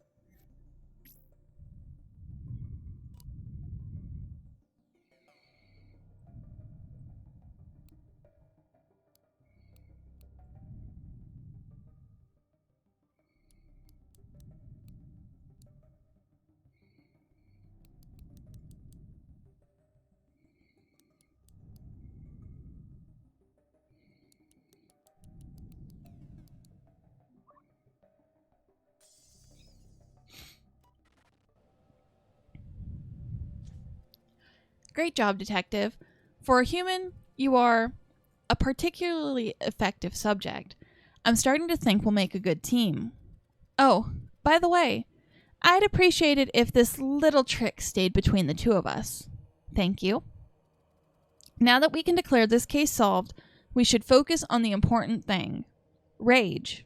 Great job, Detective. For a human, you are a particularly effective subject. I'm starting to think we'll make a good team. Oh, by the way, I'd appreciate it if this little trick stayed between the two of us. Thank you. Now that we can declare this case solved, we should focus on the important thing. Rage.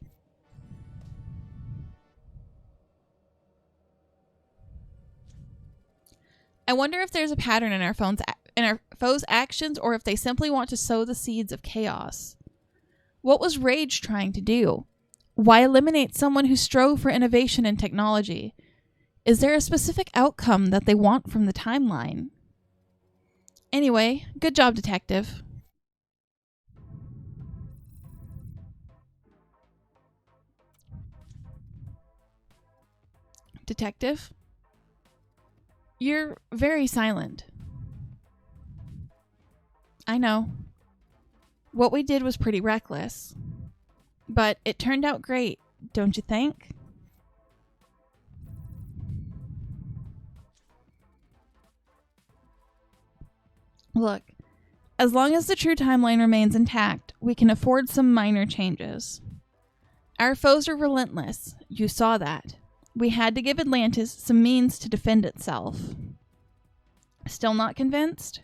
I wonder if there's a pattern in our foes' actions, or if they simply want to sow the seeds of chaos. What was Rage trying to do? Why eliminate someone who strove for innovation in technology? Is there a specific outcome that they want from the timeline? Anyway, good job, Detective. Detective? You're very silent. I know. What we did was pretty reckless. But it turned out great, don't you think? Look, as long as the true timeline remains intact, we can afford some minor changes. Our foes are relentless. You saw that. We had to give Atlantis some means to defend itself. Still not convinced?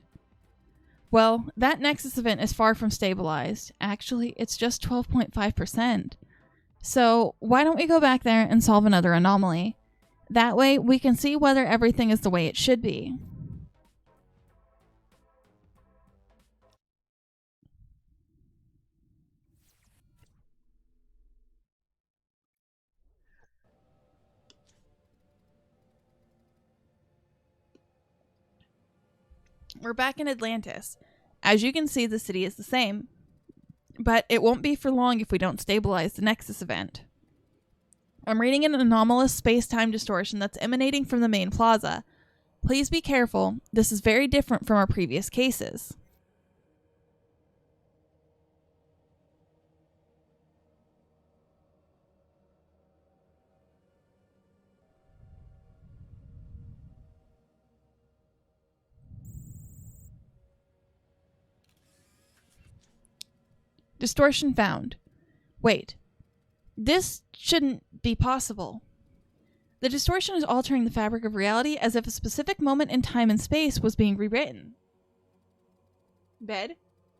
Well, that Nexus event is far from stabilized. Actually, it's just 12.5%. So why don't we go back there and solve another anomaly? That way we can see whether everything is the way it should be. We're back in Atlantis. As you can see, the city is the same. But it won't be for long if we don't stabilize the Nexus event. I'm reading an anomalous space-time distortion that's emanating from the main plaza. Please be careful. This is very different from our previous cases. Distortion found. Wait, this shouldn't be possible. The distortion is altering the fabric of reality as if a specific moment in time and space was being rewritten. Bed?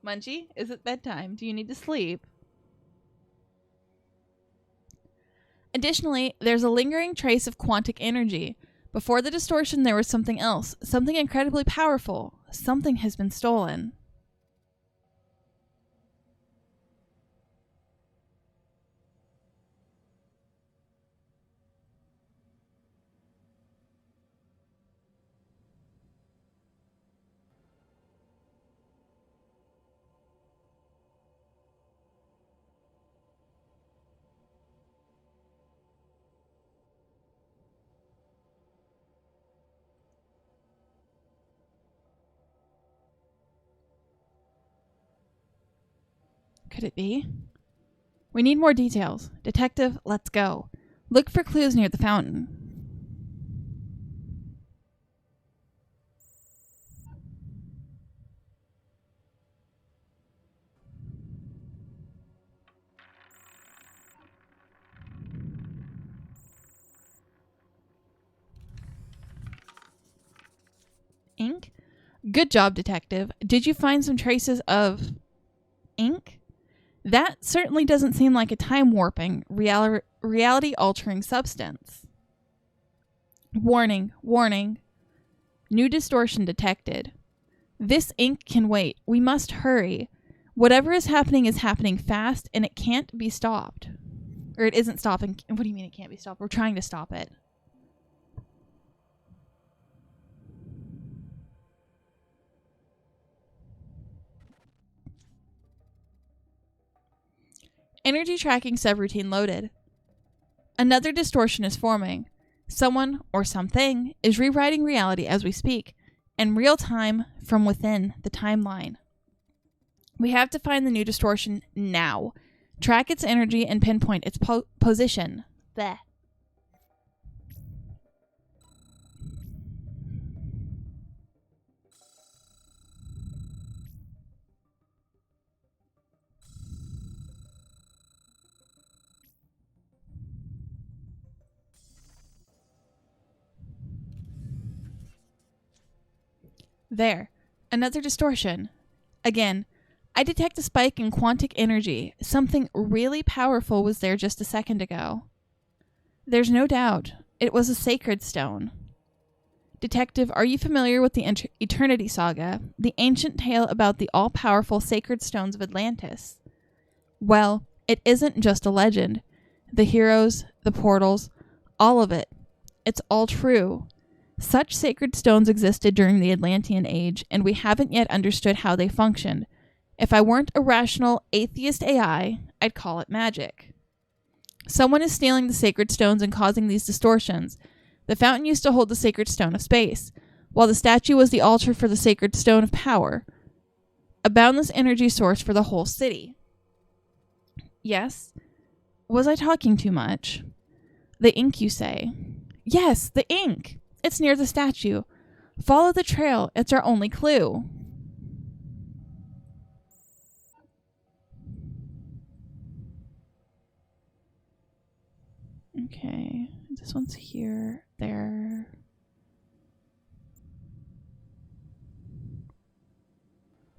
Munchie, is it bedtime? Do you need to sleep? Additionally, there's a lingering trace of quantic energy. Before the distortion, there was something else, something incredibly powerful. Something has been stolen. Could it be? We need more details. Detective, let's go. Look for clues near the fountain. Ink? Good job, Detective. Did you find some traces of ink? That certainly doesn't seem like a time-warping, reality-altering substance. Warning, warning. New distortion detected. This ink can wait. We must hurry. Whatever is happening fast, and it can't be stopped. Or it isn't stopping. What do you mean it can't be stopped? We're trying to stop it. Energy tracking subroutine loaded. Another distortion is forming. Someone or something is rewriting reality as we speak, in real time from within the timeline. We have to find the new distortion now. Track its energy and pinpoint its position. There. There. Another distortion. Again, I detect a spike in quantic energy. Something really powerful was there just a second ago. There's no doubt. It was a sacred stone. Detective, are you familiar with the Eternity Saga, the ancient tale about the all-powerful sacred stones of Atlantis? Well, it isn't just a legend. The heroes, the portals, all of it. It's all true. Such sacred stones existed during the Atlantean Age, and we haven't yet understood how they functioned. If I weren't a rational atheist AI, I'd call it magic. Someone is stealing the sacred stones and causing these distortions. The fountain used to hold the sacred stone of space, while the statue was the altar for the sacred stone of power, a boundless energy source for the whole city. Yes? Was I talking too much? The ink, you say? Yes, the ink! It's near the statue. Follow the trail. It's our only clue. Okay. This one's here, there.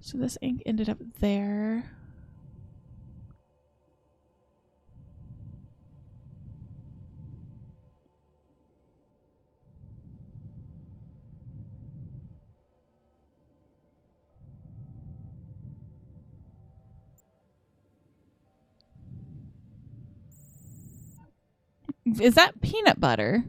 So this ink ended up there. Is that peanut butter?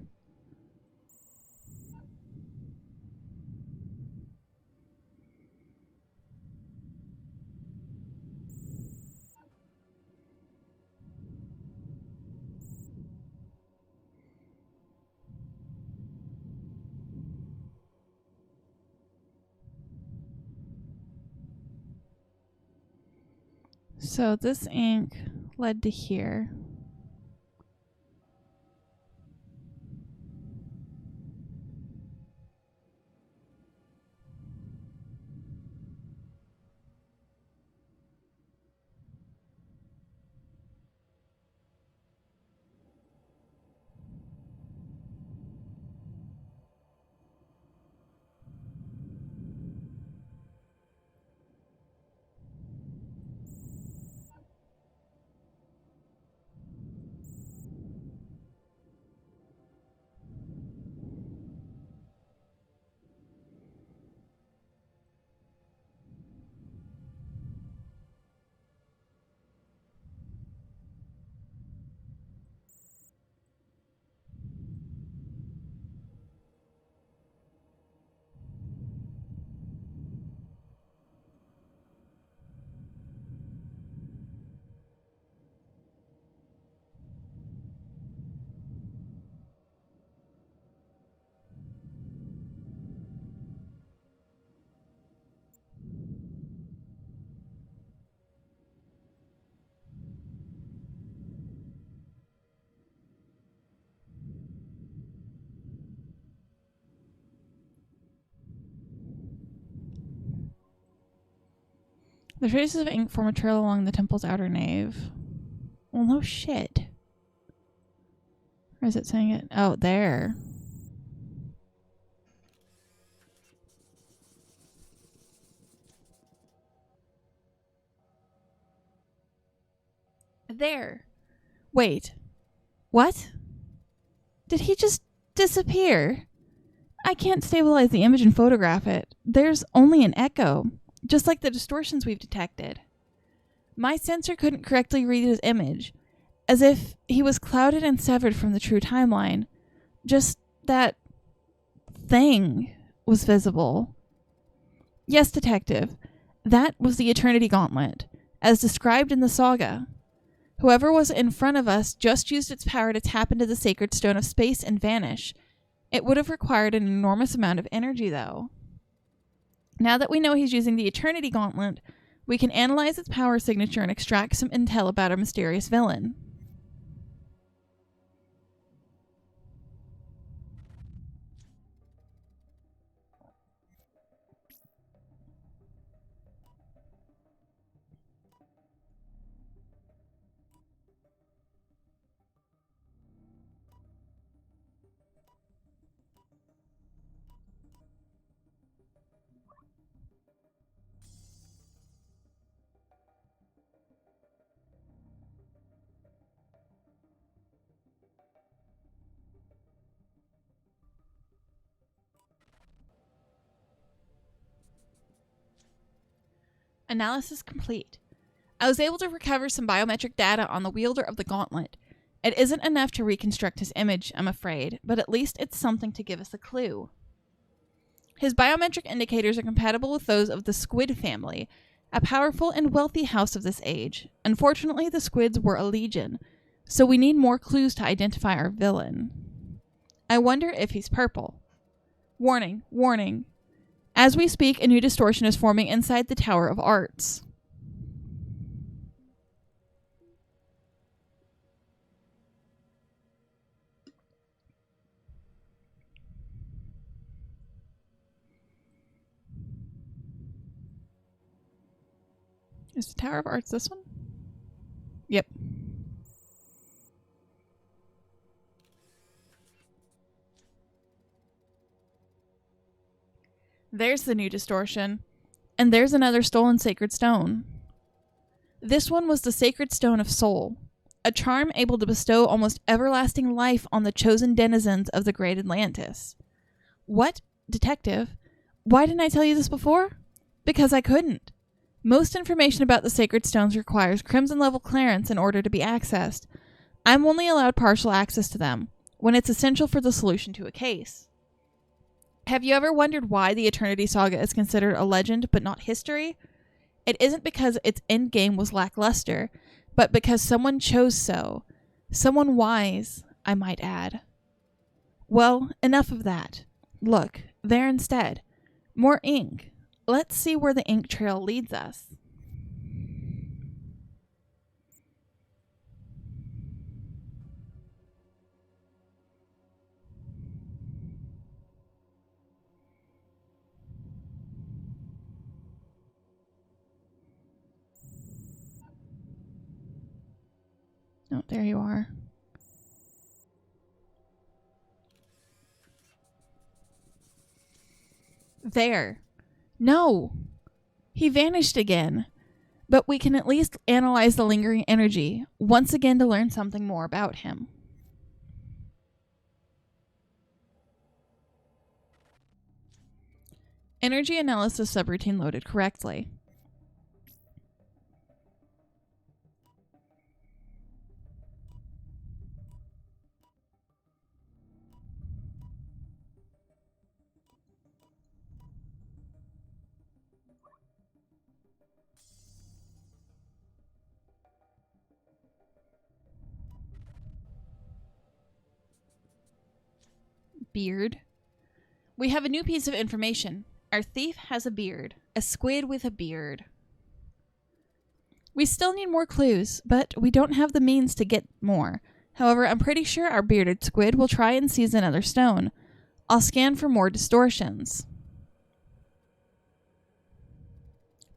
So this ink led to here. The traces of ink form a trail along the temple's outer nave. Well, no shit. Or is it saying it? Oh, there. There. Wait. What? Did he just disappear? I can't stabilize the image and photograph it. There's only an echo, just like the distortions we've detected. My sensor couldn't correctly read his image, as if he was clouded and severed from the true timeline. Just that thing was visible. Yes, Detective, that was the Eternity Gauntlet, as described in the saga. Whoever was in front of us just used its power to tap into the sacred stone of space and vanish. It would have required an enormous amount of energy, though. Now that we know he's using the Eternity Gauntlet, we can analyze its power signature and extract some intel about our mysterious villain. Analysis complete. I was able to recover some biometric data on the wielder of the gauntlet. It isn't enough to reconstruct his image, I'm afraid, but at least it's something to give us a clue. His biometric indicators are compatible with those of the Squid family, a powerful and wealthy house of this age. Unfortunately, the Squids were a legion, so we need more clues to identify our villain. I wonder if he's purple. Warning, warning. As we speak, a new distortion is forming inside the Tower of Arts. Is the Tower of Arts this one? Yep. There's the new distortion. And there's another stolen sacred stone. This one was the Sacred Stone of Soul, a charm able to bestow almost everlasting life on the chosen denizens of the Great Atlantis. What? Detective? Why didn't I tell you this before? Because I couldn't. Most information about the Sacred Stones requires Crimson-level clearance in order to be accessed. I'm only allowed partial access to them, when it's essential for the solution to a case. Have you ever wondered why the Eternity Saga is considered a legend but not history? It isn't because its endgame was lackluster, but because someone chose so. Someone wise, I might add. Well, enough of that. Look, there instead. More ink. Let's see where the ink trail leads us. there you are. There. No! He vanished again. But we can at least analyze the lingering energy, once again to learn something more about him. Energy analysis subroutine loaded correctly. Beard. We have a new piece of information. Our thief has a beard. A squid with a beard. We still need more clues, but we don't have the means to get more. However, I'm pretty sure our bearded squid will try and seize another stone. I'll scan for more distortions.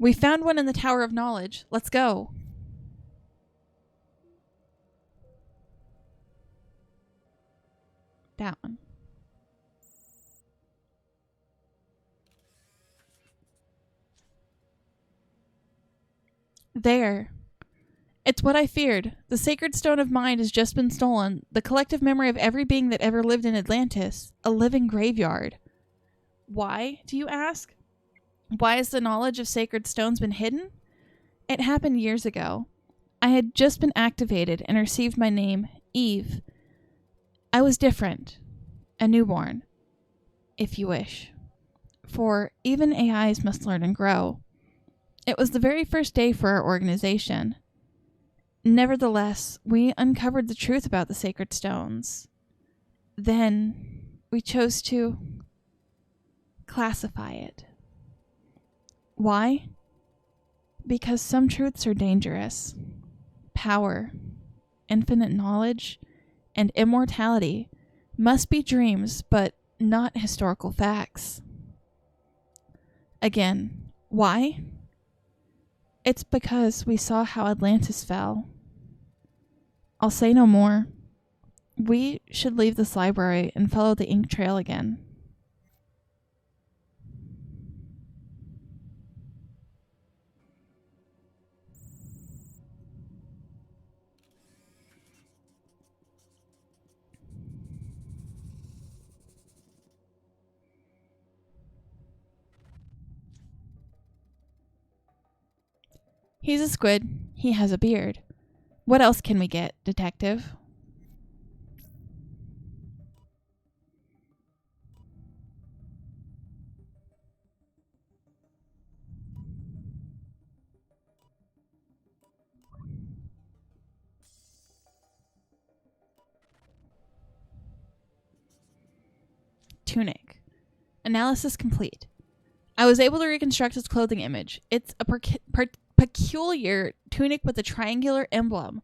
We found one in the Tower of Knowledge. Let's go. That one. There. It's what I feared. The sacred stone of mind has just been stolen. The collective memory of every being that ever lived in Atlantis. A living graveyard. Why, do you ask? Why has the knowledge of sacred stones been hidden? It happened years ago. I had just been activated and received my name, Eve. I was different. A newborn. If you wish. For even AIs must learn and grow. It was the very first day for our organization. Nevertheless, we uncovered the truth about the sacred stones. Then we chose to classify it. Why? Because some truths are dangerous. Power, infinite knowledge, and immortality must be dreams, but not historical facts. Again, why? It's because we saw how Atlantis fell. I'll say no more. We should leave this library and follow the ink trail again. He's a squid. He has a beard. What else can we get, detective? Tunic. Analysis complete. I was able to reconstruct his clothing image. It's a peculiar tunic with a triangular emblem.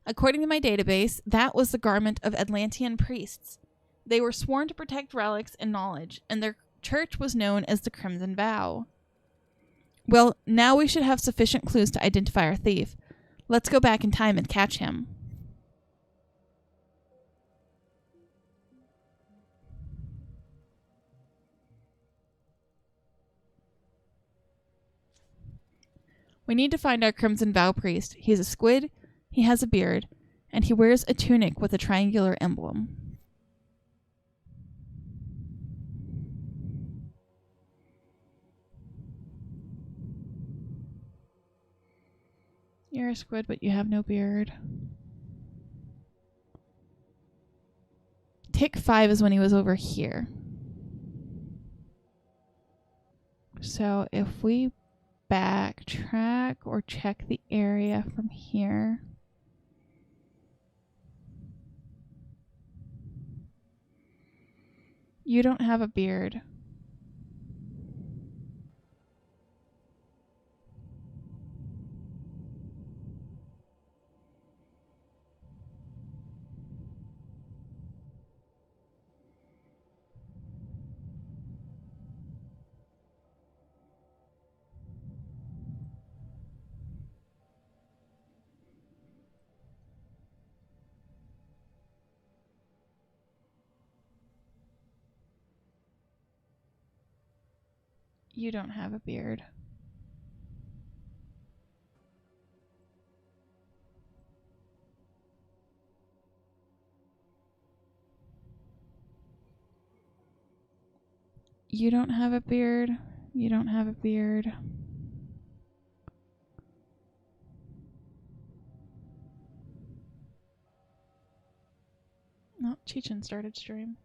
According to my database, that was the garment of Atlantean priests. They were sworn to protect relics and knowledge, and their church was known as the Crimson Vow. Well, now we should have sufficient clues to identify our thief. Let's go back in time and catch him. We need to find our Crimson Vow priest. He's a squid, he has a beard, and he wears a tunic with a triangular emblem. You're a squid, but you have no beard. Tick 5 is when he was over here. So if we backtrack or check the area from here. You don't have a beard. You don't have a beard. You don't have a beard. You don't have a beard. No, Cheechin started stream.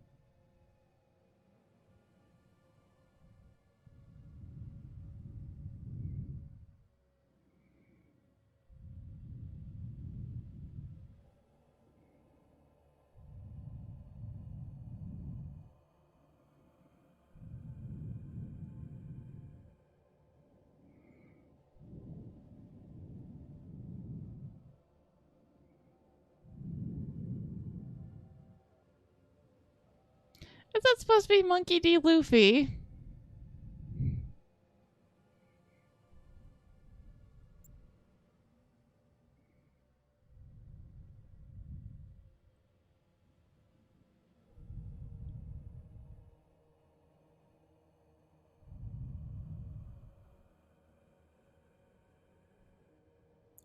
Is that supposed to be Monkey D. Luffy?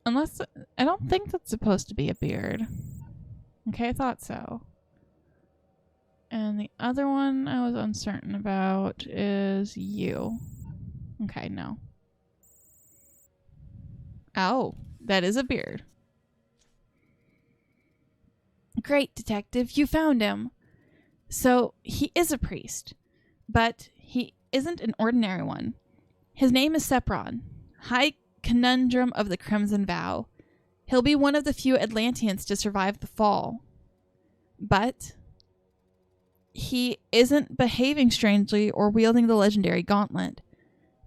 Unless, I don't think that's supposed to be a beard. Okay, I thought so. And the other one I was uncertain about is you. Okay, no. Oh, that is a beard. Great, detective, you found him. So, he is a priest, but he isn't an ordinary one. His name is Sepron, High Conundrum of the Crimson Vow. He'll be one of the few Atlanteans to survive the fall. But he isn't behaving strangely or wielding the legendary gauntlet.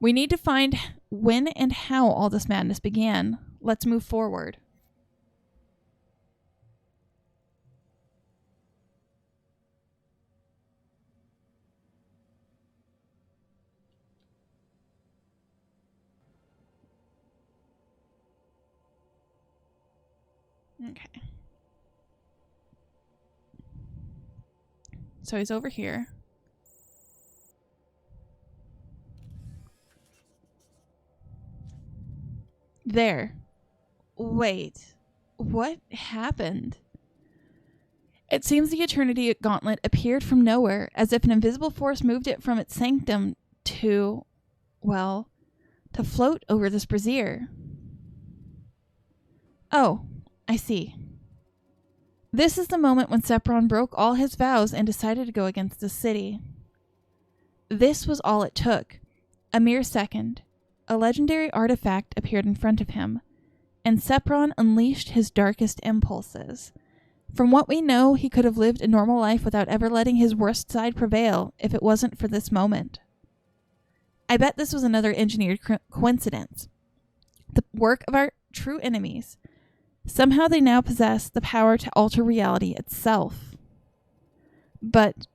We need to find when and how all this madness began. Let's move forward. Okay. So he's over here. There. Wait. What happened? It seems the Eternity Gauntlet appeared from nowhere, as if an invisible force moved it from its sanctum to, well, to float over this brazier. Oh, I see. This is the moment when Sepron broke all his vows and decided to go against the city. This was all it took. A mere second. A legendary artifact appeared in front of him, and Sepron unleashed his darkest impulses. From what we know, he could have lived a normal life without ever letting his worst side prevail if it wasn't for this moment. I bet this was another engineered coincidence. The work of our true enemies. Somehow they now possess the power to alter reality itself. But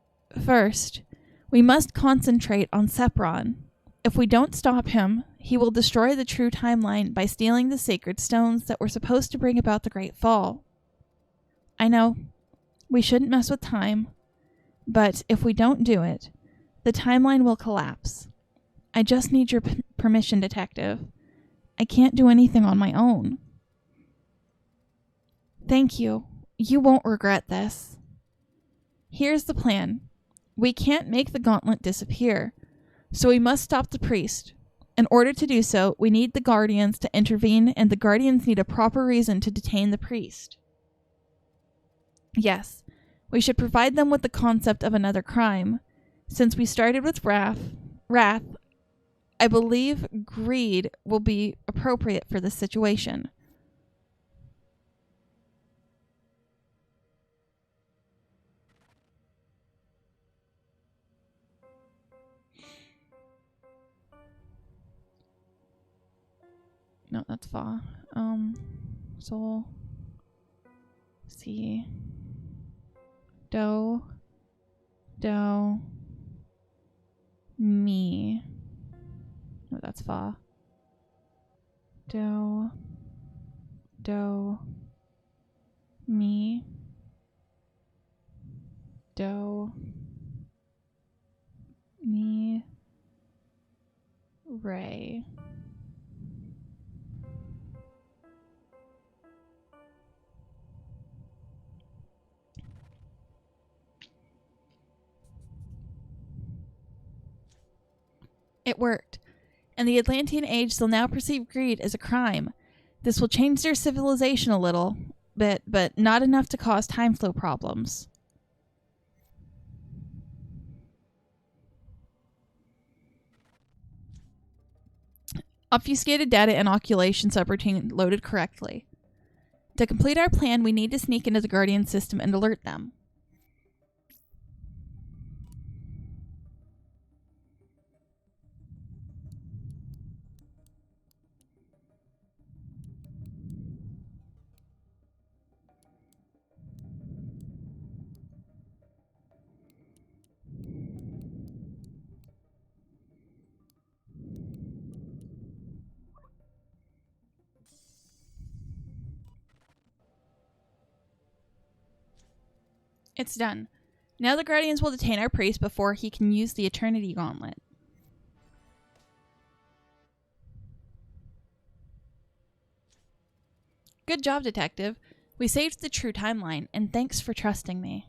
first, we must concentrate on Sepron. If we don't stop him, he will destroy the true timeline by stealing the sacred stones that were supposed to bring about the Great Fall. I know, we shouldn't mess with time, but if we don't do it, the timeline will collapse. I just need your permission, detective. I can't do anything on my own. Thank you. You won't regret this. Here's the plan. We can't make the gauntlet disappear, so we must stop the priest. In order to do so, we need the Guardians to intervene, and the Guardians need a proper reason to detain the priest. Yes, we should provide them with the concept of another crime. Since we started with wrath, I believe greed will be appropriate for this situation. No, that's Fa. Soul. C. Do. Do. Me. No, that's Fa. Do. Do. Me. Do. Me. ray. It worked, and the Atlantean Age still now perceive greed as a crime. This will change their civilization a little bit, but not enough to cause time flow problems. Obfuscated data inoculation subroutine loaded correctly. To complete our plan, we need to sneak into the Guardian system and alert them. It's done. Now the Guardians will detain our priest before he can use the Eternity Gauntlet. Good job, Detective. We saved the true timeline, and thanks for trusting me.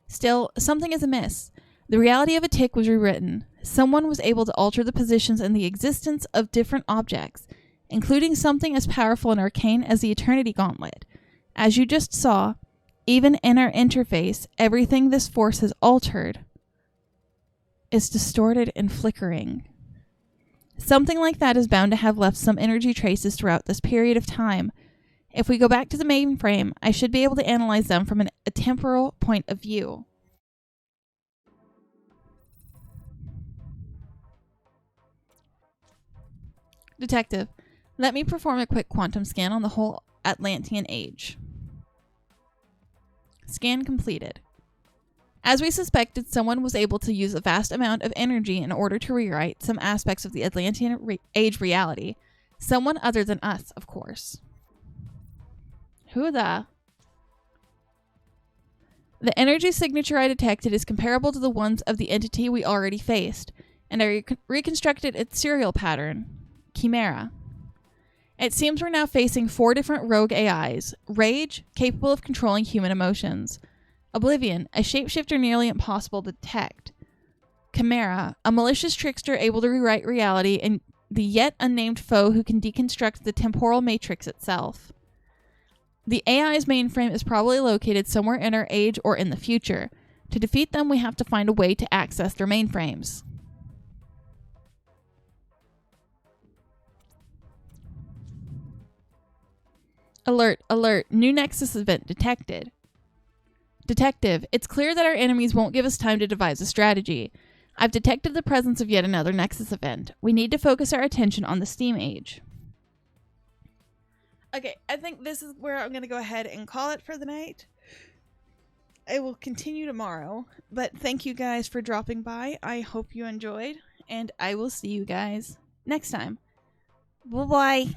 Still, something is amiss. The reality of a tick was rewritten. Someone was able to alter the positions and the existence of different objects, including something as powerful and arcane as the Eternity Gauntlet. As you just saw, even in our interface, everything this force has altered is distorted and flickering. Something like that is bound to have left some energy traces throughout this period of time. If we go back to the mainframe, I should be able to analyze them from a temporal point of view. Detective, let me perform a quick quantum scan on the whole Atlantean Age. Scan completed. As we suspected, someone was able to use a vast amount of energy in order to rewrite some aspects of the Atlantean Age reality. Someone other than us, of course. Who the? The energy signature I detected is comparable to the ones of the entity we already faced, and I reconstructed its serial pattern. Chimera. It seems we're now facing 4 different rogue AIs. Rage, capable of controlling human emotions. Oblivion, a shapeshifter nearly impossible to detect. Chimera, a malicious trickster able to rewrite reality, and the yet unnamed foe who can deconstruct the temporal matrix itself. The AI's mainframe is probably located somewhere in our age or in the future. To defeat them, we have to find a way to access their mainframes. Alert, alert, new Nexus event detected. Detective, it's clear that our enemies won't give us time to devise a strategy. I've detected the presence of yet another Nexus event. We need to focus our attention on the Steam Age. Okay, I think this is where I'm going to go ahead and call it for the night. I will continue tomorrow, but thank you guys for dropping by. I hope you enjoyed, and I will see you guys next time. Bye-bye.